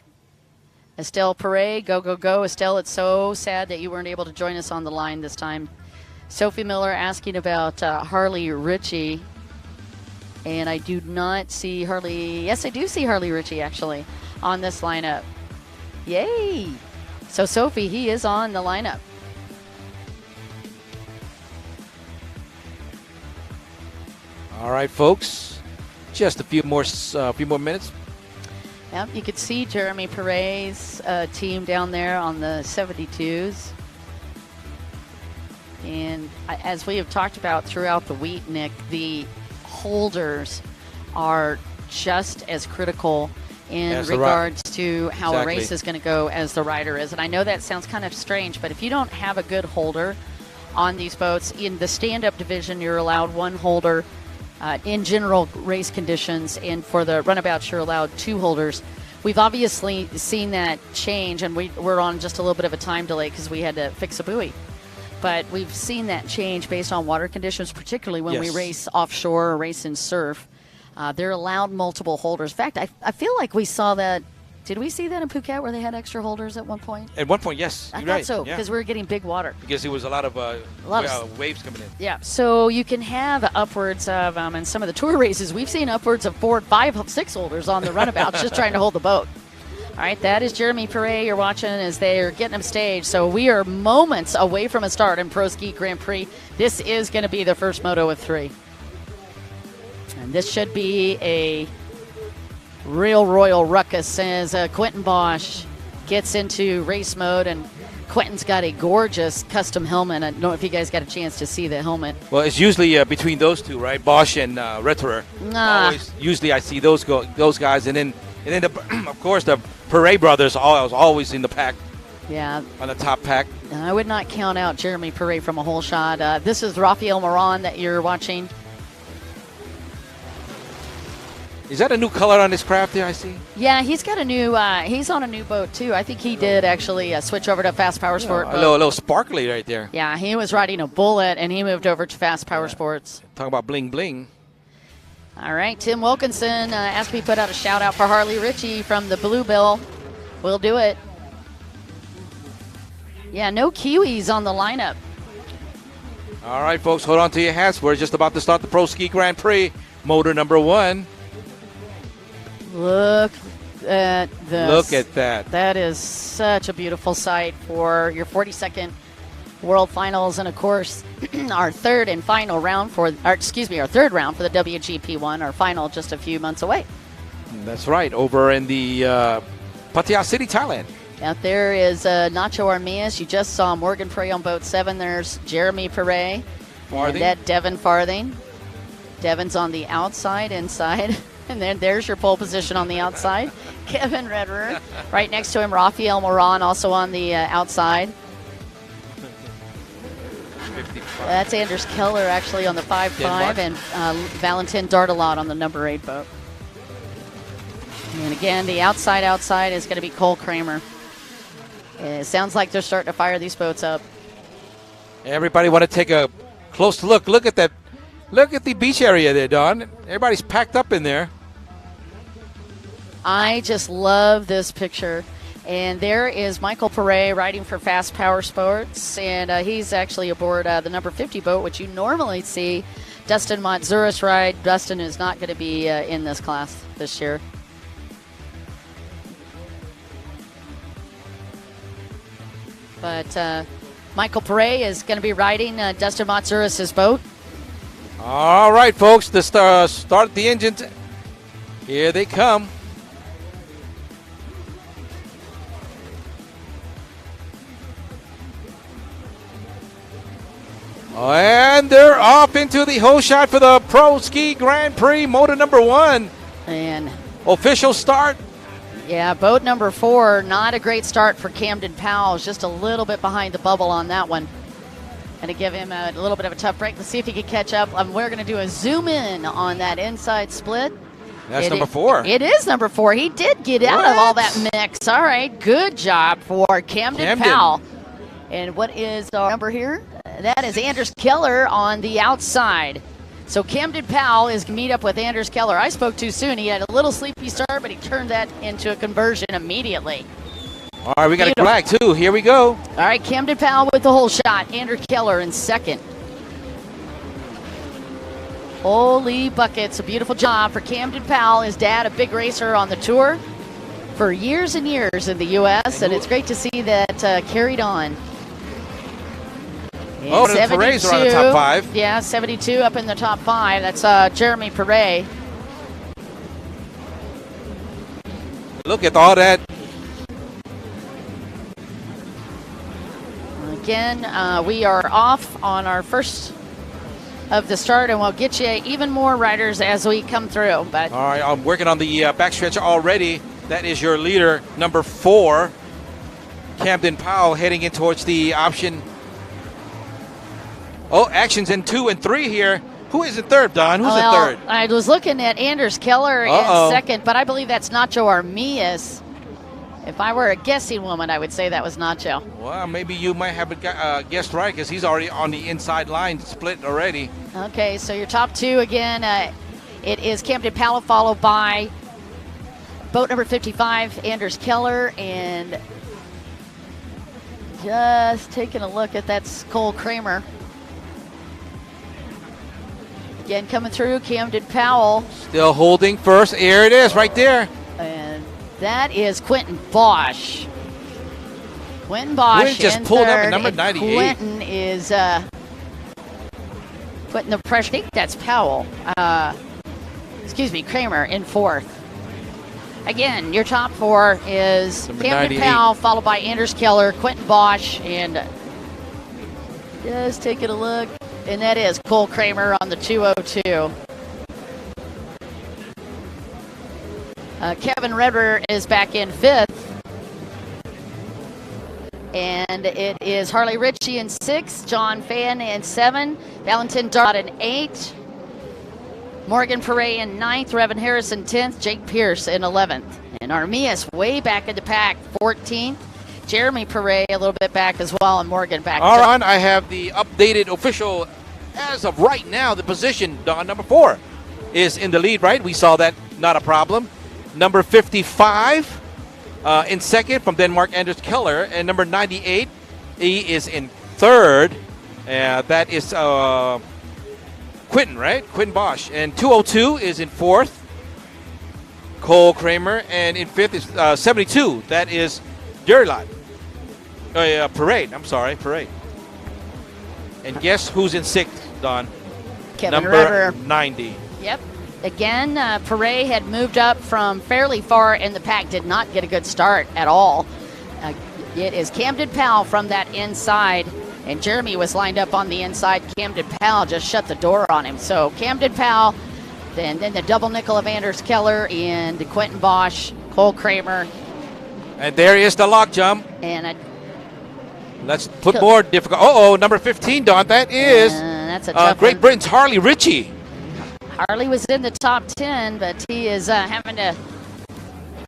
Estelle Perret, go, go, go. Estelle, it's so sad that you weren't able to join us on the line this time. Sophie Miller asking about Harley Ritchie. And I do not see Harley. Yes, I do see Harley Ritchie, actually, on this lineup. Yay! So, Sophie, he is on the lineup. All right, folks. Just a few more minutes. Yep, you could see Jeremy Perret's team down there on the 72s. And as we have talked about throughout the week, Nick, the holders are just as critical in regards to how a race is going to go as the rider is. And I know that sounds kind of strange, but if you don't have a good holder on these boats, in the stand-up division, you're allowed one holder in general race conditions, and for the runabouts, you're allowed 2 holders. We've obviously seen that change, and we're on just a little bit of a time delay because we had to fix a buoy. But we've seen that change based on water conditions, particularly when we race offshore or race in surf. They're allowed multiple holders. In fact, I feel like we saw that. Did we see that in Phuket where they had extra holders at one point? At one point, yes. I thought so, because we were getting big water. Because there was a lot of waves coming in. Yeah, so you can have upwards of, in some of the tour races, we've seen upwards of 4, 5, 6 holders on the runabouts just trying to hold the boat. All right, that is Jeremy Perret you're watching as they're getting them staged. So we are moments away from a start in Pro Ski Grand Prix. This is going to be the first Moto of 3. And this should be a real royal ruckus as Quentin Bosch gets into race mode. And Quentin's got a gorgeous custom helmet. I don't know if you guys got a chance to see the helmet. Well, it's usually between those two, right? Bosch and Retterer. Usually I see those guys. And then of course, the Perret brothers are always in the pack. Yeah. On the top pack. I would not count out Jeremy Perret from a whole shot. This is Rafael Moran that you're watching. Is that a new color on this craft there, I see? Yeah, he's got a new, he's on a new boat too. I think he did actually switch over to Fast Power Sport. A little sparkly right there. Yeah, he was riding a Bullet and he moved over to Fast Power Sports. Talking about bling bling. All right, Tim Wilkinson asked me to put out a shout out for Harley Ritchie from the Bluebill. We'll do it. Yeah, no Kiwis on the lineup. All right, folks, hold on to your hats. We're just about to start the Pro Ski Grand Prix. Motor number 1. Look at this. Look at that. That is such a beautiful sight for your 42nd World Finals, and of course, our third round for the WGP1, our final just a few months away. That's right, over in the Pattaya City, Thailand. Out there is Nacho Armias. You just saw Morgan Prey on boat 7. There's Jeremy Perret. And that Devin Farthing. Devin's on the outside, inside. And then there's your pole position on the outside. Kevin Redder. Right next to him, Rafael Moran, also on the outside. 55. That's Anders Keller, actually, on the 5.5. And Valentin Dardelot on the number 8 boat. And again, the outside is going to be Cole Kramer. It sounds like they're starting to fire these boats up. Everybody want to take a close look. Look at that. Look at the beach area there, Don. Everybody's packed up in there. I just love this picture. And there is Michael Perret riding for Fast Power Sports. And he's actually aboard the number 50 boat, which you normally see Dustin Matsuris ride. Dustin is not going to be in this class this year. But Michael Perret is going to be riding Dustin Matsuris' boat. All right, folks, to start the engines. Here they come. And they're off into the hole shot for the Pro Ski Grand Prix, Moto number 1. And official start. yeah, boat number 4, not a great start for Camden Powell. Just a little bit behind the bubble on that one. And to give him a little bit of a tough break. Let's see if he can catch up. We're going to do a zoom in on that inside split. That's number 4. It is number 4. He did get out of all that mix. All right, good job for Camden Powell. And what is our number here? That is Anders Keller on the outside. So Camden Powell is going to meet up with Anders Keller. I spoke too soon. He had a little sleepy start, but he turned that into a conversion immediately. All right, we got a flag too. Here we go. All right, Camden Powell with the whole shot. Anders Keller in second. Holy buckets, a beautiful job for Camden Powell. His dad, a big racer on the tour for years and years in the U.S., and it's great to see that carried on. Oh, the Perrets are on the top 5. Yeah, 72 up in the top 5. That's Jeremy Perret. Look at all that. Again, we are off on our first of the start, and we'll get you even more riders as we come through. But all right, I'm working on the backstretch already. That is your leader, number 4, Camden Powell, heading in towards the option. Oh, actions in 2 and 3 here. Who is in third, Don? Who's in third? I was looking at Anders Keller in second, but I believe that's Nacho Armias. If I were a guessing woman, I would say that was Nacho. Well, maybe you might have guessed right because he's already on the inside line split already. Okay, so your top 2 again, it is Camden Powell followed by boat number 55, Anders Keller, and just taking a look at that's Cole Kramer. Again, coming through, Camden Powell. Still holding first. Here it is, right there. And that is Quentin Bosch. Quentin Bosch Quentin just pulled up at number 98. Quentin is putting the pressure. I think that's Powell. Kramer in 4th. Again, your top 4 is number Camden 98. Powell, followed by Anders Keller, Quentin Bosch, and just taking a look. And that is Cole Kramer on the 202. Kevin Redder is back in 5th. And it is Harley Ritchie in 6th, John Fan in 7, Valentin Dardelot in 8, Morgan Perret in 9th, Revan Harris in 10th, Jake Pierce in 11th. And Armias way back in the pack, 14th. Jeremy Perret a little bit back as well, and Morgan back. All right, I have the updated official as of right now. The position, Don, number 4 is in the lead, right? We saw that, not a problem. Number 55 in second from Denmark, Anders Keller, and number 98 He is in third. That is Quentin, right? Quentin Bosch. And 202 is in fourth. Cole Kramer. And in fifth is 72. That is Durlot. Parade. I'm sorry, Parade. And guess who's in sixth, Don? Kevin Number Ritter. 90. Yep. Again, Paray had moved up from fairly far in the pack, did not get a good start at all. It is Camden Powell from that inside, and Jeremy was lined up on the inside. Camden Powell just shut the door on him. So Camden Powell, then the double nickel of Anders Keller and Quentin Bosch, Cole Kramer. And there is the lock jump. And let's put more difficult. Number 15, Don. That is that's a tough Great one. Britain's Harley Ritchie. Harley was in the top 10, but he is having to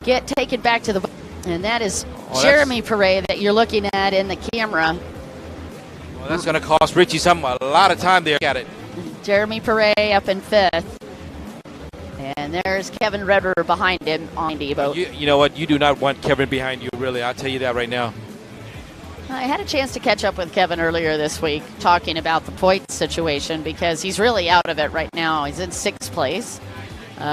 get taken back to the... And that is Jeremy Paray that you're looking at in the camera. Well, that's going to cost Ritchie a lot of time there. Got it. Jeremy Paray up in fifth. And there's Kevin Redder behind him on the boat. You know what? You do not want Kevin behind you, really. I'll tell you that right now. I had a chance to catch up with Kevin earlier this week talking about the point situation because he's really out of it right now. He's in sixth place.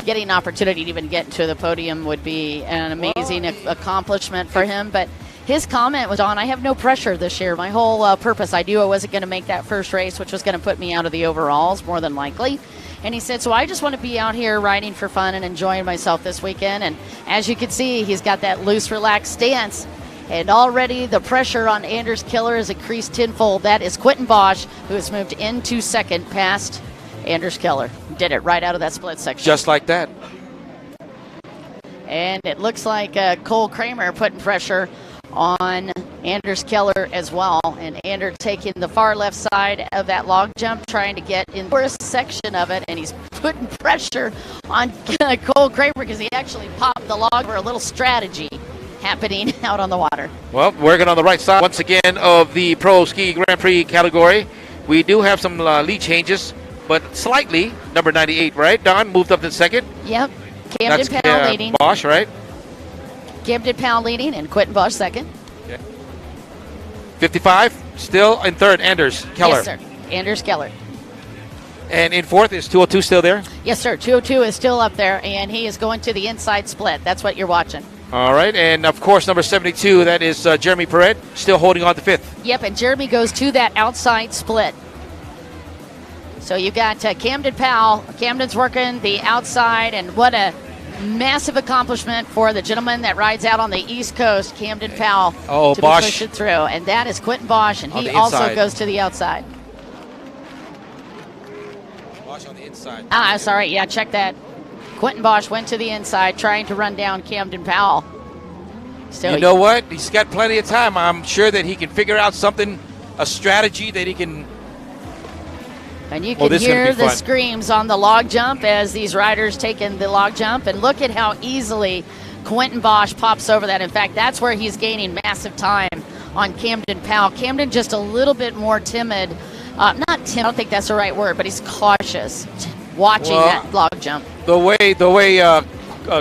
Getting an opportunity to even get to the podium would be an amazing accomplishment for him. But his comment was on, I have no pressure this year. My whole purpose, I knew I wasn't going to make that first race, which was going to put me out of the overalls more than likely. And he said, so I just want to be out here riding for fun and enjoying myself this weekend. And as you can see, he's got that loose, relaxed stance. And already the pressure on Anders Keller has increased tenfold. That is Quentin Bosch, who has moved into second past Anders Keller. Did it right out of that split section. Just like that. And it looks like Cole Kramer putting pressure on Anders Keller as well. And Anders taking the far left side of that log jump, trying to get in the first section of it. And he's putting pressure on Cole Kramer because he actually popped the log for a little strategy happening out on the water. Well, working on the right side once again of the Pro Ski Grand Prix category. We do have some lead changes, but slightly. Number 98, right? Don moved up to second. Yep. Camden Powell leading. Bosch, right? Camden Powell leading and Quentin Bosch second. Okay. 55, still in third, Anders Keller. Yes, sir. Anders Keller. And in fourth is 202 still there? Yes, sir. 202 is still up there, and he is going to the inside split. That's what you're watching. All right, and of course, number 72, that is Jeremy Perret, still holding on to fifth. Yep, and Jeremy goes to that outside split. So you got Camden Powell. Camden's working the outside, and what a massive accomplishment for the gentleman that rides out on the East Coast, Camden Powell, to Bosch. be pushing through. And that is Quentin Bosch, and he also goes to the outside. Bosch on the inside. Sorry, yeah, check that. Quentin Bosch went to the inside trying to run down Camden Powell. So you know what? He's got plenty of time. I'm sure that he can figure out something, a strategy that he can. And you can hear the screams on the log jump as these riders taking the log jump. And look at how easily Quentin Bosch pops over that. In fact, that's where he's gaining massive time on Camden Powell. Camden just a little bit more timid. Not timid, I don't think that's the right word, but he's cautious watching that log jump. The way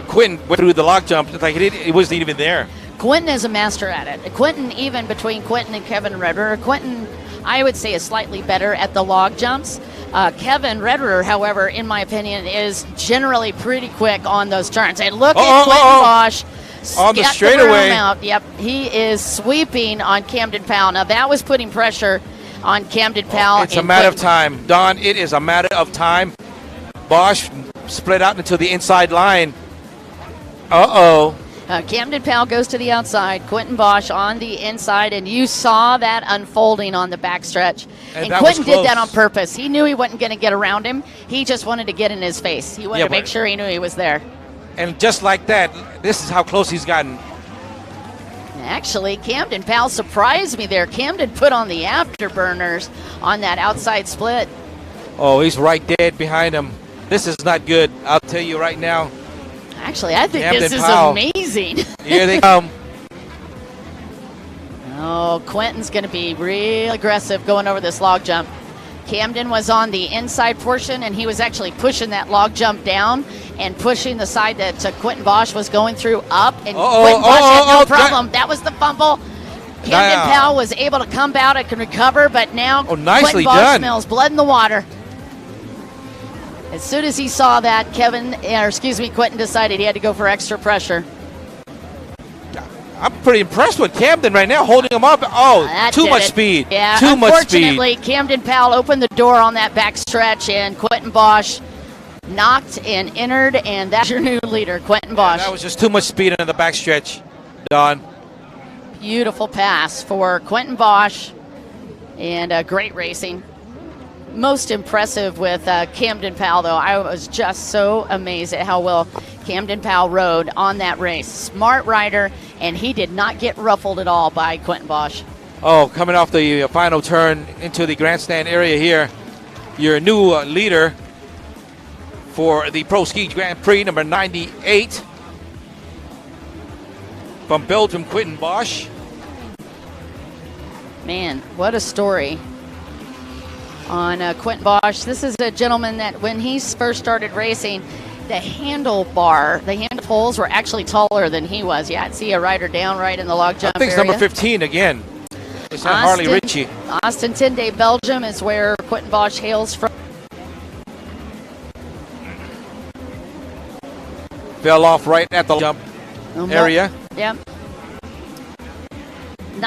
Quentin went through the log jump, it's like it wasn't even there. Quentin is a master at it. Quentin, even between Quentin and Kevin Redder, Quentin, I would say, is slightly better at the log jumps. Kevin Redder, however, in my opinion, is generally pretty quick on those turns. And look at Quentin Bosch on the straightaway. Yep, he is sweeping on Camden Powell. Now that was putting pressure on Camden Powell. It's a matter of time, Don. It is a matter of time. Bosch split out into the inside line. Camden Powell goes to the outside. Quentin Bosch on the inside, and you saw that unfolding on the backstretch. And Quentin did that on purpose. He knew he wasn't going to get around him. He just wanted to get in his face. He wanted to make sure he knew he was there. And just like that, this is how close he's gotten. Actually, Camden Powell surprised me there. Camden put on the afterburners on that outside split. Oh, he's right dead behind him. This is not good. I'll tell you right now. Actually, I think Camden this is Powell. amazing. Here they come. Oh, Quentin's going to be real aggressive going over this log jump. Camden was on the inside portion, and he was actually pushing that log jump down and pushing the side that Quentin Bosch was going through up. And Quentin Bosch had no problem. That was the fumble. Camden Powell was able to come out and can recover, but now nicely Quentin Bosch done. smells blood in the water. As soon as he saw that, Quentin decided he had to go for extra pressure. I'm pretty impressed with Camden right now, holding him up. Oh, too much speed. Yeah, too much speed. Unfortunately, Camden Powell opened the door on that back stretch, and Quentin Bosch knocked and entered, and that's your new leader, Quentin Bosch. That was just too much speed in the backstretch, Don. Beautiful pass for Quentin Bosch, and great racing. Most impressive with Camden Powell, though. I was just so amazed at how well Camden Powell rode on that race. Smart rider, and he did not get ruffled at all by Quentin Bosch. Oh, coming off the final turn into the grandstand area here, your new leader for the Pro Ski Grand Prix, number 98, from Belgium, Quentin Bosch. Man, what a story on Quentin Bosch. This is a gentleman that when he first started racing, the handlebar, the hand poles were actually taller than he was. Yeah, I'd see a rider down right in the log jump I think it's area. number 15 again. It's not Harley Ritchie. Austin Tinde, Belgium is where Quentin Bosch hails from. Fell off right at the jump area. Yep.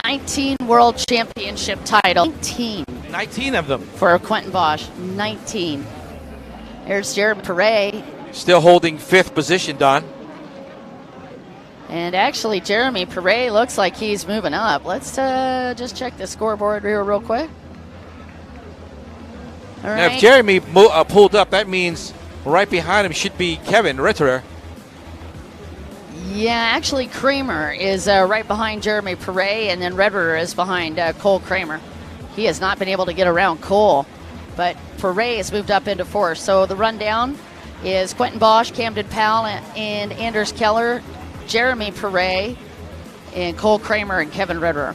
19 World Championship title. 19 of them. For Quentin Bosch. 19. There's Jeremy Perret. Still holding 5th position, Don. And actually, Jeremy Perret looks like he's moving up. Let's just check the scoreboard here real quick. All right. Now, if Jeremy pulled up, that means right behind him should be Kevin Ritter. Yeah, actually, Kramer is right behind Jeremy Perret, and then Redder is behind Cole Kramer. He has not been able to get around Cole, but Perret has moved up into 4th. So the rundown is Quentin Bosch, Camden Powell, and Anders Keller, Jeremy Perret, and Cole Kramer and Kevin Redder.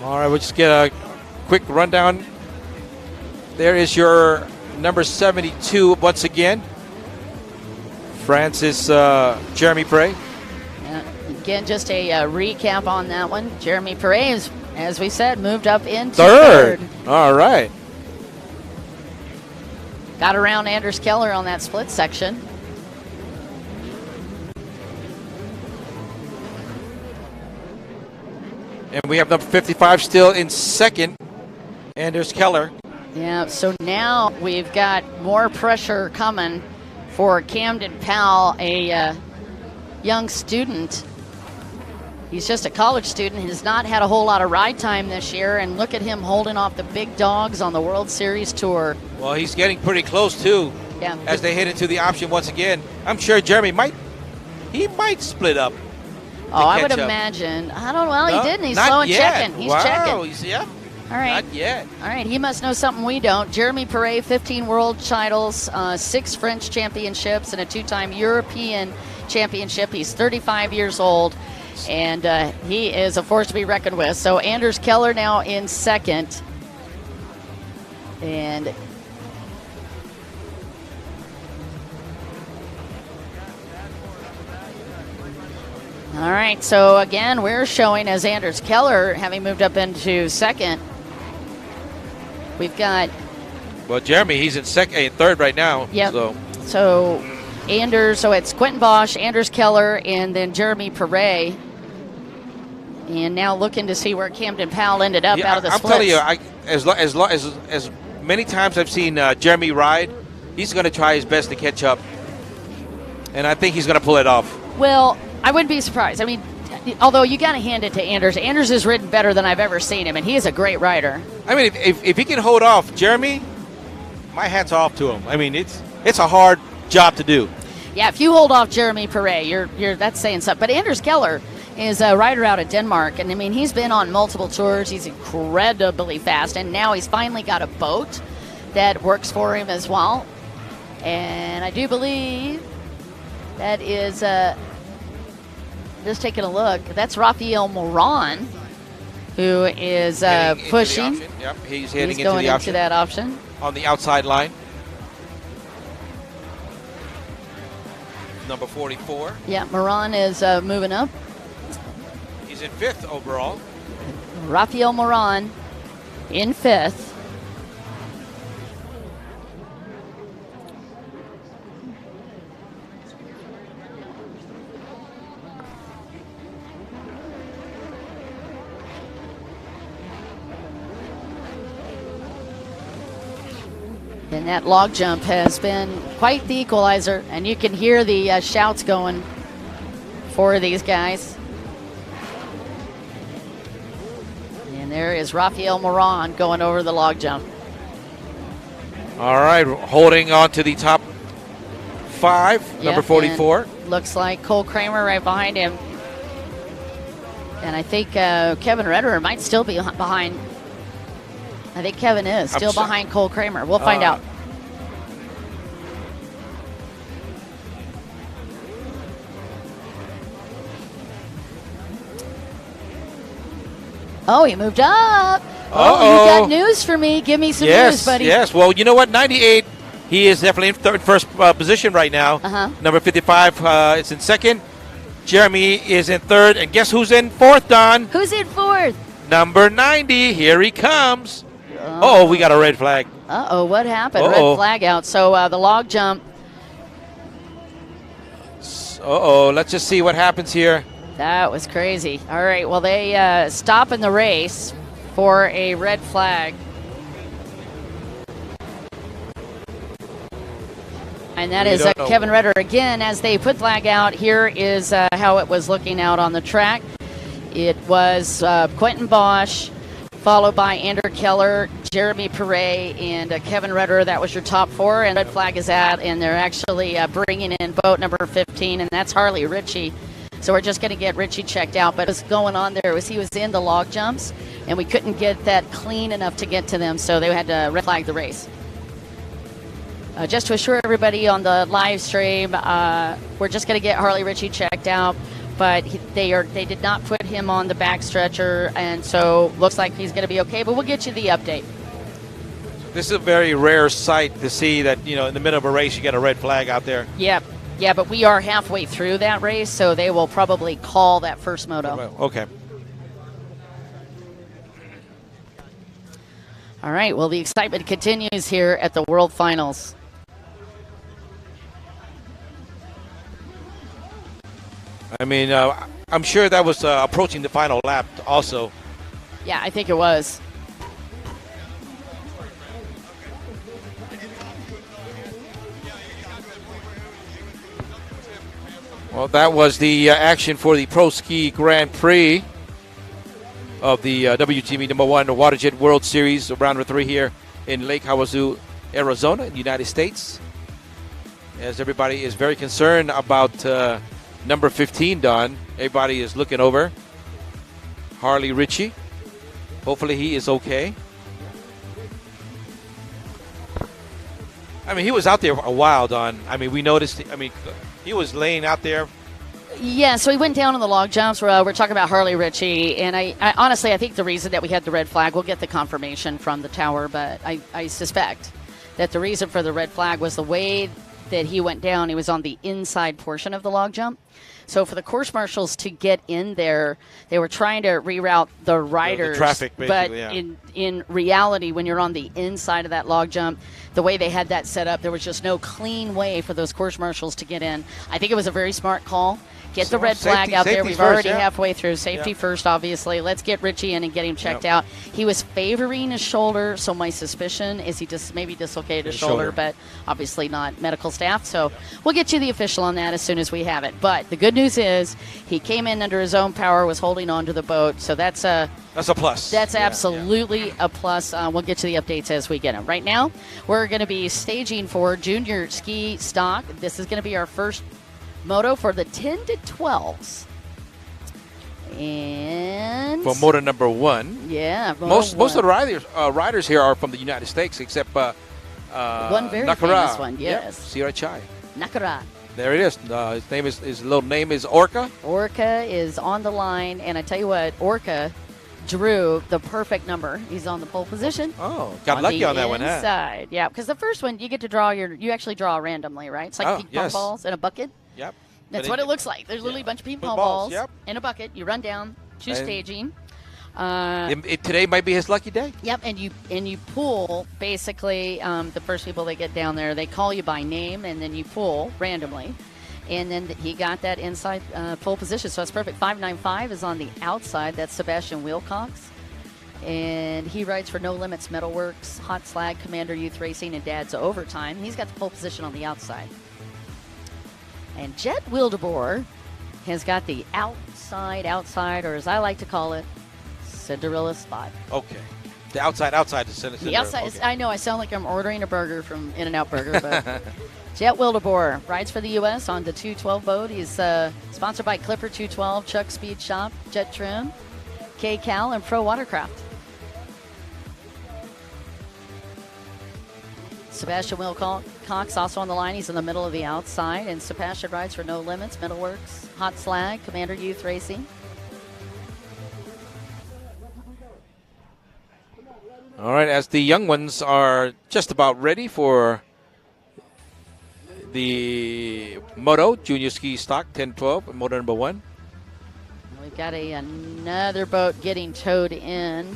All right, we'll just get a quick rundown. There is your number 72 once again. Francis Jeremy Perret. Yeah, again, just a recap on that one. Jeremy Perret is, as we said, moved up into 3rd. All right. Got around Anders Keller on that split section. And we have number 55 still in 2nd, Anders Keller. Yeah, so now we've got more pressure coming for Camden Powell, a young student. He's just a college student. Has not had a whole lot of ride time this year, and look at him holding off the big dogs on the World Series Tour. Well, he's getting pretty close, too, as they head into the option once again. I'm sure Jeremy might split up. Oh, I would imagine. I don't know. Well, he didn't. He's slow and checking. He's checking. All right. Not yet. All right. He must know something we don't. Jeremy Perret, 15 world titles, 6 French championships, and a 2-time European championship. He's 35 years old, and he is a force to be reckoned with. So Anders Keller now in 2nd. And all right, so again, we're showing as Anders Keller having moved up into 2nd. We've got... Well, Jeremy, he's in 3rd right now. Yep. So Anders, so it's Quentin Bosch, Anders Keller, and then Jeremy Perret. And now looking to see where Camden Powell ended up out of the splits. I'm telling you, as many times I've seen Jeremy ride, he's going to try his best to catch up. And I think he's going to pull it off. Well, I wouldn't be surprised. I mean, although you got to hand it to Anders. Anders has ridden better than I've ever seen him, and he is a great rider. I mean, if he can hold off Jeremy, my hat's off to him. I mean, it's a hard job to do. Yeah, if you hold off Jeremy Perret, you're that's saying something. But Anders Keller is a rider out of Denmark, and I mean, he's been on multiple tours. He's incredibly fast, and now he's finally got a boat that works for him as well. And I do believe that is... just taking a look, that's Rafael Moran, who is pushing. Yep, he's heading into the option. That option on the outside line. number 44. Yeah, Moran is moving up. He's in 5th overall. Rafael Moran in 5th. And that log jump has been quite the equalizer, and you can hear the shouts going for these guys. And there is Rafael Moran going over the log jump. All right, holding on to the top 5, number 44. Looks like Cole Kramer right behind him. And I think Kevin Redder might still be behind. I think Kevin is still behind Cole Kramer. We'll find out. Oh, he moved up. Oh, you got news for me. Give me some news, buddy. Yes, well, you know what? 98, he is definitely in first position right now. Number 55 is in 2nd. Jeremy is in 3rd. And guess who's in 4th, Don? Who's in 4th? Number 90. Here he comes. Uh-oh, we got a red flag. Uh-oh, what happened? Red flag out. So the log jump. Uh-oh, let's just see what happens here. That was crazy. All right, well, they stop in the race for a red flag. And that is Kevin Redder again. As they put flag out, here is how it was looking out on the track. It was Quentin Bosch, followed by Andrew Keller, Jeremy Perret, and Kevin Redder. That was your top 4, and red flag is out, and they're actually bringing in boat number 15, and that's Harley Ritchie. So we're just going to get Ritchie checked out. But what's going on there was he was in the log jumps, and we couldn't get that clean enough to get to them, so they had to red flag the race. Just to assure everybody on the live stream, we're just going to get Harley Ritchie checked out. But they did not put him on the back stretcher, and so looks like he's going to be okay. But we'll get you the update. This is a very rare sight to see that, you know, in the middle of a race you get a red flag out there. Yeah, but we are halfway through that race, so they will probably call that first moto. Okay. All right, well, the excitement continues here at the World Finals. I mean, I'm sure that was approaching the final lap also. Yeah, I think it was. Well, that was the action for the Pro Ski Grand Prix of the WGP #1 WaterJet World Series Round 3 here in Lake Havasu, Arizona, in the United States. As everybody is very concerned about number 15, Don. Everybody is looking over Harley Ritchie. Hopefully he is okay. I mean, he was out there a while, Don. I mean, we noticed, he was laying out there. Yeah, so he went down on the log jumps. We're talking about Harley Ritchie, and I honestly, I think the reason that we had the red flag, we'll get the confirmation from the tower, but I suspect that the reason for the red flag was the way that he went down. He was on the inside portion of the log jump. So for the course marshals to get in there, they were trying to reroute the riders. The traffic, basically, but in reality, when you're on the inside of that log jump, the way they had that set up, there was just no clean way for those course marshals to get in. I think it was a very smart call. Get the red flag out there. We've already halfway through. Safety first, obviously. Let's get Ritchie in and get him checked out. He was favoring his shoulder, so my suspicion is he just maybe dislocated his shoulder, but obviously not medical staff. So we'll get you the official on that as soon as we have it. But the good news is he came in under his own power, was holding on to the boat. So that's a plus. That's absolutely a plus. We'll get you the updates as we get them. Right now, we're going to be staging for junior ski stock. This is going to be our first moto for the 10 to 12s. And for moto number 1. Yeah. Most of the riders here are from the United States, except one very famous one, yes. Sierra Chai. Nakara. There it is. His little name is Orca. Orca is on the line, and I tell you what, Orca drew the perfect number. He's on the pole position. Oh, got lucky on that one, huh? Inside, yeah, because the first one you get to draw you actually draw randomly, right? It's like ping pong balls in a bucket. Yep. That's what it looks like. There's literally a bunch of ping pong balls in a bucket. You run down to staging. Today might be his lucky day. Yep, and you pull basically the first people that get down there. They call you by name, and then you pull randomly. And then he got that inside pole position, so it's perfect. 595 is on the outside. That's Sebastian Wilcox. And he rides for No Limits Metalworks, Hot Slag, Commander Youth Racing, and Dad's Overtime. He's got the pole position on the outside. And Jet Wildeboer has got the outside, or as I like to call it, Cinderella spot. Okay. The outside is Cinderella. The outside is, I know, I sound like I'm ordering a burger from In-N-Out Burger, but Jet Wildeboer rides for the U.S. on the 212 boat. He's sponsored by Clipper 212, Chuck Speed Shop, Jet Trim, K-Cal, and Pro Watercraft. Sebastian Wilcox also on the line. He's in the middle of the outside. And Sebastian rides for No Limits, Metalworks, Hot Slag, Commander Youth Racing. All right, as the young ones are just about ready for the Moto Junior Ski Stock 10-12, Moto number 1. We've got another boat getting towed in.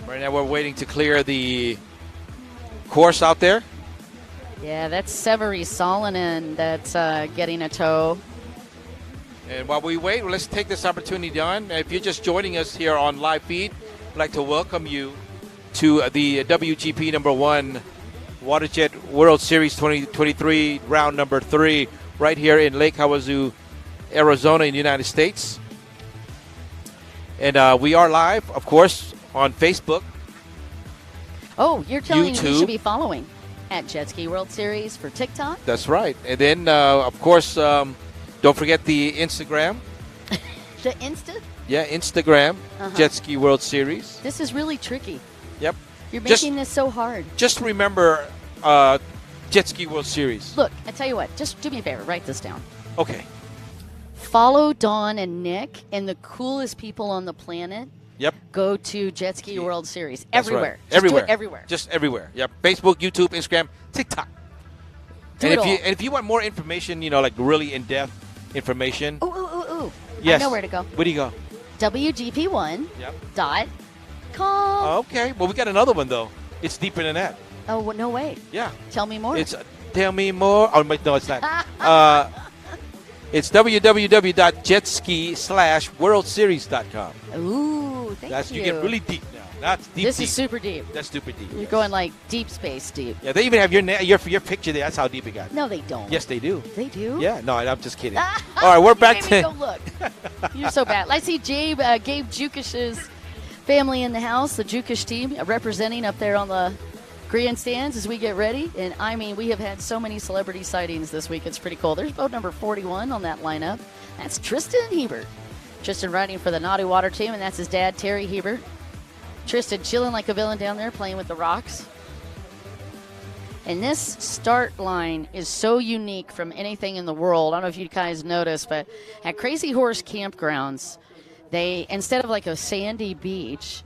Right now we're waiting to clear the course out there. Yeah, that's Severi Salonen that's getting a tow. And while we wait, let's take this opportunity on. If you're just joining us here on live feed, I'd like to welcome you to the WGP number 1 WaterJet World Series 2023 round number 3 right here in Lake Havasu, Arizona in the United States. And we are live, of course, on Facebook. Oh, you're telling YouTube. me we should be following at Jet Ski World Series for TikTok? That's right. And then, of course, don't forget the Instagram. The Insta? Yeah, Instagram, Jet Ski World Series. This is really tricky. Yep. You're making this so hard. Just remember Jet Ski World Series. Look, I tell you what, just do me a favor, write this down. Okay. Follow Dawn and Nick and the coolest people on the planet. Yep. Go to Jet Ski World Series. That's everywhere. Right. Just everywhere. do it everywhere. Just everywhere. Yep. Facebook, YouTube, Instagram, TikTok. And if you want more information, like really in-depth information. Ooh. Yes. I know where to go. Where do you go? WGP1.com. Okay. Well, we got another one, though. It's deeper than that. Oh, well, no way. Yeah. Tell me more. It's Tell Me More. Oh, no, it's not. It's www.jetski/worldseries.com. Ooh, thank you. You get really deep now. That's deep. This is super deep. That's super deep. You're going like deep space deep. Yeah, they even have your picture there. That's how deep it got. No, they don't. Yes, they do. They do? Yeah, no, I'm just kidding. All right, we're back to. to. Go look. You're so bad. I see Gabe Jukish's family in the house, the Jukish team representing up there on the grandstands as we get ready. And I mean, we have had so many celebrity sightings this week. It's pretty cool. There's boat number 41 on that lineup. That's Tristan Hebert. Tristan riding for the Naughty Water team, and that's his dad, Terry Hebert. Tristan chilling like a villain down there, playing with the rocks. And this start line is so unique from anything in the world. I don't know if you guys noticed, but at Crazy Horse Campgrounds, they, instead of like a sandy beach,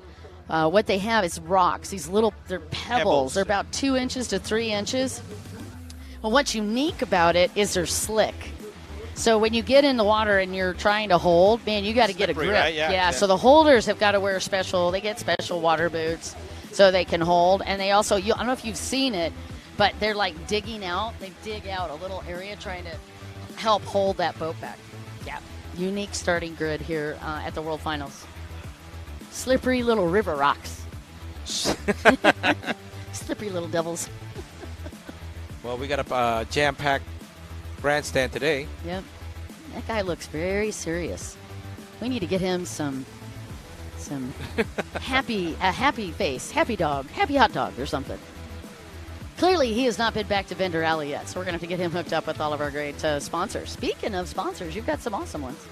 what they have is rocks. They're pebbles. They're about 2 inches to 3 inches. Well, what's unique about it is they're slick. So when you get in the water and you're trying to hold, man, you got to get a grip. Right? Yeah. So the holders have got to wear they get special water boots so they can hold. And they also, I don't know if you've seen it, but they're like digging out. They dig out a little area trying to help hold that boat back. Yeah. Unique starting grid here at the World Finals. Slippery little river rocks. Slippery little devils. Well, we got a jam-packed grandstand today. Yep. That guy looks very serious. We need to get him some happy face, happy dog, happy hot dog or something. Clearly, he has not been back to Vendor Alley yet, so we're going to have to get him hooked up with all of our great sponsors. Speaking of sponsors, you've got some awesome ones.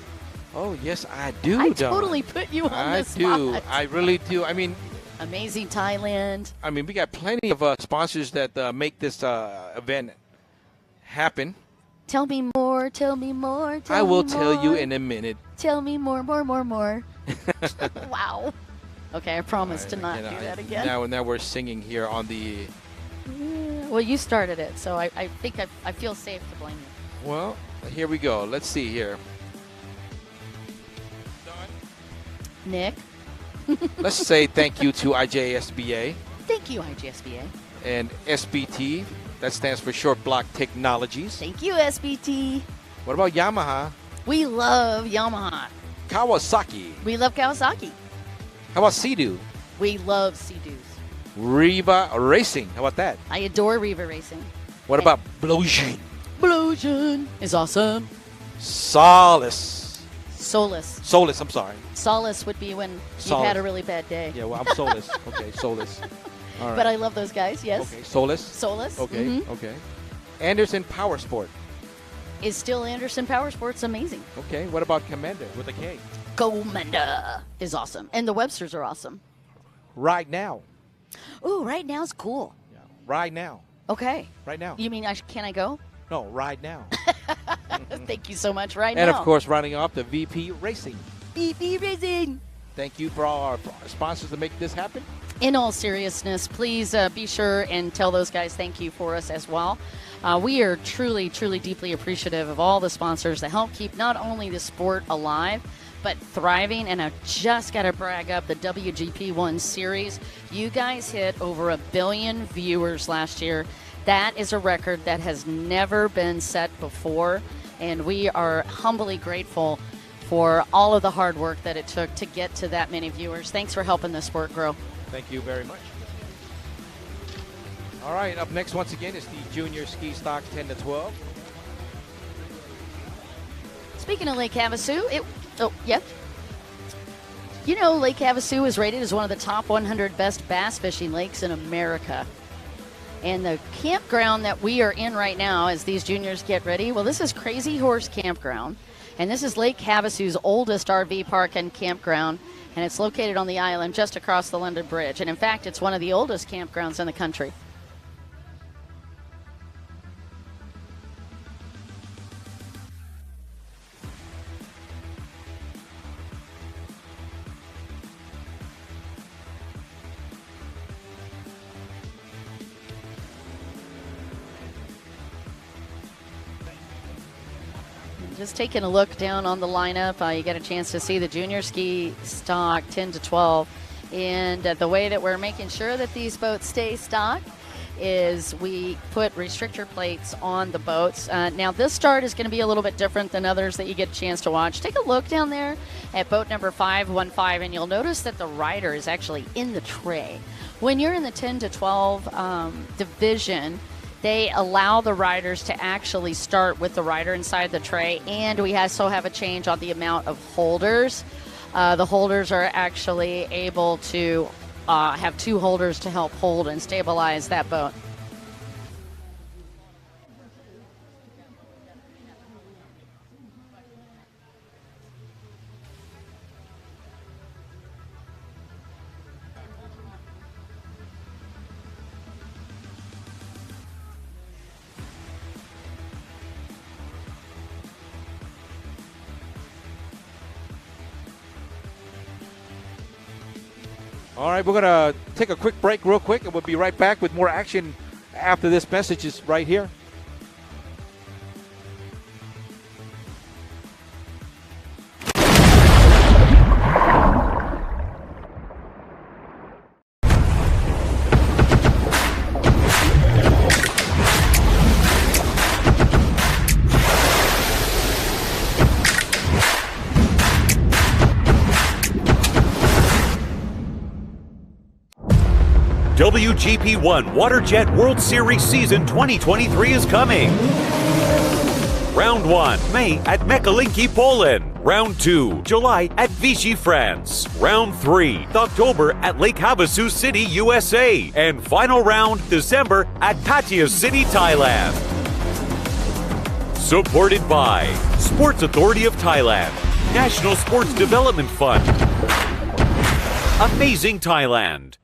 Oh, yes, I do, I Dawn. totally put you on the spot. I do. I really do. I mean, Amazing Thailand. I mean, we got plenty of sponsors that make this event happen. Tell me more, tell me more, I will tell you in a minute. Tell me more. Wow. Okay, I promise to not do that again. Now we're singing here on the... Well, you started it, so I think I feel safe to blame you. Well, here we go. Let's see here. Nick. Let's say thank you to IJSBA Thank you, IGSBA. and SBT. That stands for Short Block Technologies. Thank you, SBT. What about Yamaha? We love Yamaha. Kawasaki. We love Kawasaki. How about Sea-Doo? We love Sea-Doos. Riva Racing. How about that? I adore Riva Racing. What about Blojin? Blowsion is awesome. Solace. Solus. I'm sorry. Solace would be when you've had a really bad day. Yeah, well, I'm Solus. Okay, Solus. All right. But I love those guys, yes. Okay, Solus. Solus. Okay, okay. Anderson Power Sport. Is still Anderson Power Sports amazing. Okay, what about Commander with a K? Commander is awesome. And the Websters are awesome. Right Now. Ooh, right now's cool. Yeah. Right Now. Okay. Right now. You mean can I go? No, Right Now. Thank you so much, right now. And, of course, rounding off the VP Racing. VP Racing. Thank you for all our sponsors to make this happen. In all seriousness, please be sure and tell those guys thank you for us as well. We are truly, truly deeply appreciative of all the sponsors that help keep not only the sport alive, but thriving. And I just got to brag up the WGP1 series. You guys hit over 1 billion viewers last year. That is a record that has never been set before. And we are humbly grateful for all of the hard work that it took to get to that many viewers. Thanks for helping the sport grow. Thank you very much. All right, up next once again is the Junior Ski Stock 10 to 12. Speaking of Lake Havasu, you know Lake Havasu is rated as one of the top 100 best bass fishing lakes in America. And the campground that we are in right now as these juniors get ready, well, this is Crazy Horse Campground. And this is Lake Havasu's oldest RV park and campground. And it's located on the island just across the London Bridge. And in fact, it's one of the oldest campgrounds in the country. Just taking a look down on the lineup, you get a chance to see the junior ski stock 10 to 12. And the way that we're making sure that these boats stay stocked is we put restrictor plates on the boats. Now, this start is going to be a little bit different than others that you get a chance to watch. Take a look down there at boat number 515, and you'll notice that the rider is actually in the tray. When you're in the 10 to 12 division, they allow the riders to actually start with the rider inside the tray, and we also have a change on the amount of holders. The holders are actually able to have 2 holders to help hold and stabilize that boat. All right, we're going to take a quick break real quick, and we'll be right back with more action after this message is right here. WGP1 WaterJet World Series Season 2023 is coming. Round 1, May at Mekalinki, Poland. Round 2, July at Vichy, France. Round 3, October at Lake Havasu City, USA. And final round, December at Pattaya City, Thailand. Supported by Sports Authority of Thailand, National Sports Development Fund, Amazing Thailand.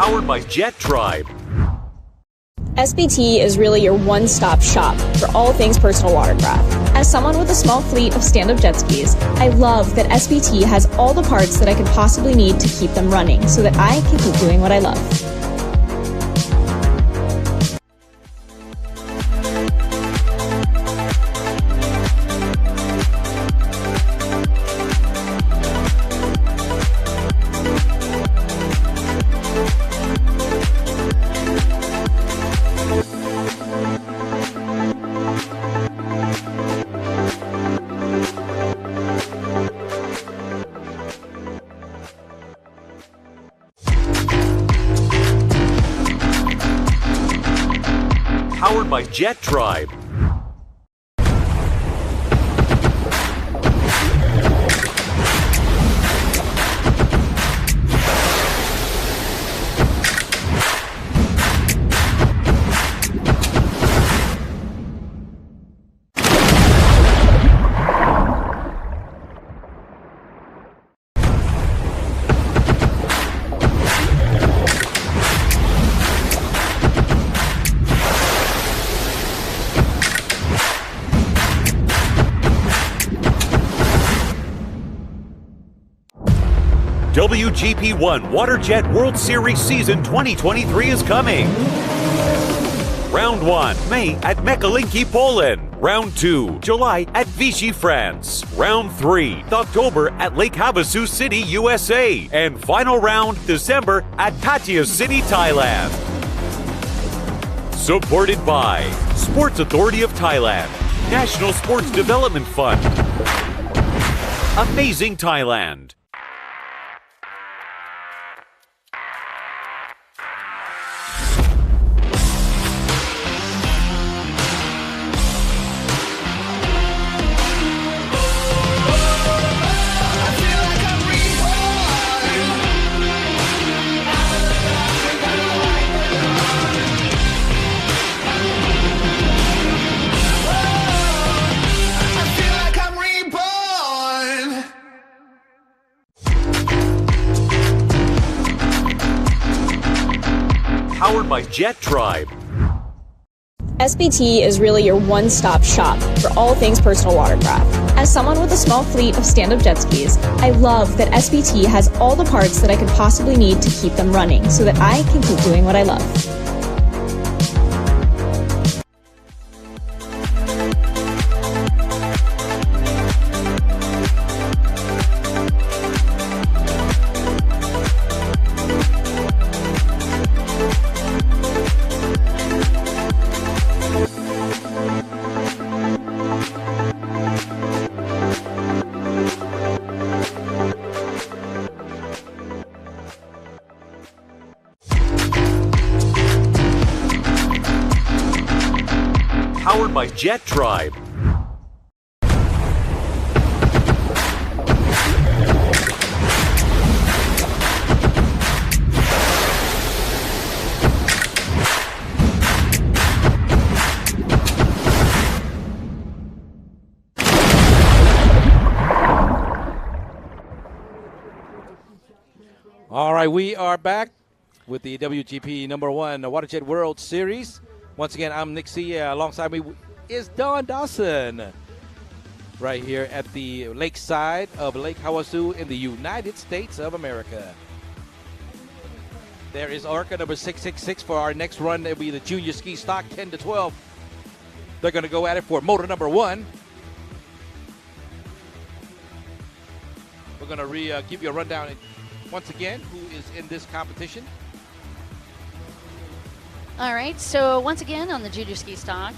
Powered by Jet Tribe. SBT is really your one-stop shop for all things personal watercraft. As someone with a small fleet of stand-up jet skis, I love that SBT has all the parts that I could possibly need to keep them running so that I can keep doing what I love. Powered by Jet Tribe. WGP1 WaterJet World Series Season 2023 is coming. Round 1, May at Mekalinki, Poland. Round 2, July at Vichy, France. Round 3, October at Lake Havasu City, USA. And final round, December at Pattaya City, Thailand. Supported by Sports Authority of Thailand, National Sports Development Fund. Amazing Thailand. Powered by Jet Tribe. SBT is really your one-stop shop for all things personal watercraft. As someone with a small fleet of stand-up jet skis, I love that SBT has all the parts that I could possibly need to keep them running so that I can keep doing what I love. Powered by Jet Tribe. All right, we are back with the WGP #1 WaterJet World Series. Once again, I'm Nick C. Alongside me is Don Dawson. Right here at the lakeside of Lake Havasu in the United States of America. There is ARCA number 666 for our next run. It'll be the junior ski stock 10 to 12. They're going to go at it for Moto #1. We're going to give you a rundown once again who is in this competition. All right, so once again on the junior ski stock,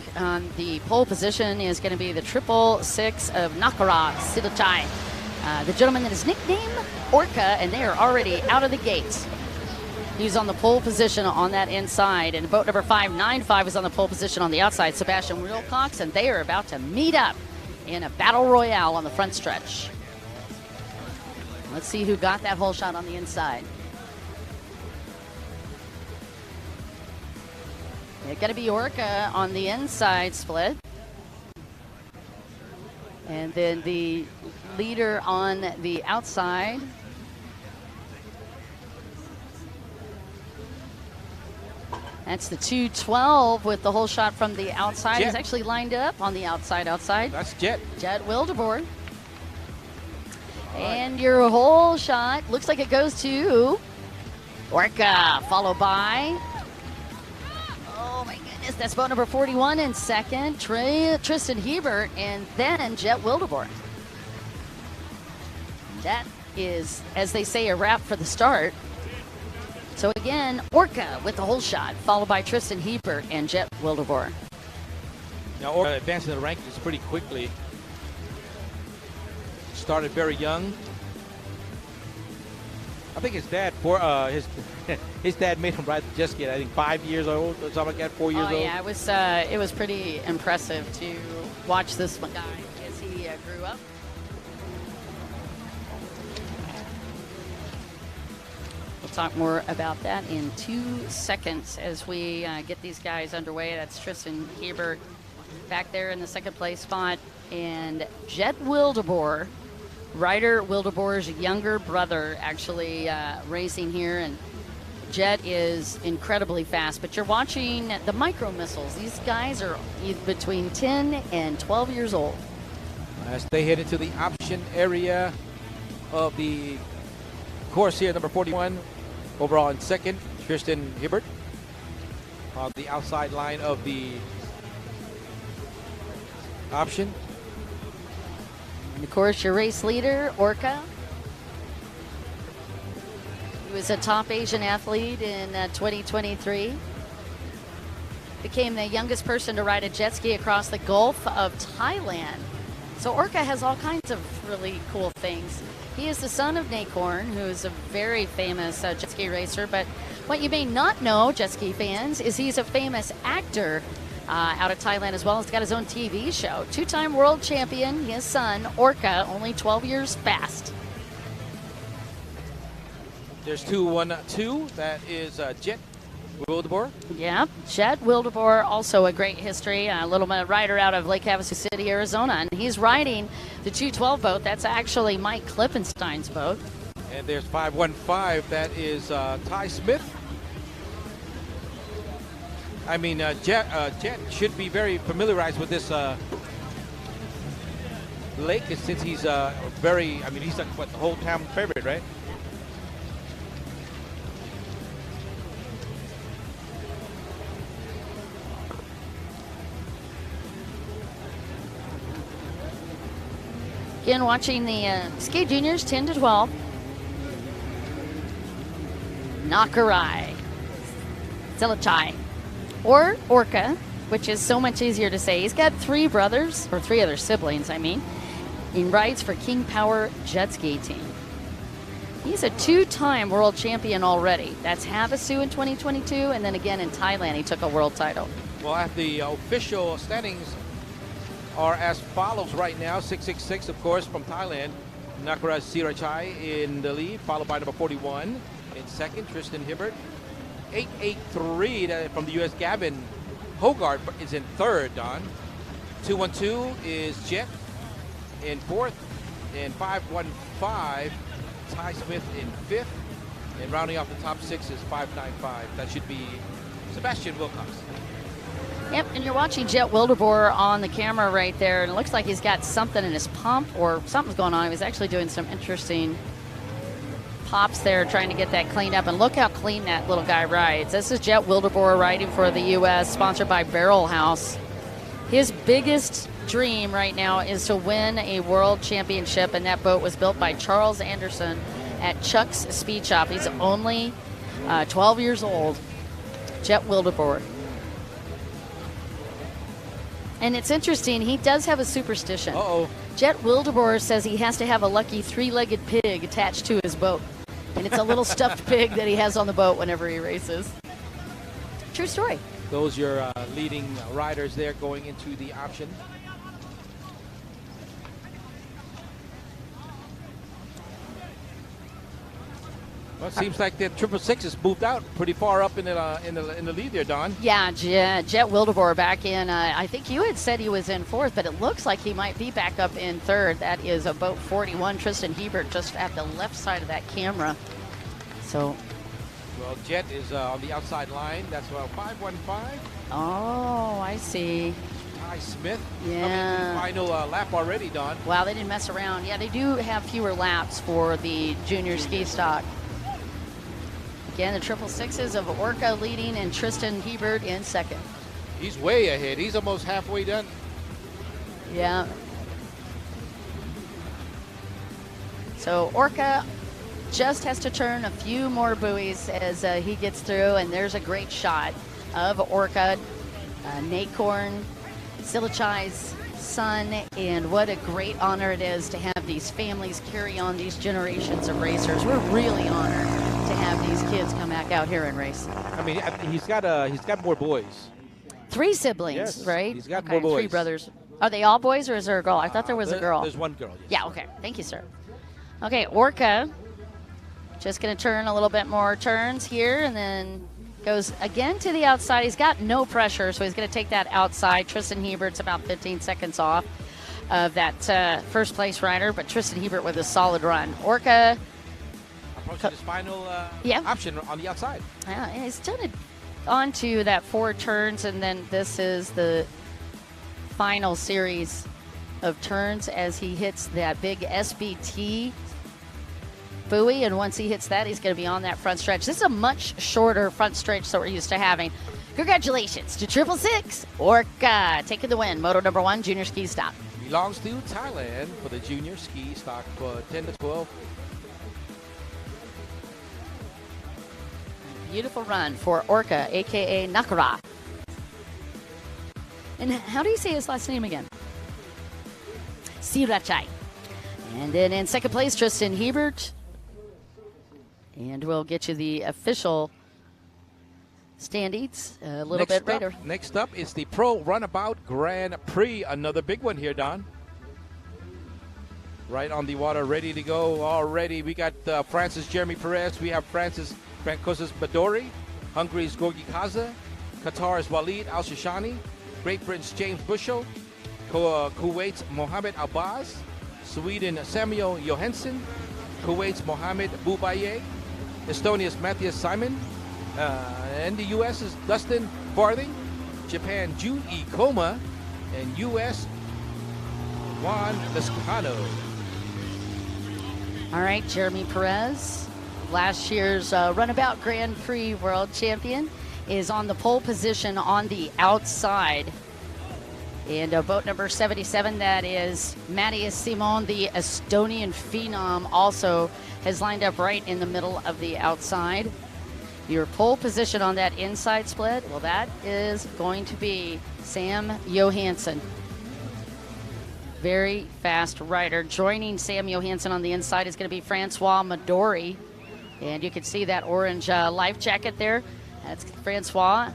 the pole position is going to be the 666 of Nakara Sidochai. The gentleman that is nicknamed Orca, and they are already out of the gates. He's on the pole position on that inside, and boat number 595 is on the pole position on the outside, Sebastian Wilcox, and they are about to meet up in a battle royale on the front stretch. Let's see who got that hole shot on the inside. It's going to be Orca on the inside split. And then the leader on the outside That's the 212 with the whole shot from the outside. Jet. He's actually lined up on the outside. That's Jet. Jet Wildeboer. And your whole shot looks like it goes to Orca, followed by, oh my goodness, that's boat number 41 in second, Tristan Hebert, and then Jet Wildeboer. That is, as they say, a wrap for the start. So again, Orca with the whole shot, followed by Tristan Hebert and Jet Wildeboer. Now Orca advancing the rankings pretty quickly. Started very young. I think his dad, his dad made him ride the jet ski. I think 5 years old or something like that, 4 years old. Yeah, it was pretty impressive to watch this guy as he grew up. We'll talk more about that in 2 seconds as we get these guys underway. That's Tristan Hebert back there in the second place spot, and Jet Wildeboer, Ryder Wildeboer's younger brother, actually racing here, and Jet is incredibly fast. But you're watching the micro missiles. These guys are between 10 and 12 years old. As they head into the option area of the course here, number 41, overall in second, Tristan Hebert. On the outside line of the option. And of course, your race leader, Orca. He was a top Asian athlete in 2023. Became the youngest person to ride a jet ski across the Gulf of Thailand. So Orca has all kinds of really cool things. He is the son of Nakorn, who is a very famous jet ski racer. But what you may not know, jet ski fans, is he's a famous actor out of Thailand as well. He's got his own TV show. Two-time world champion, his son, Orca, only 12 years fast. There's 2-1-2. That is Jet Wildeboer. Yeah, Jet Wildeboer, also a great history. A little rider out of Lake Havasu City, Arizona. And he's riding the 212 boat. That's actually Mike Klippenstein's boat. And there's 515. That is Ty Smith. I mean, Jet should be very familiarized with this lake since he's he's like, what, the whole town favorite, right? Again, watching the Ski Juniors 10 to 12. Nakarai, Zilachai, or Orca, which is so much easier to say. He's got 3 brothers, or 3 other siblings, I mean. He rides for King Power Jet Ski Team. He's a 2-time world champion already. That's Havasu in 2022, and then again in Thailand he took a world title. Well, at the official standings are as follows right now. 666, of course, from Thailand. Nakarai Sirachai in the lead, followed by number 41 in second, Tristan Hebert. 883 from the U.S. Gavin Hogarth is in third, Don. 212 is Jet in fourth, and 515 Ty Smith in fifth, and rounding off the top 6 is 595. That should be Sebastian Wilcox. Yep, and you're watching Jet Wildeboer on the camera right there, and it looks like he's got something in his pump or something's going on. He was actually doing some interesting pops there, trying to get that cleaned up, and look how clean that little guy rides. This is Jet Wildeboer riding for the U.S., sponsored by Barrel House. His biggest dream right now is to win a world championship, and that boat was built by Charles Anderson at Chuck's Speed Shop. He's only 12 years old, Jet Wildeboer. And it's interesting, he does have a superstition. Uh-oh. Jet Wildeboer says he has to have a lucky 3-legged pig attached to his boat. And it's a little stuffed pig that he has on the boat whenever he races. True story. Those are your leading riders there going into the option. Well, it seems like the 666 has moved out pretty far up in the lead there, Don. Yeah, Jet Wildeboer back in. I think you had said he was in fourth, but it looks like he might be back up in third. That is a boat 41, Tristan Hebert, just at the left side of that camera. So Well, Jet is on the outside line. That's 515. Oh, I see. Ty Smith. Yeah. Final lap already done. Wow, they didn't mess around. Yeah, they do have fewer laps for the junior ski stock. Again, the 666s of Orca leading and Tristan Hebert in second. He's way ahead. He's almost halfway done. Yeah. So Orca just has to turn a few more buoys as he gets through, and there's a great shot of Orca, Nakorn, Silichai's son, and what a great honor it is to have these families carry on these generations of racers. We're really honored to have these kids come back out here and race. I mean, he's got more boys. 3 siblings, yes, right? He's got more boys. 3 brothers. Are they all boys, or is there a girl? I thought there was a girl. There's one girl. Yes. Yeah, okay. Thank you, sir. Okay, Orca just going to turn a little bit more turns here, and then goes again to the outside. He's got no pressure, so he's going to take that outside. Tristan Hebert's about 15 seconds off of that first place rider, but Tristan Hebert with a solid run. Orca approaching his final option on the outside. Yeah, he's done it onto that 4 turns, and then this is the final series of turns as he hits that big SBT buoy, and once he hits that, he's going to be on that front stretch. This is a much shorter front stretch that we're used to having. Congratulations to 666 Orca taking the win. Moto number 1 junior ski stock. Belongs to Thailand for the junior ski stock for 10 to 12. Beautiful run for Orca, a.k.a. Nakara. And how do you say his last name again? Sirachai. And then in second place, Tristan Hebert. And we'll get you the official standings a little bit later. Next up is the Pro Runabout Grand Prix. Another big one here, Don. Right on the water, ready to go already. We got France's Jeremy Perez. We have France's Francosas Badori. Hungary's Gorgi Kaza. Qatar's Walid Al-Shashani. Great Britain's James Bushell. Kuwait's Mohammed Albaz. Sweden Samuel Johansson. Kuwait's Mohammed Boubaye. Estonia's Matthias Simon. And the U.S. is Dustin Farthing. Japan Jun E. Koma. And U.S. Juan Lescano. All right, Jeremy Perez, last year's Runabout Grand Prix world champion, is on the pole position on the outside. And boat number 77, that is Matthias Simon, the Estonian phenom, also has lined up right in the middle of the outside. Your pole position on that inside split, well, that is going to be Sam Johansson. Very fast rider. Joining Sam Johansson on the inside is going to be Francois Midori. And you can see that orange life jacket there. That's Francois.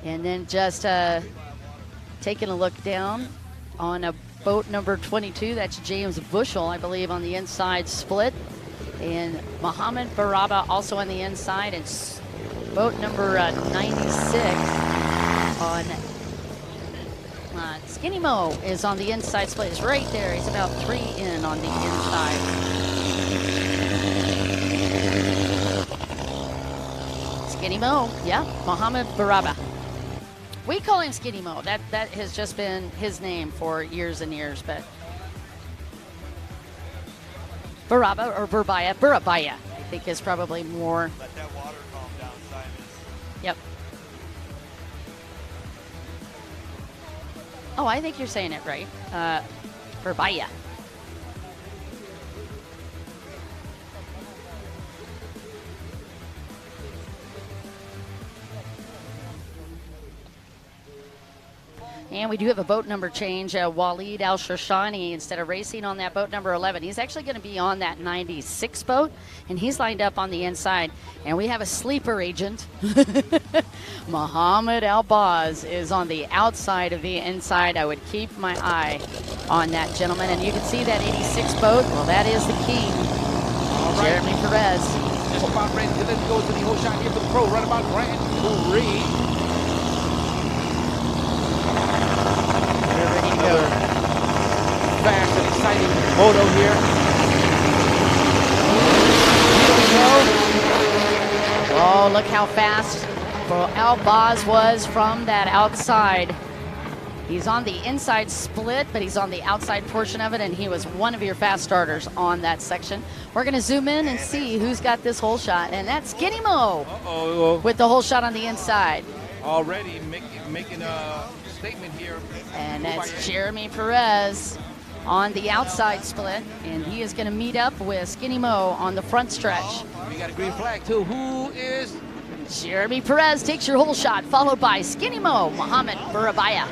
And then just taking a look down on a boat number 22. That's James Bushell, I believe, on the inside split. And Mohammed Baraba also on the inside. And boat number 96 on Skinny Mo is on the inside split. He's right there. He's about 3 in on the inside. Skinny Mo, yeah, Mohammed Baraba. We call him Skinny Mo. That has just been his name for years and years, but Baraba or Burabaya, I think is probably more. Let that water calm down, Simon. Yep. Oh, I think you're saying it right. Burbaya. And we do have a boat number change. Walid Al-Shashani, instead of racing on that boat number 11, he's actually going to be on that 96 boat, and he's lined up on the inside. And we have a sleeper agent. Mohammed Albaz is on the outside of the inside. I would keep my eye on that gentleman. And you can see that 86 boat. Well, that is the key. Jeremy Perez. Just about ready to then go to the whole shot here for the Pro Runabout Grand Prix. We're ready to go. Fast and exciting moto here. Here we go. Oh, look how fast Albaz was from that outside. He's on the inside split, but he's on the outside portion of it, and he was one of your fast starters on that section. We're going to zoom in and see who's got this hole shot, and that's Skinny Mo with the hole shot on the inside. Already making a statement here. And that's Jeremy Perez on the outside split, and he is going to meet up with Skinny Mo on the front stretch. We got a green flag, too. Who is? Jeremy Perez takes your hole shot, followed by Skinny Mo, Mohamed Burabaya.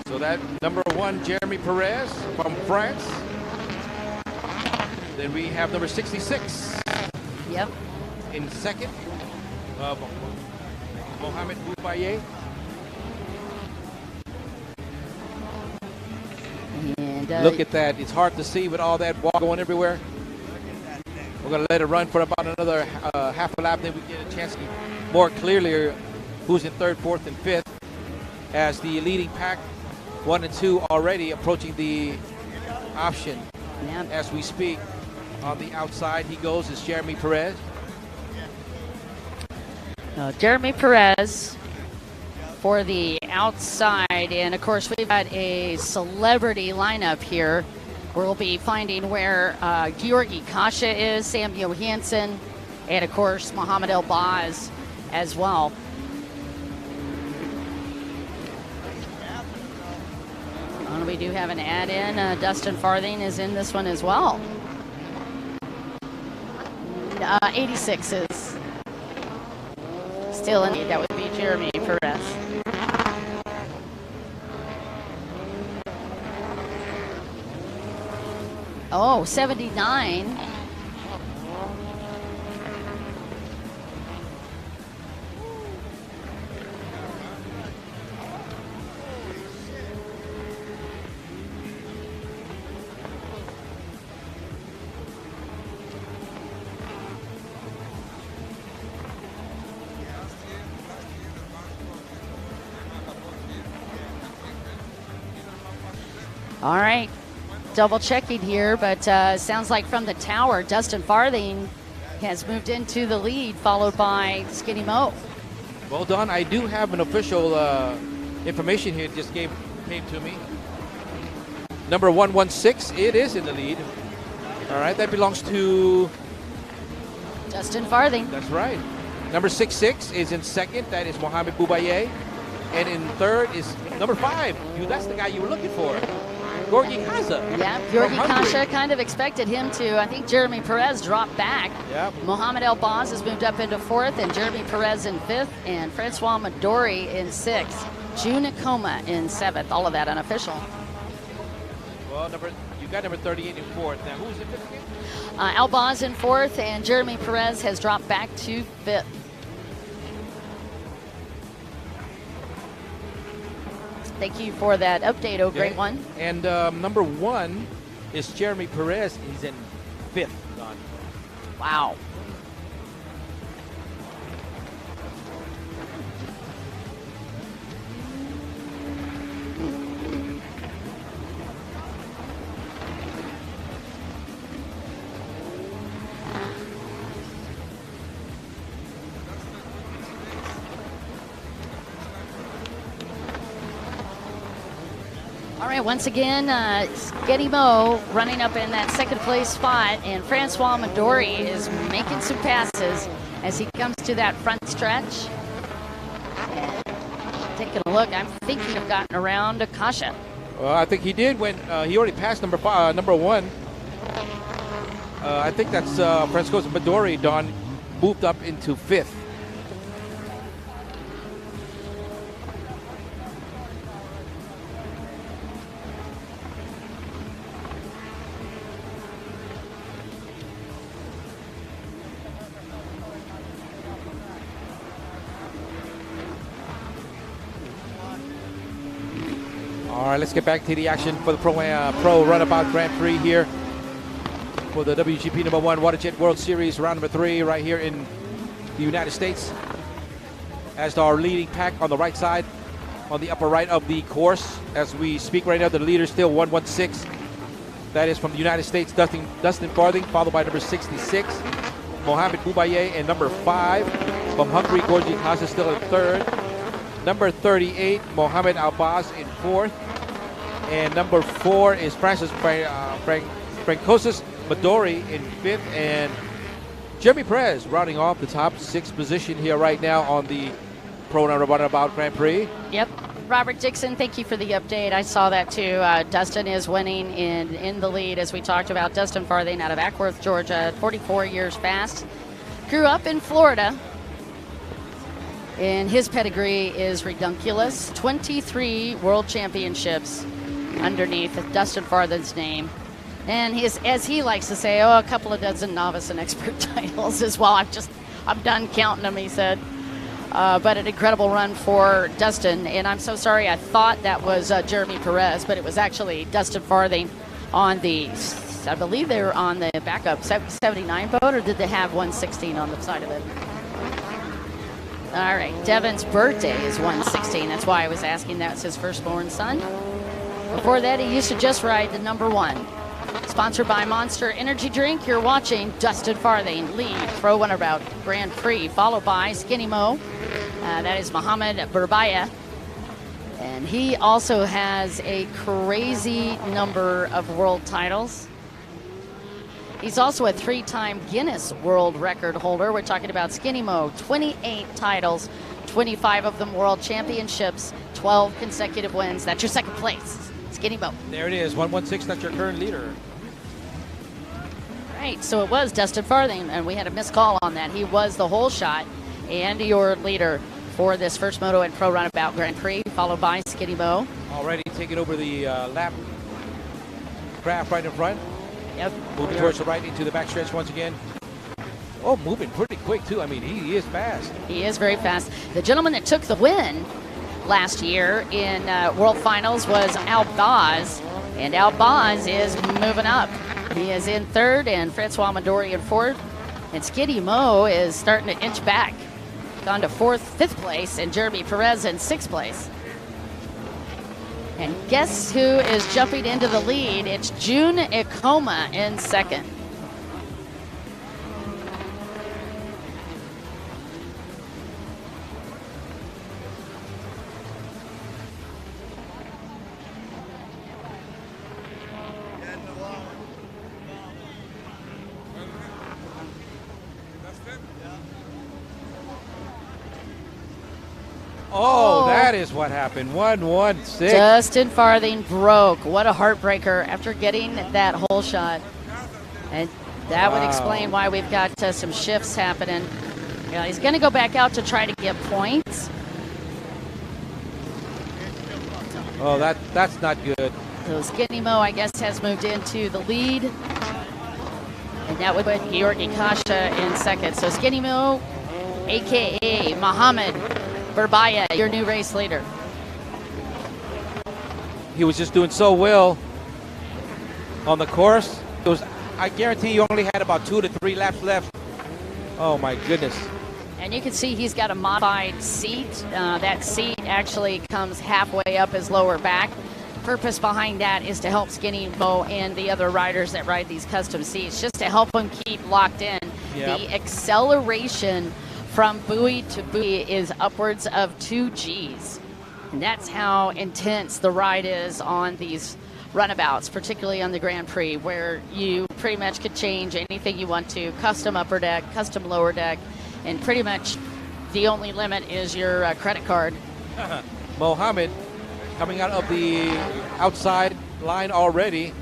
So that number 1, Jeremy Perez from France. Then we have number 66. Yep. In second, Mohamed Boubaye. And look at that. It's hard to see with all that wall going everywhere. We're going to let it run for about another half a lap, then we get a chance to more clearly who's in third, fourth, and fifth, as the leading pack 1 and 2 already approaching the option. Yep. As we speak. On the outside he goes is Jeremy Perez. Jeremy Perez for the outside, and of course we've got a celebrity lineup here. We'll be finding where Georgi Kasha is, Sam Johansson, and of course Mohamed Elbaz as well. We do have an add-in. Dustin Farthing is in this one as well. 86 is still in it. That would be Jeremy Perez. Oh, 79. All right, double checking here, but sounds like from the tower, Dustin Farthing has moved into the lead, followed by Skinny Mo. Well done. I do have an official information here. It just came to me. Number 116, it is in the lead. All right, that belongs to Dustin Farthing. That's right. Number 66 is in second. That is Mohamed Boubaye. And in third is number 5. That's the guy you were looking for. Georgi Kasha. Yeah, Georgi Kasha, kind of expected him to. I think Jeremy Perez dropped back. Yep. Mohamed Elbaz has moved up into 4th, and Jeremy Perez in 5th, and Francois Midori in 6th. June Nakoma in 7th. All of that unofficial. Well, you got number 38 in 4th. Now, who's in 5th again? Elbaz in 4th, and Jeremy Perez has dropped back to 5th. Thank you for that update, great one. And number 1 is Jeremy Perez. He's in 5th. Don. Wow. All right, once again, Skinny Mo running up in that second place spot, and Francois Midori is making some passes as he comes to that front stretch. And taking a look, I'm thinking of gotten around Kasha. Well, I think he did when he already passed number 1. I think that's Francois Midori. Don moved up into 5th. All right, let's get back to the action for the Pro Runabout Grand Prix here for the WGP number 1 WaterJet World Series round number 3 right here in the United States. As our leading pack on the right side, on the upper right of the course, as we speak right now, the leader is still 116. That is from the United States, Dustin Farthing, followed by number 66, Mohamed Boubaye in number 5. From Hungary, Georgi Kasa still in 3rd. Number 38, Mohamed Albaz in 4th. And number 4 is Francis Francosis Midori in 5th. And Jeremy Perez rounding off the top 6 position here right now on the Pro Runabout Grand Prix. Yep. Robert Dixon, thank you for the update. I saw that too. Dustin is winning in the lead, as we talked about. Dustin Farthing out of Ackworth, Georgia, 44 years fast. Grew up in Florida. And his pedigree is redunculous. 23 world championships underneath Dustin Farthing's name. And as he likes to say, a couple of dozen novice and expert titles as well. I'm done counting them, he said. But an incredible run for Dustin. And I'm so sorry, I thought that was Jeremy Perez, but it was actually Dustin Farthing on the, I believe they were on the backup 79 boat, or did they have 116 on the side of it? All right, Devin's birthday is 116. That's why I was asking. That's his firstborn son. Before that, he used to just ride the number 1. Sponsored by Monster Energy Drink. You're watching Dustin Farthing lead Pro Runabout Grand Prix, followed by Skinny Mo. That is Mohamed Burbaya. And he also has a crazy number of world titles. He's also a 3-time Guinness World Record holder. We're talking about Skinny Mo, 28 titles, 25 of them world championships, 12 consecutive wins. That's your second place, Skinny Mo. There it is, 116, that's your current leader. Right, so it was Dustin Farthing, and we had a missed call on that. He was the whole shot and your leader for this first Moto and Pro Runabout Grand Prix, followed by Skinny Mo. Already taking over the lap graph right in front. Yep. Moving towards the right into the backstretch once again. Oh, moving pretty quick, too. I mean, he is fast. He is very fast. The gentleman that took the win last year in World Finals was Albaz, and Albaz is moving up. He is in 3rd, and Francois Midori in 4th. And Skinny Mo is starting to inch back. Gone to 5th place, and Jeremy Perez in 6th place. And guess who is jumping into the lead? It's June Ikoma in 2nd. Oh, that is what happened. 116. Dustin Farthing broke. What a heartbreaker after getting that whole shot. And that would explain why we've got some shifts happening. Yeah, he's going to go back out to try to get points. Oh, that's not good. So Skinny Mo, I guess, has moved into the lead. And that would put Georgi Kasha in 2nd. So Skinny Mo, a.k.a. Mohamed Burbaya, your new race leader. He was just doing so well on the course. I guarantee you only had about 2 to 3 laps left. Oh, my goodness. And you can see he's got a modified seat. That seat actually comes halfway up his lower back. Purpose behind that is to help Skinny Mo and the other riders that ride these custom seats, just to help them keep locked in. Yep. The acceleration from buoy to buoy is upwards of 2 Gs. And that's how intense the ride is on these runabouts, particularly on the Grand Prix, where you pretty much could change anything you want to, custom upper deck, custom lower deck, and pretty much the only limit is your credit card. Mohamed coming out of the outside line already.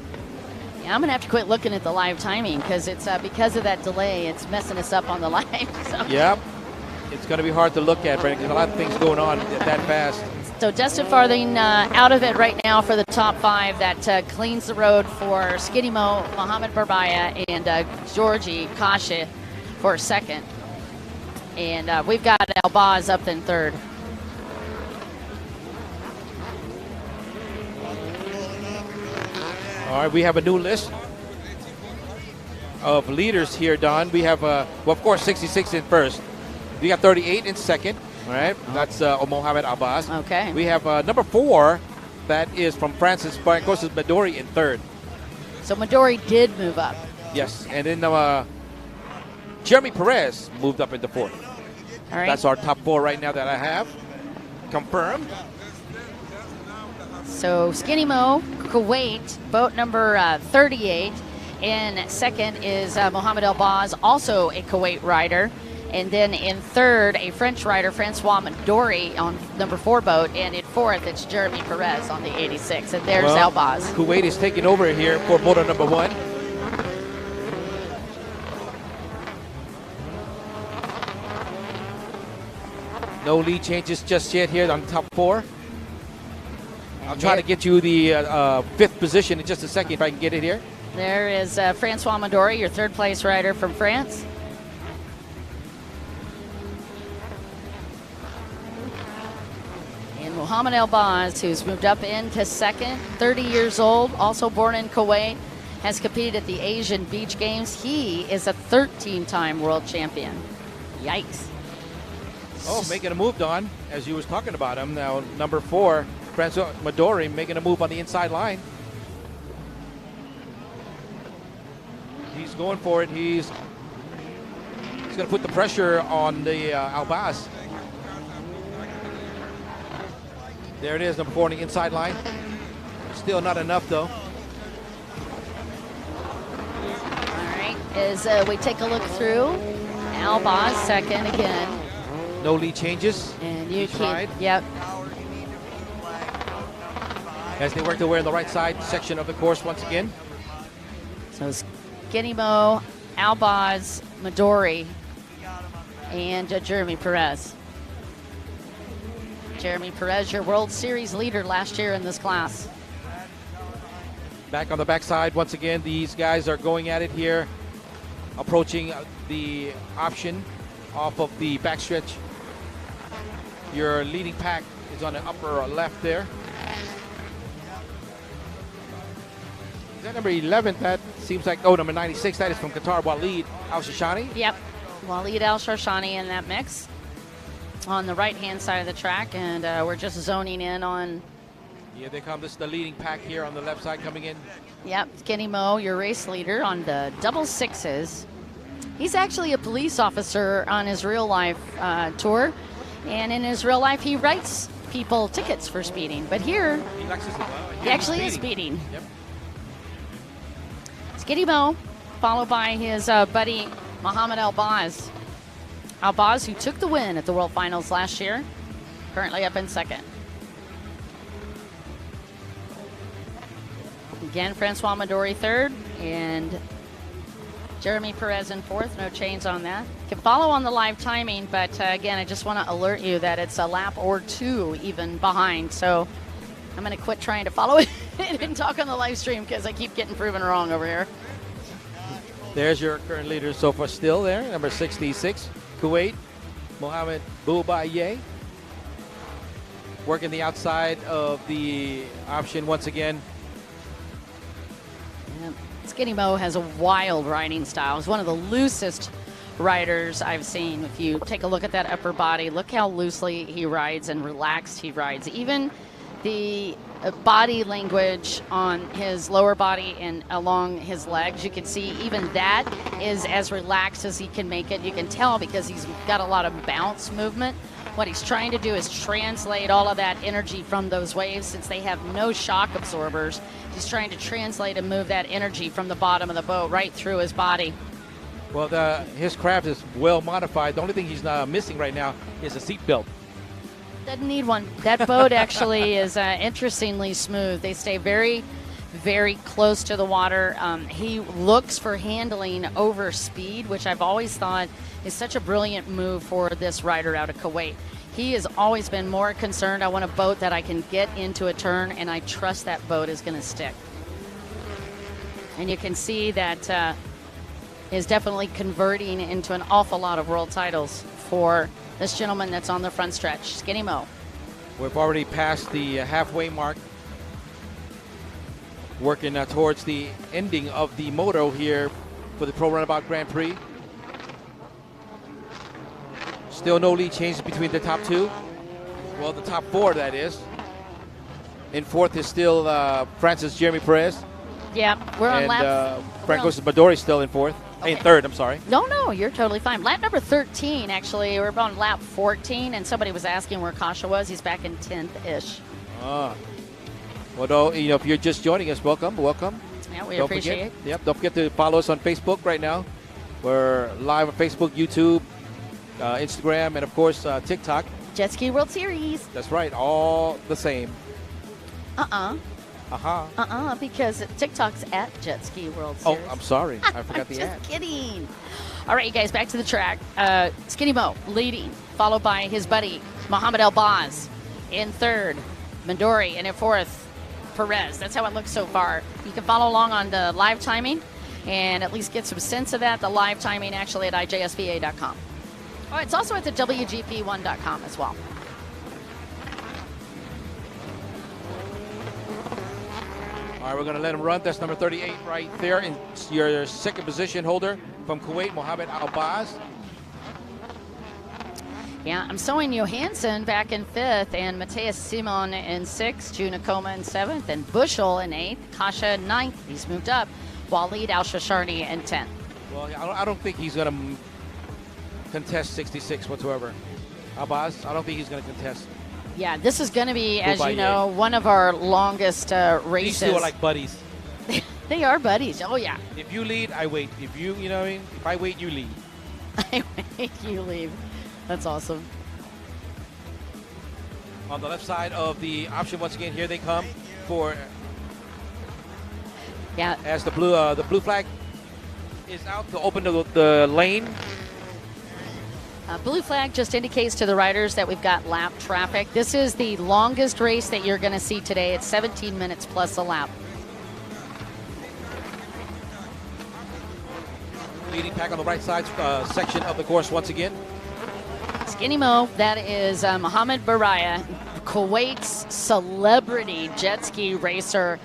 Yeah, I'm going to have to quit looking at the live timing because it's because of that delay, it's messing us up on the live. So. Yep. It's going to be hard to look at, Brandon, because a lot of things going on that fast. So Dustin Farthing out of it right now for the top 5. That cleans the road for Skinny Mo, Mohamed Burbaya, and Georgi Kasha for 2nd. And we've got Albaz up in 3rd. All right, we have a new list of leaders here, Don. We have, well, of course, 66 in 1st. We got 38 in 2nd. All right, that's Mohamed Albaz. Okay. We have number 4, that is from Francis Francosis Midori in 3rd. So Midori did move up. Yes, and then Jeremy Perez moved up into fourth. All right. That's our top 4 right now that I have confirmed. So Skinny Mo, Kuwait, boat number 38. In second is Mohamed El Baz, also a Kuwait rider. And then in third, a French rider, Francois Midori, on number 4 boat. And in fourth, it's Jeremy Perez on the 86. And there's El Baz. Kuwait is taking over here for motor number 1. No lead changes just yet here on the top 4. I'll try to get you the 5th position in just a second if I can get it here. There is Francois Midori, your third place rider from France. And Mohamed El Baz, who's moved up into second, 30 years old, also born in Kuwait, has competed at the Asian Beach Games. He is a 13-time world champion. Yikes. Oh, making a move, Don, as you was talking about him. Now, number 4, Francois Midori, making a move on the inside line. He's going for it. He's going to put the pressure on the El Baz. There it is, number 4 on the inside line. Still not enough, though. All right, as we take a look through, El Baz second again. No lead changes. And you Each ride. Yep. As they work their way on the right side section of the course once again. So Skinny Mo, El Baz, Midori, and Jeremy Perez. Jeremy Perez, your World Series leader last year in this class. Back on the backside once again. These guys are going at it here, approaching the option off of the backstretch. Your leading pack is on the upper left there. Is that number 11? That seems like, oh, number 96. That is from Qatar, Walid Al-Shashani. Yep, Walid Al-Shashani in that mix on the right-hand side of the track, and we're just zoning in on. Here they come. This is the leading pack here on the left side coming in. Yep, Skinny Mo, your race leader on the double sixes. He's actually a police officer on his real life tour, and in his real life he writes people tickets for speeding. But here, he actually is speeding. Yep. Skinny Mo, followed by his buddy Mohamed El Baz. El Baz, who took the win at the World Finals last year, currently up in second. Again, Francois Midori third, and Jeremy Perez in fourth. No change on that. You can follow on the live timing, but again, I just want to alert you that it's a lap or 2 even behind. So I'm going to quit trying to follow it and talk on the live stream because I keep getting proven wrong over here. There's your current leader so far still there, number 66, Kuwait, Mohamed Boubaye. Working the outside of the option once again. Yeah. Skinny Mo has a wild riding style. He's one of the loosest riders I've seen. If you take a look at that upper body, look how loosely he rides and relaxed he rides. Even the body language on his lower body and along his legs, you can see even that is as relaxed as he can make it. You can tell because he's got a lot of bounce movement. What he's trying to do is translate all of that energy from those waves. Since they have no shock absorbers, he's trying to translate and move that energy from the bottom of the boat right through his body. Well, his craft is well modified. The only thing he's missing right now is a seat belt. Doesn't need one. That boat actually is interestingly smooth. They stay very, very close to the water. He looks for handling over speed, which I've always thought is such a brilliant move for this rider out of Kuwait. He has always been more concerned, I want a boat that I can get into a turn, and I trust that boat is going to stick. And you can see that is definitely converting into an awful lot of world titles for this gentleman that's on the front stretch, Skinny Mo. We've already passed the halfway mark. Working towards the ending of the Moto here for the Pro Runabout Grand Prix. Still no lead changes between the top 2. Well, the top 4, that is. In fourth is still Francis Jeremy Perez. Yeah, we're on lap. Francois Midori still in fourth. Hey, third, I'm sorry. No, you're totally fine. Lap number 13, actually. We're on lap 14, and somebody was asking where Kasha was. He's back in 10th-ish. Well, no, if you're just joining us, welcome. Yeah, we appreciate it. Yep, don't forget to follow us on Facebook right now. We're live on Facebook, YouTube, Instagram, and, of course, TikTok. Jet Ski World Series. That's right, all the same. Because TikTok's at Jet Ski World Series. Oh, I'm sorry. I forgot the ad. Just kidding. All right, you guys, back to the track. Skinny Mo leading, followed by his buddy, Mohamed El Baz in third. Midori in fourth. Perez. That's how it looks so far. You can follow along on the live timing and at least get some sense of that. The live timing actually at ijsva.com. Oh, it's also at the WGP1.com as well. All right, we're going to let him run. That's number 38 right there. And your second position holder from Kuwait, Mohamed Al Baz. Yeah, I'm showing Johansson back in fifth, and Mateus Simon in sixth, Junakoma in seventh, and Bushel in eighth, Kasha in ninth. He's moved up. Waleed Al-Shasharni in 10th. Well, I don't think he's going to contest 66 whatsoever. Al Baz, I don't think he's going to contest. Yeah, this is going to be, as you know, one of our longest races. These two are like buddies. They are buddies. Oh, yeah. If you lead, I wait. If you know what I mean? If I wait, you lead. I wait, you leave. That's awesome. On the left side of the option, once again, here they come for. Yeah. As the blue flag is out to open the lane. Blue flag just indicates to the riders that we've got lap traffic. This is the longest race that you're going to see today. It's 17 minutes plus a lap. Leading pack on the right side section of the course once again. Skinny Mo, that is Mohamed Baraya, Kuwait's celebrity jet ski racer.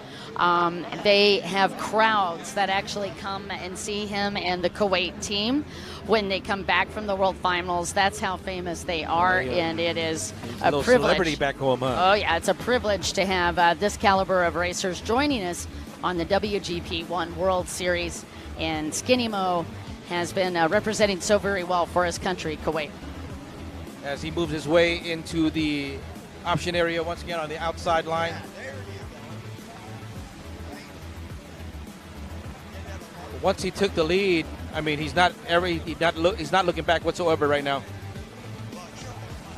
They have crowds that actually come and see him and the Kuwait team when they come back from the World Finals. That's how famous they are, and it is a privilege. Celebrity back home, huh? Oh, yeah, it's a privilege to have this caliber of racers joining us on the WGP One World Series. And Skinny Mo has been representing so very well for his country, Kuwait. As he moves his way into the option area once again on the outside line. Once he took the lead, I mean, he's not looking back whatsoever right now.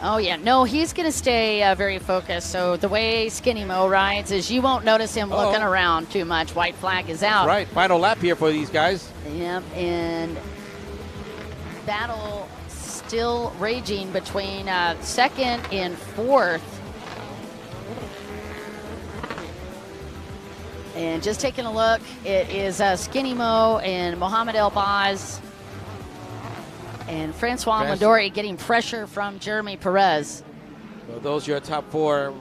Oh yeah, no, he's going to stay very focused. So the way Skinny Mo rides is you won't notice him looking around too much. White flag is out. Right, final lap here for these guys. Yep, and battle still raging between second and fourth. And just taking a look, it is Skinny Mo and Mohamed El Baz and Francois Midori getting pressure from Jeremy Perez. So those are your top four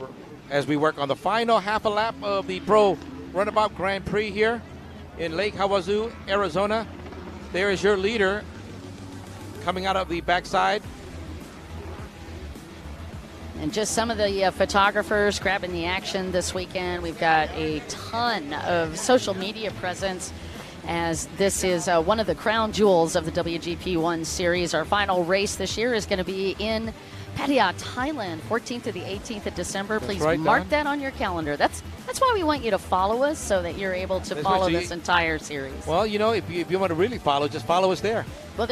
as we work on the final half a lap of the Pro Runabout Grand Prix here in Lake Havasu, Arizona. There is your leader coming out of the backside. And just some of the photographers grabbing the action this weekend. We've got a ton of social media presence as this is one of the crown jewels of the WGP One Series. Our final race this year is going to be in Pattaya, Thailand, 14th to the 18th of December. Please mark that on your calendar. That's why we want you to follow us so that you're able to follow this entire series. Well, you know, if you want to really follow, just follow us there. Well,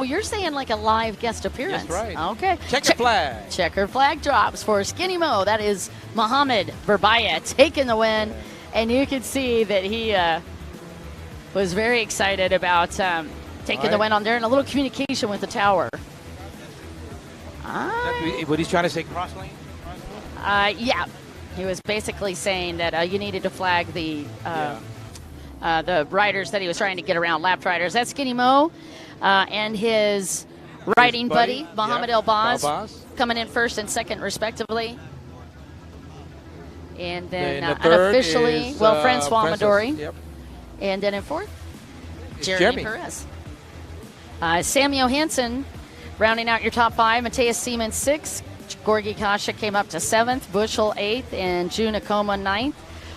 you're saying like a live guest appearance. That's right. Okay. Checker flag. Checker flag drops for Skinny Mo. That is Mohamed Berbaya taking the win. And you can see that he was very excited about taking the win on there and a little communication with the tower. What he's trying to say, cross lane? Yeah. He was basically saying that you needed to flag the riders that he was trying to get around, lapped riders. That's Skinny Mo. And his riding buddy, Mohamed El Baz, coming in first and second, respectively. And then unofficially, Francois Midori. Yep. And then in fourth, Jeremy Perez. Sam Johansson rounding out your top five. Mateus Seaman, sixth. Gorgi Kasha came up to seventh. Bushel, eighth. And June Acoma, ninth.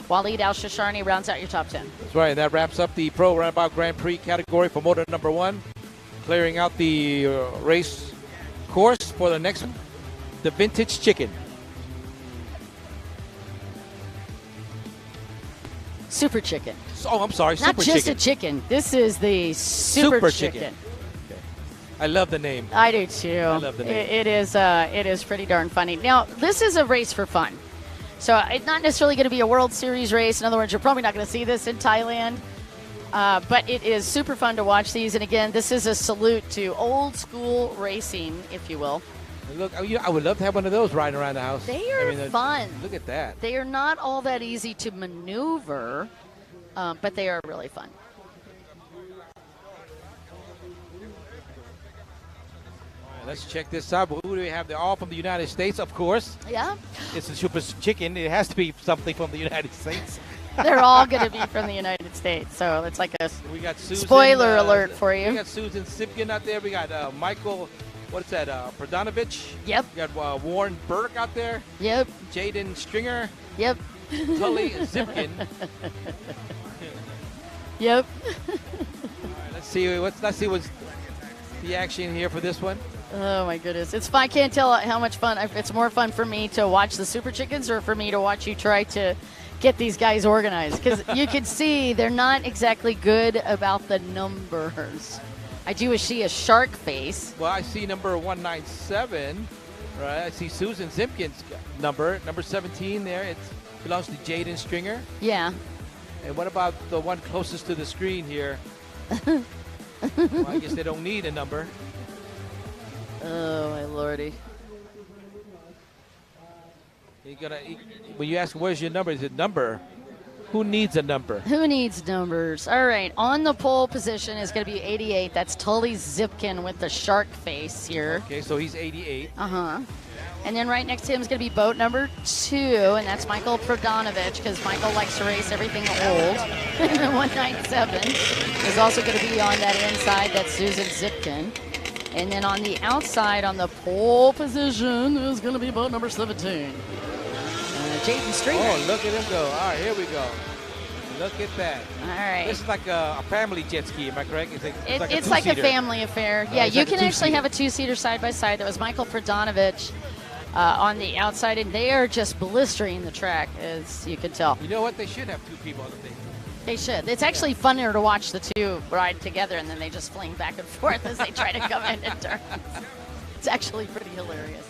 Waleed Al-Shasharni rounds out your top 10. That's right. That wraps up the Pro Runabout Grand Prix category for Moto number 1. Clearing out the race course for the next one, the Vintage Chicken. Super Chicken. Oh, I'm sorry, Not Super just Chicken. a chicken. This is the Super Chicken. Okay. I love the name. I do too. I love the name. It is pretty darn funny. Now, this is a race for fun. So it's not necessarily going to be a World Series race. In other words, you're probably not going to see this in Thailand. But it is super fun to watch these. And again, this is a salute to old school racing, if you will. Look, I would love to have one of those riding around the house. They are fun. Look at that. They are not all that easy to maneuver, but they are really fun. All right, let's check this out. Who do we have? They're all from the United States, of course. Yeah. It's a Super Chicken. It has to be something from the United States. They're all going to be from the United States, so it's like a We got Susan, spoiler alert for you. We got Susan Sipkin out there. We got Michael, what's that, Pradanovich. Yep. We got Warren Burke out there. Yep. Jaden Stringer. Yep. Tully Zipkin. Yep. All right, let's see what's the action here for this one. Oh my goodness, it's fun. I can't tell how much fun. It's more fun for me to watch the Super Chickens or for me to watch you try to get these guys organized, because you can see they're not exactly good about the numbers. I do see a shark face. Well, I see number 197, right? I see Susan Zipkin's number 17 there. It belongs to Jaden Stringer. Yeah. And what about the one closest to the screen here? Well, I guess they don't need a number. Oh my lordy. When you ask where's your number, is it number? Who needs a number? Who needs numbers? All right, on the pole position is going to be 88. That's Tully Zipkin with the shark face here. Okay, so he's 88. Uh-huh. And then right next to him is going to be boat number 2, and that's Michael Pradanovich, because Michael likes to race everything old. 197 is also going to be on that inside. That's Susan Zipkin. And then on the outside, on the pole position, is going to be boat number 17. Jaden Stringer. Oh, look at him go. All right, here we go. Look at that. All right. This is like a family jet ski, am I correct? It's like a family affair. Yeah, you like can actually have a 2-seater side by side. That was Michael Pradanovich on the outside, and they are just blistering the track, as you can tell. You know what? They should have 2 people on the thing. They should. It's actually funnier to watch the 2 ride together, and then they just fling back and forth as they try to come into turns. It's actually pretty hilarious.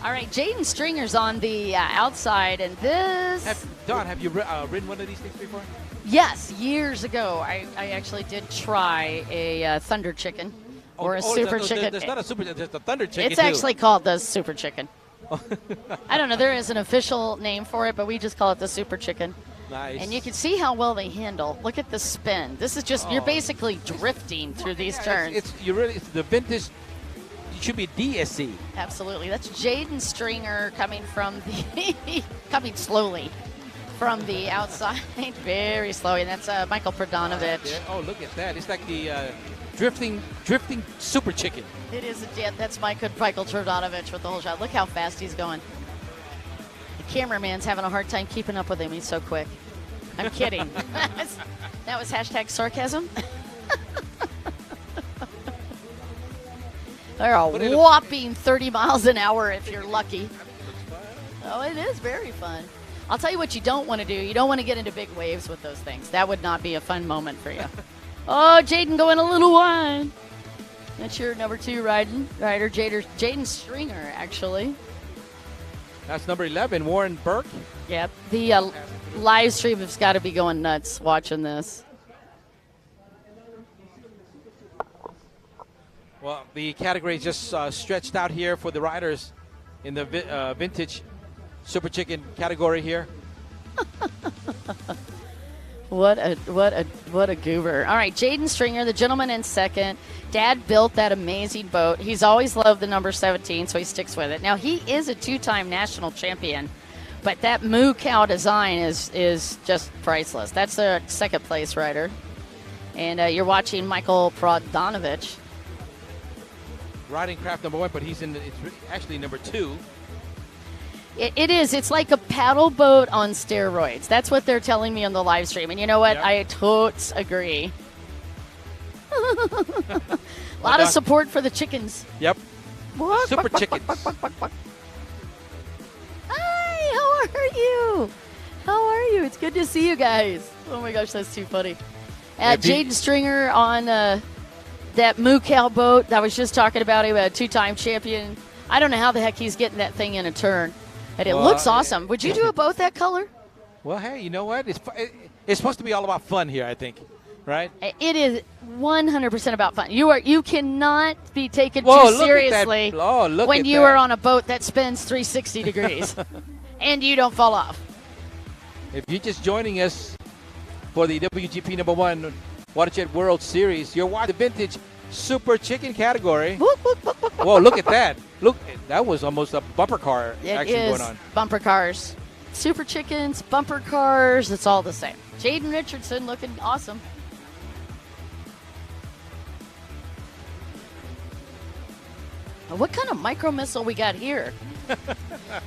All right, Jaden Stringer's on the outside, and this... Don, have you ridden one of these things before? Yes, years ago. I actually did try a Thunder Chicken or a Super Chicken. It's not a Super Chicken, it's a Thunder Chicken, It's actually called the Super Chicken. I don't know. There is an official name for it, but we just call it the Super Chicken. Nice. And you can see how well they handle. Look at the spin. This is just, you're basically drifting through these turns. It's the vintage... It should be DSC. Absolutely. That's Jaden Stringer coming from the coming slowly from the outside, very slowly. And that's Michael Pradanovich. Oh, look at that! It's like the drifting Super Chicken. It is. That's Michael Pradanovich with the whole shot. Look how fast he's going. The cameraman's having a hard time keeping up with him. He's so quick. I'm kidding. That was hashtag sarcasm. They're a whopping 30 miles an hour if you're lucky. Oh, it is very fun. I'll tell you what you don't want to do. You don't want to get into big waves with those things. That would not be a fun moment for you. Oh, Jaden going a little wide. That's your number 2 rider, Jaden Stringer, actually. That's number 11, Warren Burke. Yep. The live stream has got to be going nuts watching this. Well, the category is just stretched out here for the riders in the vintage Super Chicken category here. What a goober. All right, Jaden Stringer, the gentleman in second. Dad built that amazing boat. He's always loved the number 17, so he sticks with it. Now, he is a 2-time national champion, but that moo cow design is just priceless. That's the second place rider. And you're watching Michael Pradanovich. Riding craft number 1, but it's actually number 2. It is. It's like a paddle boat on steroids. That's what they're telling me on the live stream. And you know what? Yep. I totes agree. A lot of support for the chickens. Yep. What? Super chickens. Hi, how are you? How are you? It's good to see you guys. Oh my gosh, that's too funny. Jaden Stringer on that Moo Cow boat that I was just talking about, him, a two-time champion. I don't know how the heck he's getting that thing in a turn. And it looks awesome. Would you do a boat that color? Well, hey, you know what? It's supposed to be all about fun here, I think. Right? It is 100% about fun. You cannot be taken too seriously when you are on a boat that spins 360 degrees and you don't fall off. If you're just joining us for the WGP #1 WaterJet World Series, you're watching the vintage Super Chicken category. Whoa, look at that. Look, that was almost a bumper car action going on. Bumper cars. Super Chickens, bumper cars, it's all the same. Jaden Richardson looking awesome. What kind of micro missile we got here?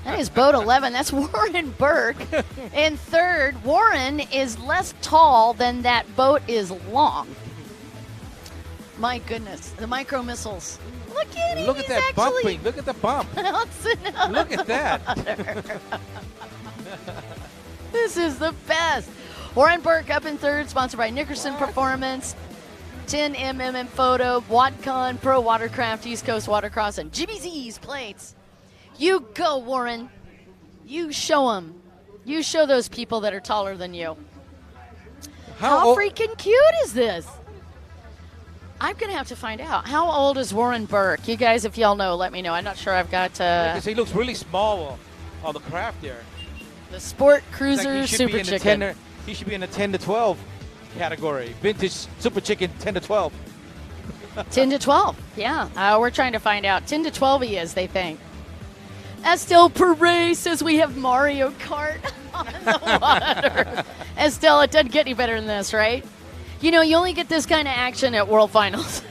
That is boat 11. That's Warren Burke. In third, Warren is less tall than that boat is long. My goodness, the micro missiles. Look at him. Look at that bumping. Look at the bump. Look at that. This is the best. Warren Burke up in third, sponsored by Nickerson Performance, 10mm Photo, WattCon, Pro Watercraft, East Coast Watercross, and GBZ's plates. You go, Warren. You show them. You show those people that are taller than you. How freaking cute is this? I'm going to have to find out. How old is Warren Burke? You guys, if y'all know, let me know. I'm not sure I've got... he looks really small on the craft there. The Sport Cruiser Super Chicken. He should be in the 10 to 12 category. Vintage Super Chicken 10 to 12. 10 to 12, yeah. We're trying to find out. 10 to 12 he is, they think. Estelle Perez says we have Mario Kart on the water. Estelle, it doesn't get any better than this, right? You know, you only get this kind of action at World Finals.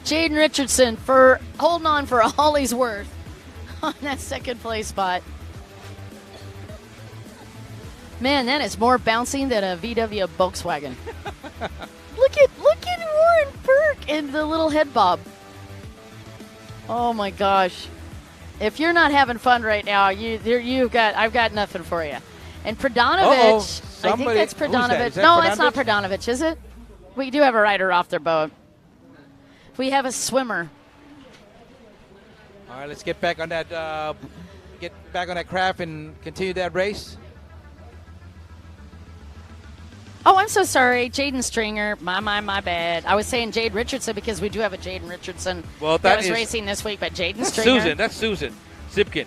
Jaden Richardson for holding on for all he's worth on that second place spot. Man, that is more bouncing than a VW Volkswagen. Look at Warren Burke and the little head bob. Oh my gosh! If you're not having fun right now, I've got nothing for you. And Pradanovich, I think that's Pradanovich. No, that's not Pradanovich, is it? We do have a rider off their boat. We have a swimmer. All right, let's get back on that. Craft and continue that race. Oh, I'm so sorry. Jaden Stringer. My bad. I was saying Jade Richardson because we do have a Jaden Richardson that was racing this week, but Jaden Stringer. That's Susan Zipkin.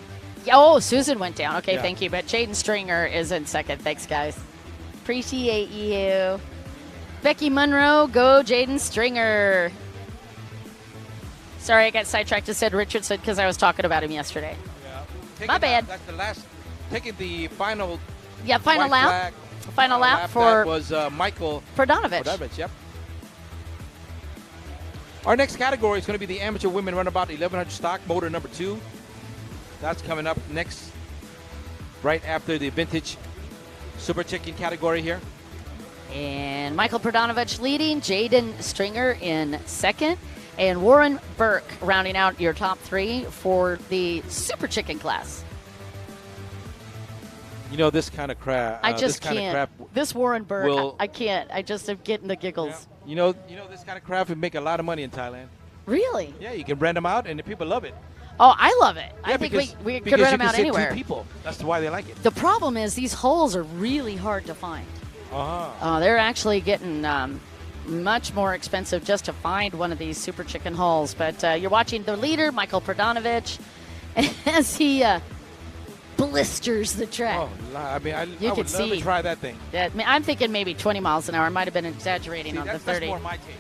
Oh, Susan went down. Okay, yeah. Thank you. But Jaden Stringer is in second. Thanks, guys. Appreciate you. Becky Monroe, go Jaden Stringer. Sorry, I got sidetracked. I said Richardson because I was talking about him yesterday. Yeah. My bad. That's the last. Taking the final. Yeah, final lap. Final lap for that was Michael Pradanovich. Yep. Our next category is going to be the amateur women runabout 1100 stock motor number 2. That's coming up next, right after the vintage Super Chicken category here. And Michael Pradanovich leading, Jaden Stringer in second, and Warren Burke rounding out your top 3 for the Super Chicken class. You know, this kind of crap. I just can't. This Warren Burke, I can't. I just am getting the giggles. Yeah. You know, this kind of craft would make a lot of money in Thailand. Really? Yeah, you can rent them out, and the people love it. Oh, I love it. Yeah, I think we could rent them out anywhere. 2 people. That's why they like it. The problem is these holes are really hard to find. They're actually getting much more expensive just to find one of these Super Chicken holes. But you're watching the leader, Michael Pradanovich, as he blisters the track. Oh, I mean, I would love to try that thing. I'm thinking maybe 20 miles an hour. I might have been exaggerating on the 30. That's more my take.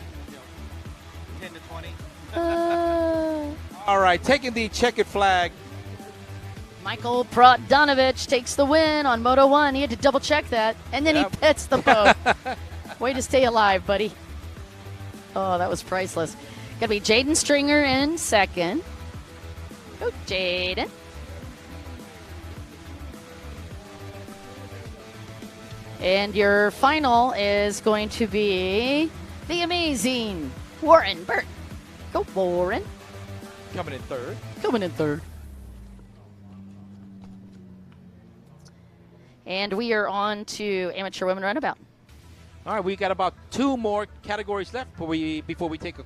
10 to 20. All right, taking the checkered flag. Michael Pradanovich takes the win on Moto 1. He had to double check that, and then he pits the boat. Way to stay alive, buddy. Oh, that was priceless. Got to be Jaden Stringer in second. Go, Jaden. And your final is going to be the amazing Warren Burt. Go, Warren. Coming in third. Coming in third. And we are on to Amateur Women Runabout. All right, we got about 2 more categories left before we take a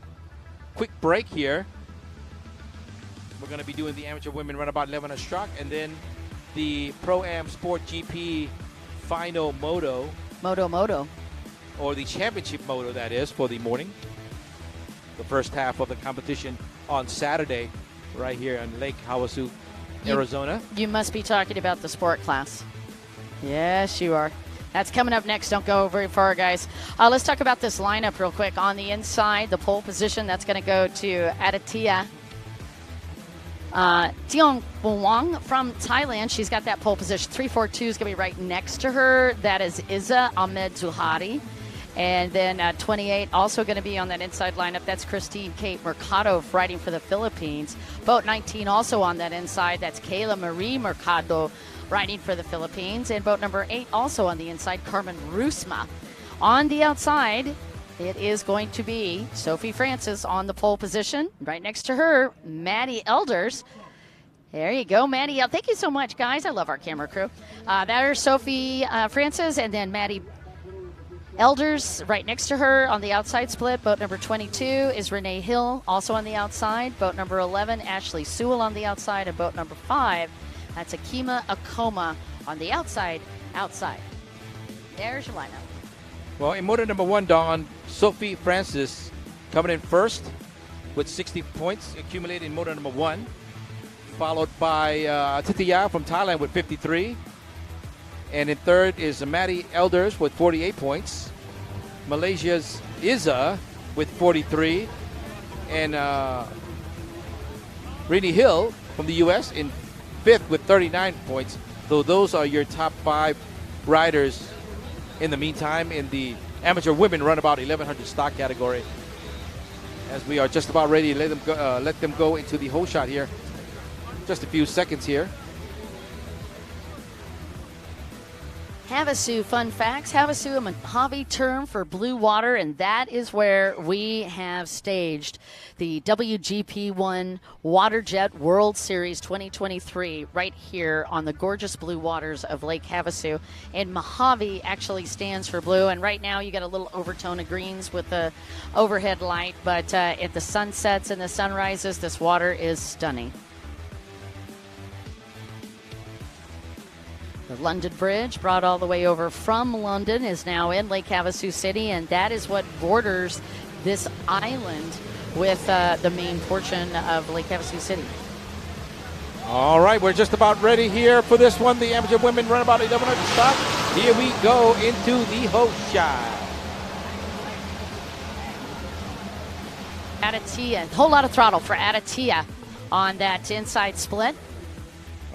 quick break here. We're going to be doing the Amateur Women Runabout 11 stroke, and then the Pro-Am Sport GP Final Moto. Moto. Or the Championship Moto, that is, for the morning. The first half of the competition on Saturday right here in Lake Havasu, Arizona. You must be talking about the sport class. Yes, you are. That's coming up next. Don't go very far, guys. Let's talk about this lineup real quick. On the inside, the pole position, that's going to go to Aditya Tiong Wong from Thailand. She's got that pole position. 342 is going to be right next to her. That is Iza Ahmed Zuhari. And then 28 also going to be on that inside lineup. That's Christine Kate Mercado riding for the Philippines. Boat 19 also on that inside. That's Kayla Marie Mercado riding for the Philippines. And boat number 8 also on the inside, Carmen Rusma. On the outside, it is going to be Sophie Francis on the pole position. Right next to her, Maddie Elders. There you go, Maddie. Thank you so much, guys. I love our camera crew. There's Sophie Francis, and then Maddie Elders right next to her on the outside split. Boat number 22 is Renee Hill, also on the outside. Boat number 11, Ashley Sewell on the outside. And boat number 5, that's Akima Akoma on the outside. There's your lineup. Well, in motor number 1, Dawn, Sophie Francis coming in first with 60 points accumulated in motor number 1. Followed by Titiya from Thailand with 53. And in third is Maddie Elders with 48 points. Malaysia's Iza with 43. And Renee Hill from the U.S. in fifth with 39 points. So those are your top 5 riders in the meantime in the Amateur Women Runabout 1100 stock category. As we are just about ready to let them go into the whole shot here. Just a few seconds here. Havasu fun facts. Havasu, a Mojave term for blue water, and that is where we have staged the WGP1 WaterJet World Series 2023 right here on the gorgeous blue waters of Lake Havasu. And Mojave actually stands for blue, and right now you got a little overtone of greens with the overhead light, but at the sunsets and the sunrises, this water is stunning. The London Bridge, brought all the way over from London, is now in Lake Havasu City, and that is what borders this island with the main portion of Lake Havasu City. All right, we're just about ready here for this one, the Amateur Women Runabout 1100 stock. Here we go into the host shot. Aditya, a whole lot of throttle for Aditya on that inside split.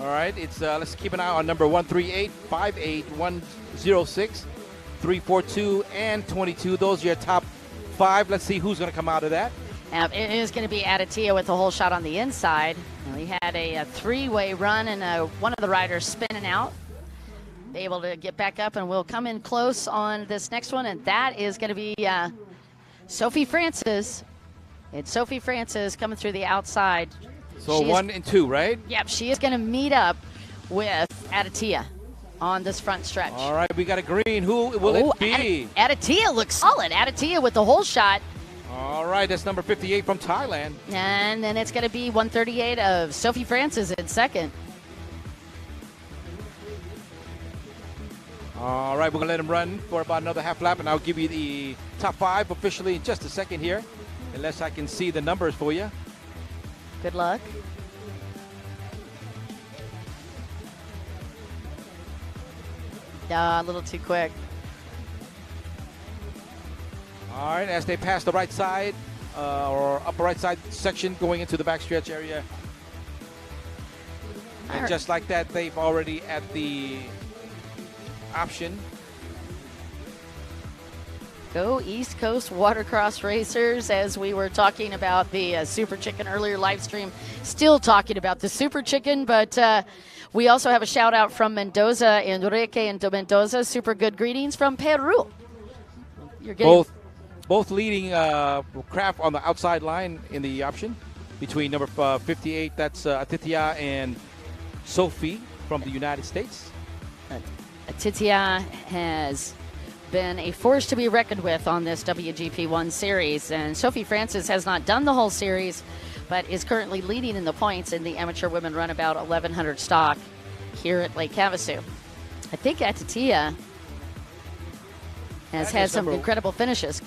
All right, it's let's keep an eye on number 138, 58, 106, 342, and 22. Those are your top 5. Let's see who's going to come out of that. It is going to be Aditya with a whole shot on the inside. We had a 3-way run and one of the riders spinning out. Be able to get back up, and we'll come in close on this next one, and that is going to be Sophie Francis. It's Sophie Francis coming through the outside. So 1 and 2, right? Yep, she is going to meet up with Aditya on this front stretch. All right, we got a green. Who will it be? Aditya looks solid. Aditya with the whole shot. All right, that's number 58 from Thailand. And then it's going to be 138 of Sophie Francis in second. All right, we're going to let him run for about another half lap, and I'll give you the top 5 officially in just a second here, unless I can see the numbers for you. Good luck. A little too quick. All right, as they pass the right side or upper right side section going into the backstretch area. And just like that, they've already at the option. Go East Coast Watercross Racers, as we were talking about the Super Chicken earlier live stream. Still talking about the Super Chicken, but We also have a shout out from Mendoza, Enrique and Mendoza. Super good greetings from Peru. You're getting both leading craft on the outside line in the option between number 58, that's Atitia, and Sophie from the United States. Atitia has been a force to be reckoned with on this WGP1 series, and Sophie Francis has not done the whole series, but is currently leading in the points in the amateur women runabout 1100 stock here at Lake Havasu. I think Atitia has had some incredible finishes.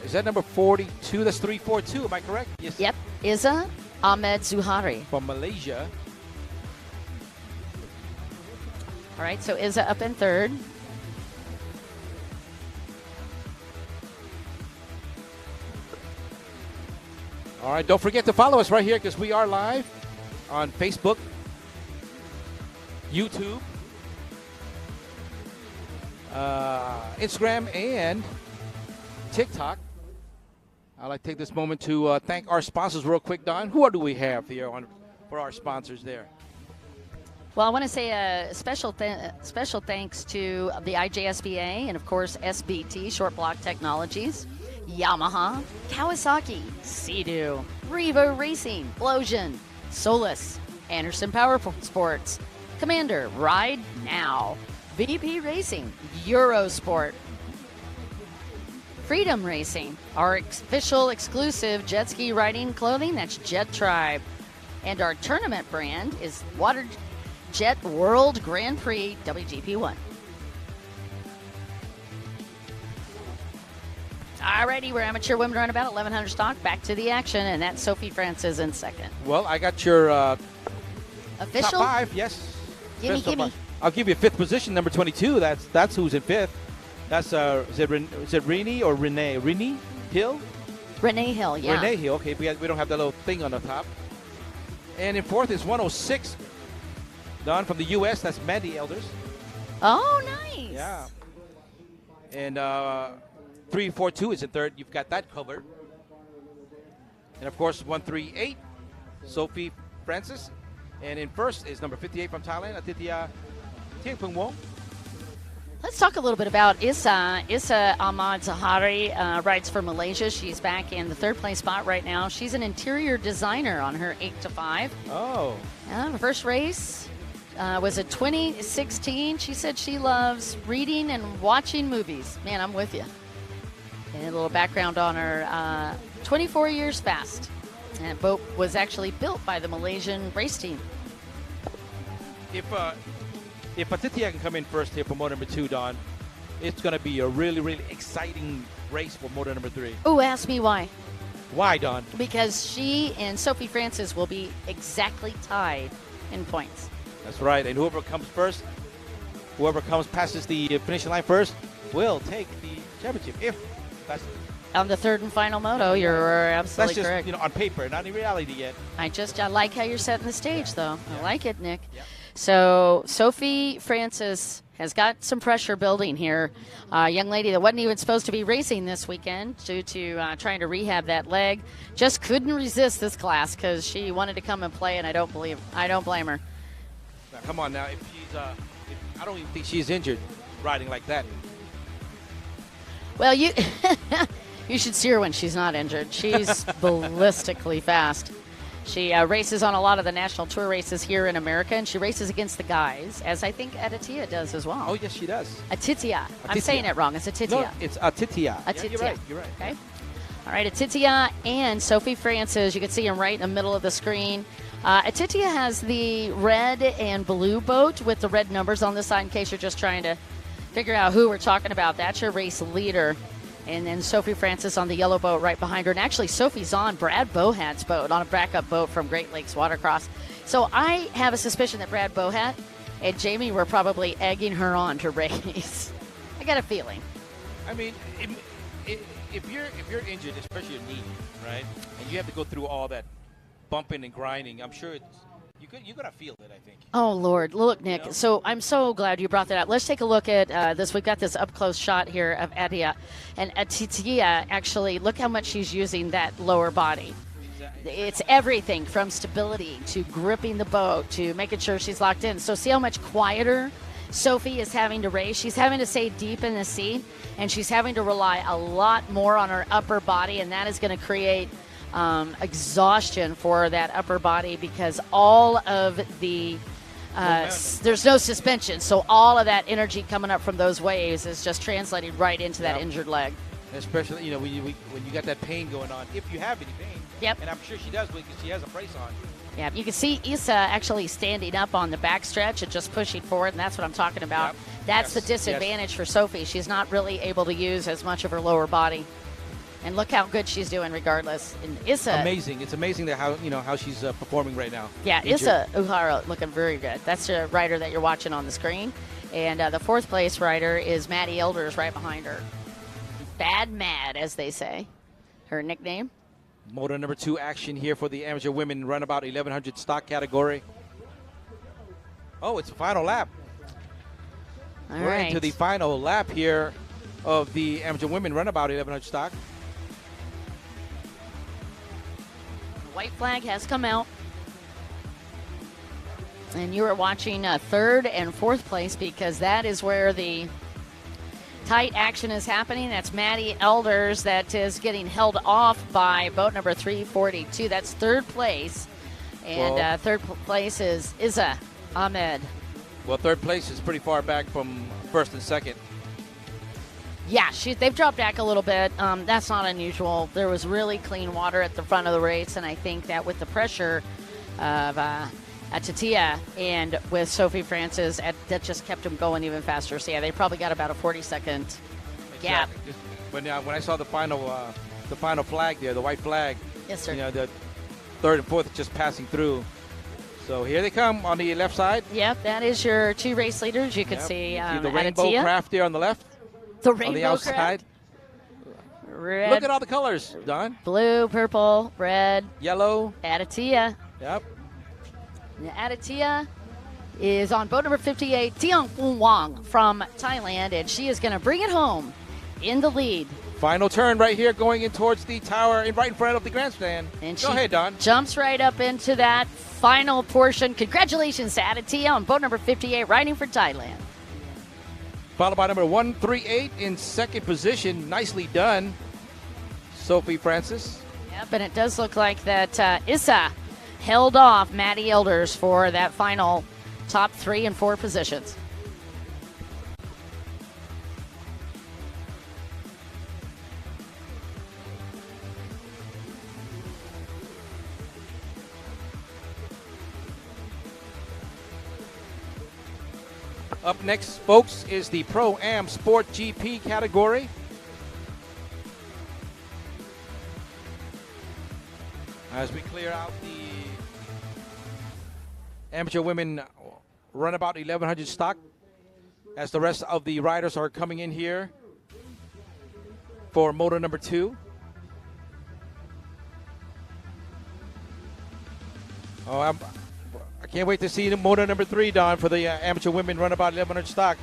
Is that number 42? That's 342, am I correct? Yes. Yep. Iza Ahmed Zuhari. From Malaysia. All right, so Iza up in third. All right, don't forget to follow us right here because we are live on Facebook, YouTube, Instagram, and TikTok. I'd like to take this moment to thank our sponsors real quick, Don. Who do we have here for our sponsors there? Well, I want to say a special thanks to the IJSBA and, of course, SBT, Short Block Technologies, Yamaha, Kawasaki, Sea-Doo, Revo Racing, Blosian, Solus, Anderson Power Sports, Commander, Ride Now, VP Racing, Eurosport, Freedom Racing, our official exclusive jet ski riding clothing, that's Jet Tribe. And our tournament brand is Water Jet World Grand Prix WGP1. Alrighty, we're amateur women runabout 1100 stock. Back to the action, and that's Sophie Francis in second. Well, I got your official top five. Yes. Gimme. I'll give you fifth position, number 22. That's who's in fifth. That's is it Renee or Renee? Renee Hill. Renee Hill, yeah. Renee Hill. Okay, we don't have that little thing on the top. And in fourth is 106. Don from the U.S. That's Mandy Elders. Oh, nice. Yeah. And 342 is in third. You've got that covered. And of course 138, Sophie Francis. And in first is number 58 from Thailand, Atitia Tiengpungwong. Let's talk a little bit about Issa. Issa Ahmad Zahari rides for Malaysia. She's back in the third place spot right now. She's an interior designer on her 8-5. Oh. Her first race was in 2016. She said she loves reading and watching movies. Man, I'm with you. And a little background on her, 24 years fast. And boat was actually built by the Malaysian race team. If Atitia can come in first here for motor number 2, Don, it's going to be a really, really exciting race for motor number 3. Oh, ask me why. Why, Don? Because she and Sophie Francis will be exactly tied in points. That's right. And whoever comes passes the finishing line first, will take the championship. If that's on the third and final moto, you're absolutely that's just, correct. On paper, not in reality yet. I like how you're setting the stage, though. Yeah. I like it, Nick. Yeah. So Sophie Francis has got some pressure building here. A young lady that wasn't even supposed to be racing this weekend due to trying to rehab that leg. Just couldn't resist this class because she wanted to come and play, and I don't blame her. Now, come on now. If she's, I don't even think she's injured riding like that. Well, you should see her when she's not injured. She's ballistically fast. She races on a lot of the national tour races here in America, and she races against the guys, as I think Atitia does as well. Oh, yes, she does. Atitia. I'm saying it wrong. It's Atitia. No, it's Atitia. Atitia. Yeah, you're right. Okay. All right, Atitia and Sophie Francis. You can see them right in the middle of the screen. Atitia has the red and blue boat with the red numbers on the side in case you're just trying to figure out who we're talking about. That's your race leader. And then Sophie Francis on the yellow boat right behind her. And actually, Sophie's on Brad Bohat's boat, on a backup boat from Great Lakes Watercross. So I have a suspicion that Brad Bohat and Jamie were probably egging her on to race. I got a feeling. I mean, if you're injured, especially your knee, right, and you have to go through all that bumping and grinding, I'm sure you're gonna feel it, I think. Oh Lord, look, Nick. You know? So I'm so glad you brought that up. Let's take a look at this. We've got this up close shot here of Adia, and Atitia. Actually, look how much she's using that lower body. It's everything from stability to gripping the boat to making sure she's locked in. So see how much quieter Sophie is having to race. She's having to stay deep in the seat, and she's having to rely a lot more on her upper body, and that is going to create exhaustion for that upper body because all of the there's no suspension, so all of that energy coming up from those waves is just translating right into that injured leg. Especially, when you got that pain going on, if you have any pain. Yep. And I'm sure she does because she has a brace on. Yeah, you can see Isa actually standing up on the backstretch and just pushing forward, and that's what I'm talking about. Yep. That's the disadvantage for Sophie. She's not really able to use as much of her lower body. And look how good she's doing regardless. And Isa, amazing. It's amazing that how she's performing right now. Yeah, Injured. Isa Uhara looking very good. That's the rider that you're watching on the screen. And the fourth place rider is Maddie Elders right behind her. Bad Mad, as they say. Her nickname. Moto number 2 action here for the amateur women runabout 1100 stock category. Oh, it's the final lap. All We're right. into the final lap here of the amateur women runabout 1100 stock. The white flag has come out. And you are watching third and fourth place because that is where the tight action is happening. That's Maddie Elders that is getting held off by boat number 342. That's third place. And third place is Isa Ahmed. Well, third place is pretty far back from first and second. Yeah, they've dropped back a little bit. That's not unusual. There was really clean water at the front of the race, and I think that with the pressure of Tatia and with Sophie Francis, that just kept them going even faster. So, yeah, they probably got about a 40-second gap. Exactly. But now, when I saw the final flag there, the white flag, Yes, sir. The third and fourth just passing through. So here they come on the left side. Yep, that is your two race leaders. You can see the rainbow Adatia. craft there on the left. The rainbow on the outside. craft. Red, Look at all the colors, Don. blue, purple, red, Yellow. Adatia. Yep. The Adatia is on boat number 58, Tiong Wang from Thailand, and she is going to bring it home in the lead. Final turn right here going in towards the tower right in front of the grandstand. And Go ahead, Don. Jumps right up into that final portion. Congratulations to Adatia on boat number 58, riding for Thailand. Followed by number 138 in second position. Nicely done, Sophie Francis. Yep, and it does look like that Issa held off Maddie Elders for that final top 3 and 4 positions. Up next, folks, is the Pro-Am Sport GP category. As we clear out the amateur women runabout 1100 stock, as the rest of the riders are coming in here for moto number 2. Oh, I can't wait to see the moto number 3, Don, for the amateur women runabout 1100 stock.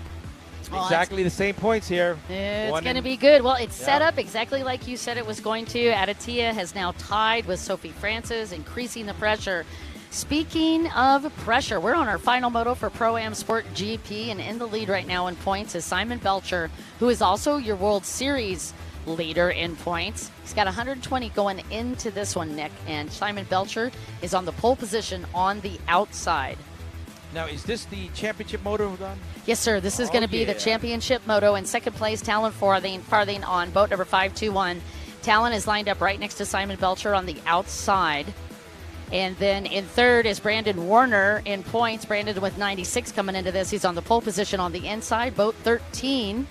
Oh, Exactly the same points here. It's going to be good. Well, it's set up exactly like you said it was going to. Adatia has now tied with Sophie Francis, increasing the pressure. Speaking of pressure, we're on our final moto for Pro-Am Sport GP, and in the lead right now in points is Simon Belcher, who is also your World Series leader in points. He's got 120 going into this one, Nick, and Simon Belcher is on the pole position on the outside. Now, is this the championship moto, Don? Yes, sir. This is going to be the championship moto. In second place, Talon Farthing on boat number 521. Talon is lined up right next to Simon Belcher on the outside. And then in third is Brandon Warner in points. Brandon with 96 coming into this. He's on the pole position on the inside. Boat 13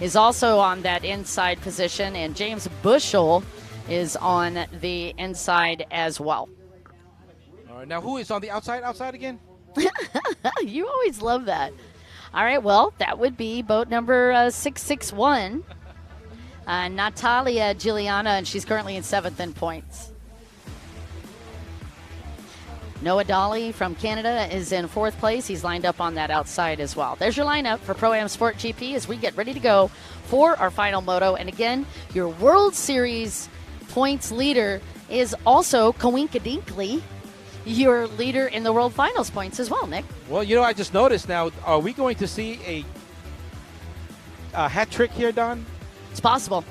is also on that inside position. And James Bushel is on the inside as well. All right, now who is on the outside again? You always love that. All right, well, that would be boat number 661, Natalia Giuliana, and she's currently in 7th in points. Noah Dolly from Canada is in 4th place. He's lined up on that outside as well. There's your lineup for Pro-Am Sport GP as we get ready to go for our final moto. And again, your World Series points leader is also coinkydinkley your leader in the World Finals points as well, Nick. Well, I just noticed now, are we going to see a hat trick here, Don? It's possible.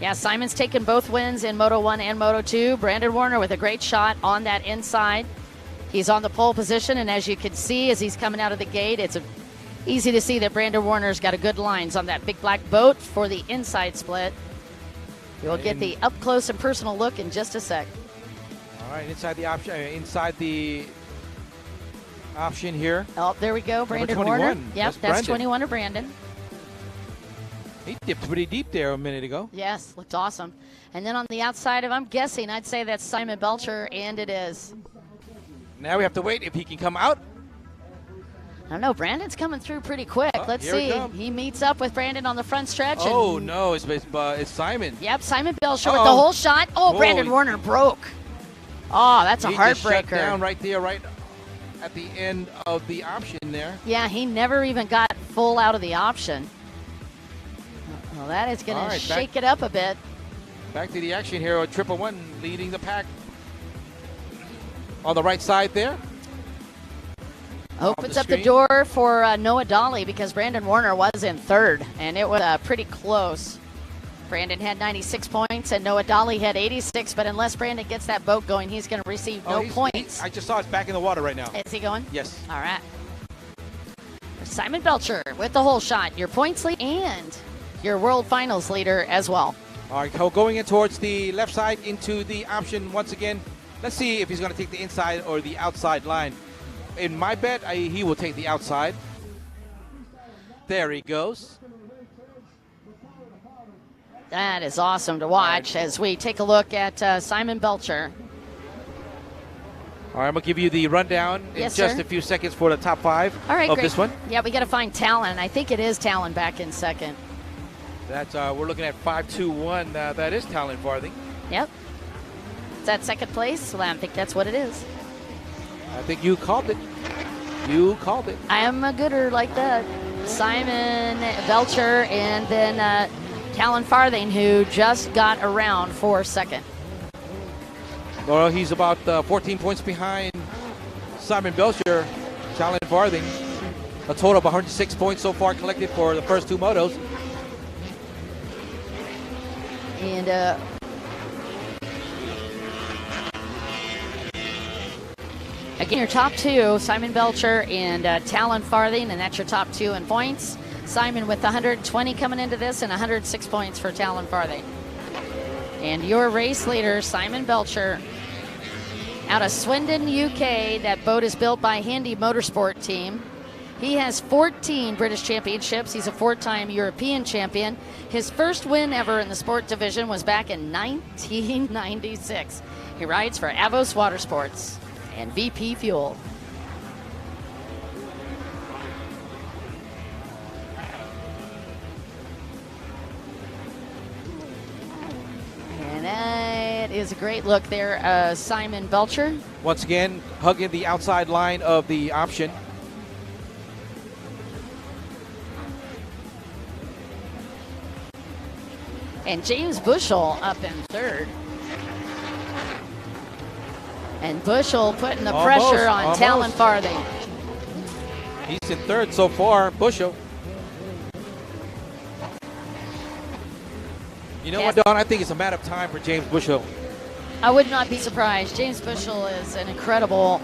Yeah, Simon's taken both wins in Moto 1 and Moto 2. Brandon Warner with a great shot on that inside. He's on the pole position, and as you can see, as he's coming out of the gate, it's easy to see that Brandon Warner's got a good lines on that big black boat for the inside split. You'll get the up-close and personal look in just a sec. All right, inside the option here. Oh, there we go, Brandon Number Warner. 21. Yep, that's 21 to Brandon. He dipped pretty deep there a minute ago. Yes, looked awesome. And then on the outside of, I'm guessing, I'd say that's Simon Belcher, and it is. Now we have to wait if he can come out. I don't know. Brandon's coming through pretty quick. Let's here we see. go. He meets up with Brandon on the front stretch. Oh, no, it's Simon. Yep, Simon Belcher with the whole shot. Oh, Brandon Warner broke. Oh, that's a heartbreaker. Just shut down right there, right at the end of the option there. Yeah, he never even got full out of the option. Well, that is going to shake it up a bit. Back to the action here. 111 leading the pack. On the right side there. Opens up the door for Noah Dolly because Brandon Warner was in third, and it was pretty close. Brandon had 96 points, and Noah Dolly had 86, but unless Brandon gets that boat going, he's going to receive no points. I just saw it's back in the water right now. Is he going? Yes. All right. Simon Belcher with the whole shot, your points lead and your World Finals leader as well. All right, going in towards the left side into the option once again. Let's see if he's going to take the inside or the outside line. In my bet, he will take the outside. There he goes. That is awesome to watch as we take a look at Simon Belcher. All right, I'm going to give you the rundown in just a few seconds for the top 5 of this one. Yeah, we got to find Talon. I think it is Talon back in second. That's we're looking at 5-2-1. That is Talon Farthing. Yep. Is that second place? Well, I think that's what it is. I think you called it. You called it. I am a gooder like that. Simon Belcher and then Talon Farthing, who just got around for second. Well, he's about 14 points behind Simon Belcher. Talon Farthing, a total of 106 points so far collected for the first 2 motos. And again, your top 2, Simon Belcher and Talon Farthing, and that's your top 2 in points. Simon with 120 coming into this and 106 points for Talon Farthing. And your race leader, Simon Belcher, out of Swindon, UK. That boat is built by Handy Motorsport Team. He has 14 British championships. He's a 4-time European champion. His first win ever in the sport division was back in 1996. He rides for Havasu Watersports and VP Fuel. And that is a great look there, Simon Belcher. Once again, hugging the outside line of the option. And James Bushell up in third. And Bushell putting the pressure on Talon Farthing. He's in third so far, Bushell. You know what, Don? I think it's a matter of time for James Bushell. I would not be surprised. James Bushell is an incredible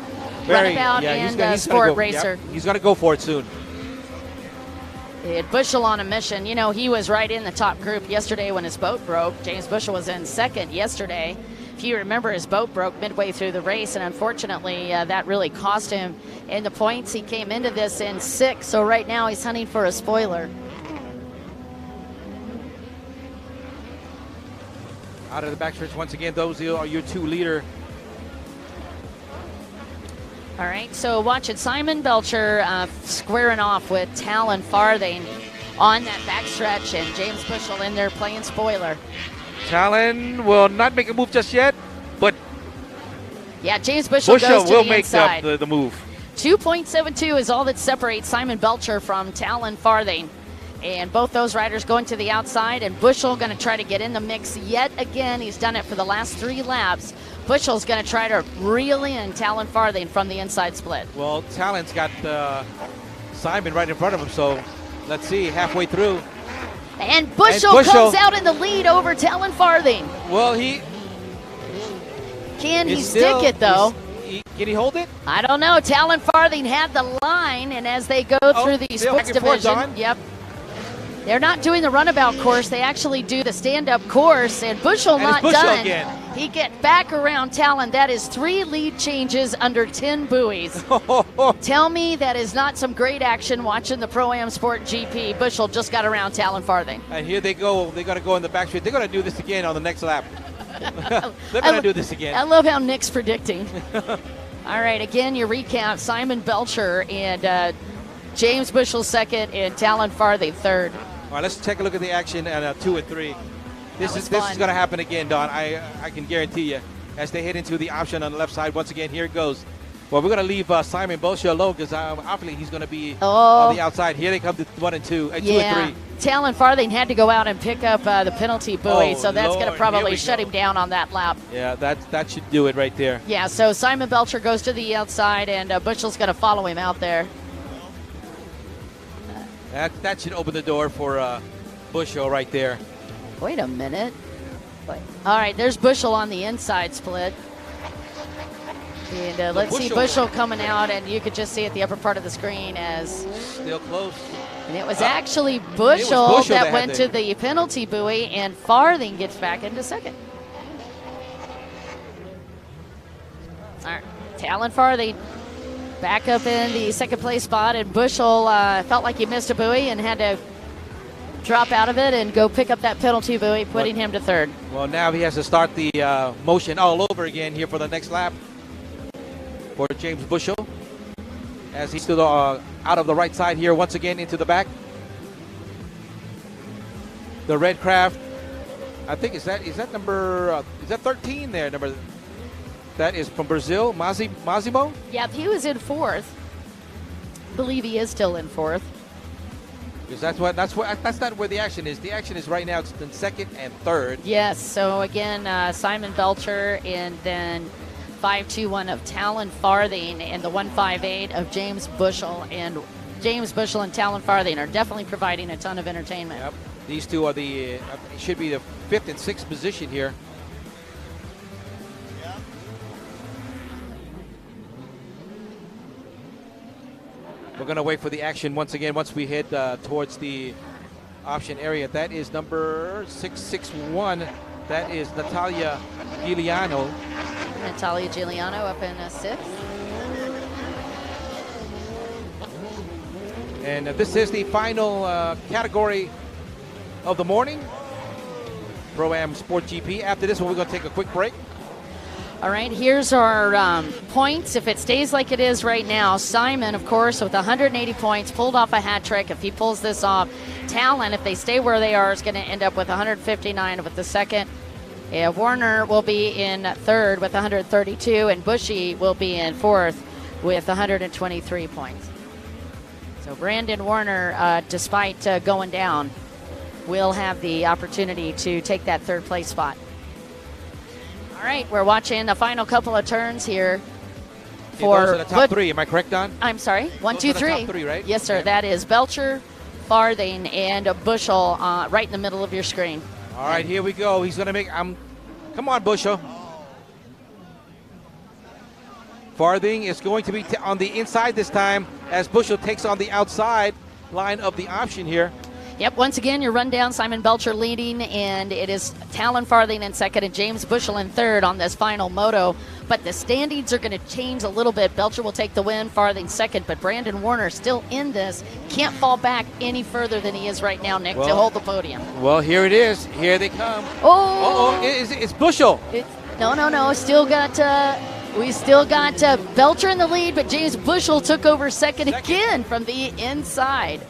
runabout and sport racer. Yep, he's going to go for it soon. Bushell on a mission. You know, he was right in the top group yesterday when his boat broke. James Bushell was in second yesterday. If you remember, his boat broke midway through the race, and unfortunately, that really cost him in the points. He came into this in 6th, so right now he's hunting for a spoiler. Out of the backstretch once again, those are your 2 leader. All right, so watch it. Simon Belcher squaring off with Talon Farthing on that backstretch, and James Bushell in there playing spoiler. Talon will not make a move just yet, but yeah, James Bushell goes to will the make inside. the move. 2.72 is all that separates Simon Belcher from Talon Farthing. And both those riders going to the outside, and Bushel going to try to get in the mix yet again. He's done it for the last 3 laps. Bushel's going to try to reel in Talon Farthing from the inside split. Well, Talon's got Simon right in front of him, so let's see, halfway through. And Bushel comes out in the lead over Talon Farthing. Well, Can he stick it, though? Can he hold it? I don't know. Talon Farthing had the line, and as they go through the sports division, yep, they're not doing the runabout course. They actually do the stand-up course, and Bushel not done. Again. He gets back around Talon. That is 3 lead changes under 10 buoys. Tell me that is not some great action watching the Pro-Am Sport GP. Bushel just got around Talon Farthing. And here they go. They're going to go in the back street. They're going to do this again on the next lap. They're going to do this again. I love how Nick's predicting. All right, again, your recap. Simon Belcher and James Bushel second and Talon Farthing third. All right, let's take a look at the action at 2 and 3. This is going to happen again, Don. I can guarantee you. As they head into the option on the left side, once again, here it goes. Well, we're going to leave Simon Belcher alone because obviously he's going to be on the outside. Here they come to 1 and 2, 2 and 3. Talon Farthing had to go out and pick up the penalty buoy, so that's going to probably shut him down on that lap. Yeah, that should do it right there. Yeah, so Simon Belcher goes to the outside, and Bushel's going to follow him out there. That should open the door for Bushel right there. Wait a minute. All right, there's Bushel on the inside split. And let's see Bushel coming out, and you could just see at the upper part of the screen as... Still close. And it was actually Bushel that went to the penalty buoy, and Farthing gets back into second. All right, Talon Farthing back up in the second place spot, and Bushel felt like he missed a buoy and had to drop out of it and go pick up that penalty buoy, putting him to third. Well, now he has to start the motion all over again here for the next lap for James Bushel, as he's still out of the right side here once again into the back. The red craft, I think is that number is that 13 there? That is from Brazil, Massimo. Yeah, he was in fourth. I believe he is still in fourth. Because that's not where the action is. The action is right now. It's in second and third. Yes. So again, Simon Belcher, and then 521 of Talon Farthing, and the 158 of James Bushel. And James Bushel and Talon Farthing are definitely providing a ton of entertainment. Yep. These two are should be the 5th and 6th position here. We're going to wait for the action once again once we head towards the option area. That is number 661. That is Natalia Giuliano. Natalia Giuliano up in 6th. And this is the final category of the morning. Pro-Am Sport GP. After this one, we're going to take a quick break. All right, here's our points. If it stays like it is right now, Simon, of course, with 180 points, pulled off a hat trick. If he pulls this off, Talon, if they stay where they are, is going to end up with 159 with the second. Warner will be in third with 132, and Bushy will be in fourth with 123 points. So Brandon Warner, despite going down, will have the opportunity to take that third place spot. All right, we're watching the final couple of turns here for those are the top 3. Am I correct, Don? I'm sorry, 1, 2, 3. Top 3, right? Yes, sir. Okay. That is Belcher, Farthing, and Bushel right in the middle of your screen. All right, here we go. He's going to make. Come on, Bushel. Farthing is going to be on the inside this time as Bushel takes on the outside line of the option here. Yep, once again, your rundown, Simon Belcher leading, and it is Talon Farthing in second and James Bushel in third on this final moto. But the standings are going to change a little bit. Belcher will take the win, Farthing second, but Brandon Warner still in this. Can't fall back any further than he is right now, Nick, to hold the podium. Well, here it is. Here they come. Oh! It's Bushel. No. We still got Belcher in the lead, but James Bushel took over second again from the inside.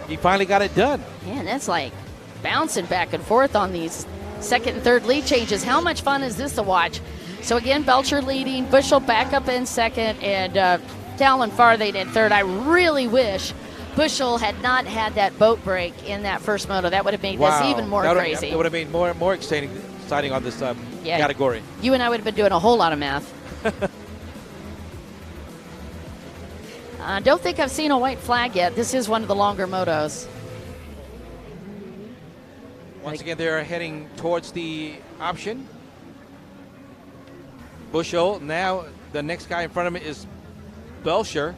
He finally got it done. Man, that's like bouncing back and forth on these second and third lead changes. How much fun is this to watch? So again, Belcher leading, Bushel back up in second, and Talon Farthing in third. I really wish Bushel had not had that boat break in that first moto, that would have made this even more crazy. It would have made more exciting on this category. You and I would have been doing a whole lot of math. I don't think I've seen a white flag yet. This is one of the longer motos. Once again, they're heading towards the option. Bushel. Now the next guy in front of him is Belcher.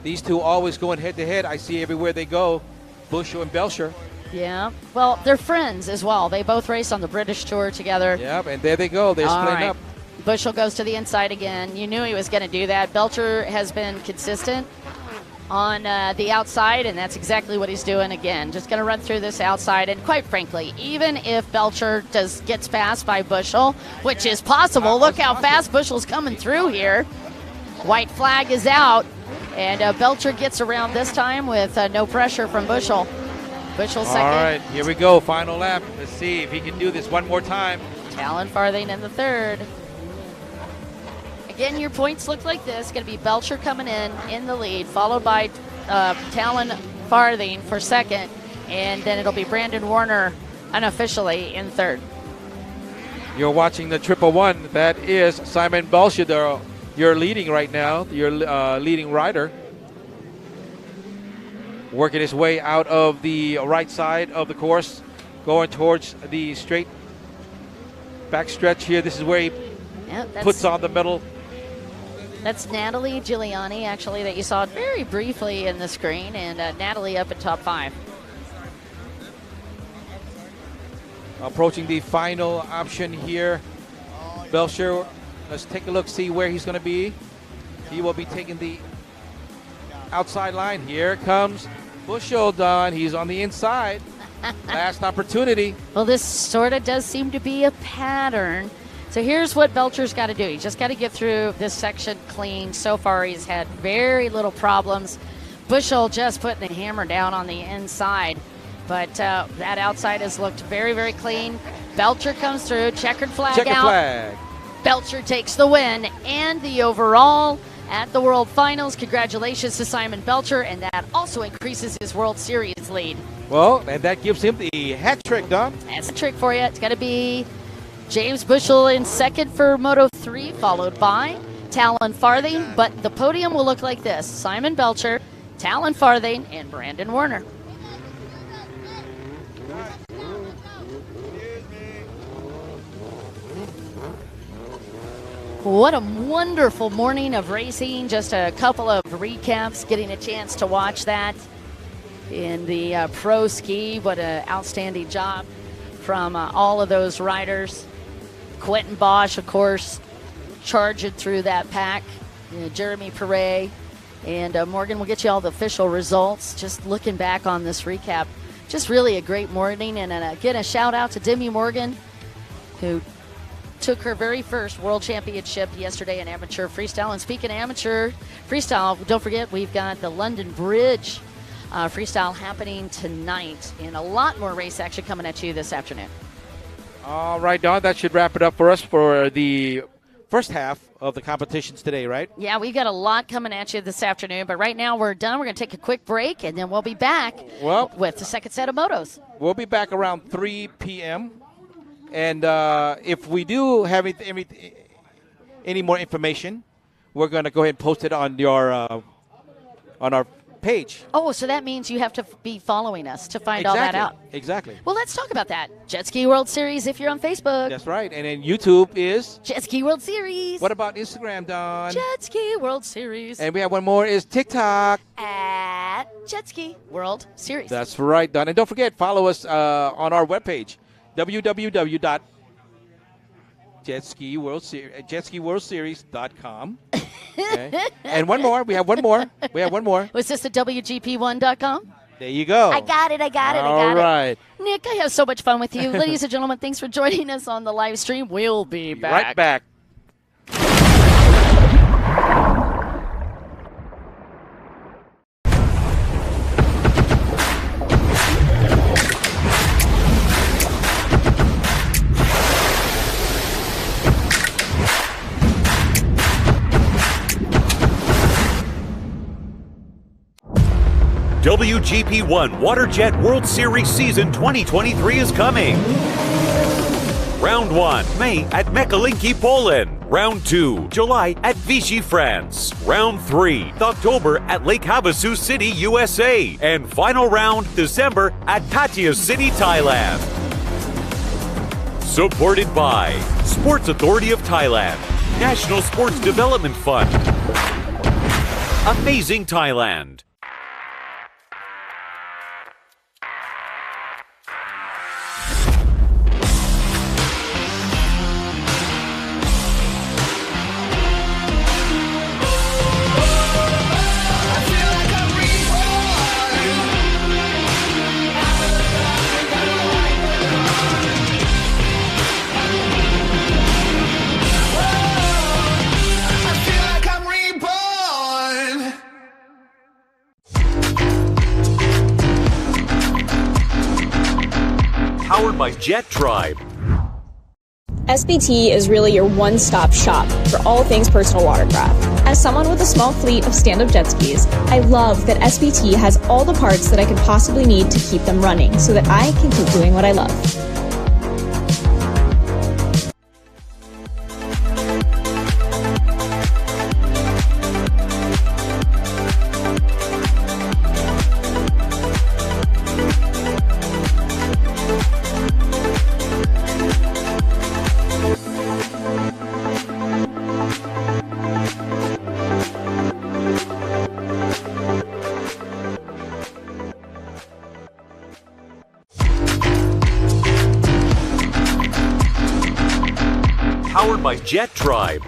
These two always going head-to-head. I see everywhere they go, Bushel and Belcher. Yeah. Well, they're friends as well. They both race on the British Tour together. Yep, and there they go. They're splitting up. Bushel goes to the inside again. You knew he was going to do that. Belcher has been consistent on the outside, and that's exactly what he's doing again. Just going to run through this outside, and quite frankly, even if Belcher gets passed by Bushel, which is possible, look how fast Bushel's coming through here. White flag is out, and Belcher gets around this time with no pressure from Bushel. Bushel second. All right, here we go, final lap. Let's see if he can do this one more time. Talon Farthing in the third. Again, your points look like this. Going to be Belcher coming in the lead, followed by Talon Farthing for second, and then it'll be Brandon Warner unofficially in third. You're watching the 111. That is Simon Belcher. You're leading right now. You're leading rider. Working his way out of the right side of the course, going towards the straight back stretch here. This is where he puts on the medal. That's Natalie Giuliani, actually, that you saw very briefly in the screen, and Natalie up in top 5. Approaching the final option here. Belcher, let's take a look, see where he's going to be. He will be taking the outside line. Here comes Bushel, Don. He's on the inside. Last opportunity. Well, this sort of does seem to be a pattern. So here's what Belcher's got to do. He's just got to get through this section clean. So far, he's had very little problems. Bushel just putting the hammer down on the inside. But that outside has looked very, very clean. Belcher comes through. Checkered flag out. Belcher takes the win and the overall at the World Finals. Congratulations to Simon Belcher, and that also increases his World Series lead. Well, and that gives him the hat trick, Don. That's a trick for you. It's got to be James Bushel in second for Moto 3, followed by Talon Farthing. But the podium will look like this: Simon Belcher, Talon Farthing, and Brandon Warner. What a wonderful morning of racing. Just a couple of recaps, getting a chance to watch that in the pro ski. What an outstanding job from all of those riders. Quentin Bosch, of course, charging through that pack. Jeremy Perret and Morgan will get you all the official results. Just looking back on this recap, just really a great morning. And again, a shout out to Demi Morgan, who took her very first world championship yesterday in amateur freestyle. And speaking of amateur freestyle, don't forget we've got the London Bridge freestyle happening tonight, and a lot more race action coming at you this afternoon. All right, Don, that should wrap it up for us for the first half of the competitions today, right? Yeah, we've got a lot coming at you this afternoon, but right now we're done. We're going to take a quick break, and then we'll be back with the second set of motos. We'll be back around 3 p.m., and if we do have any more information, we're going to go ahead and post it on our page. Oh, so that means you have to be following us to find all that out. Exactly. Well, let's talk about that. Jet Ski World Series if you're on Facebook. That's right. And then YouTube is? Jet Ski World Series. What about Instagram, Don? Jet Ski World Series. And we have one more is TikTok. At Jet Ski World Series. That's right, Don. And don't forget, follow us on our webpage, www.jetskiworldseries.com. Okay. And one more. We have one more. Was this at WGP1.com? There you go. I got it. All right. Nick, I have so much fun with you. Ladies and gentlemen, thanks for joining us on the live stream. We'll be back. Right back. WGP1 WaterJet World Series Season 2023 is coming. Round 1, May at Mekalinki, Poland. Round 2, July at Vichy, France. Round 3, October at Lake Havasu City, USA. And final round, December at Pattaya City, Thailand. Supported by Sports Authority of Thailand, National Sports Development Fund. Amazing Thailand. Powered by Jet Tribe. SBT is really your one-stop shop for all things personal watercraft. As someone with a small fleet of stand-up jet skis, I love that SBT has all the parts that I could possibly need to keep them running so that I can keep doing what I love. Powered by Jet Tribe.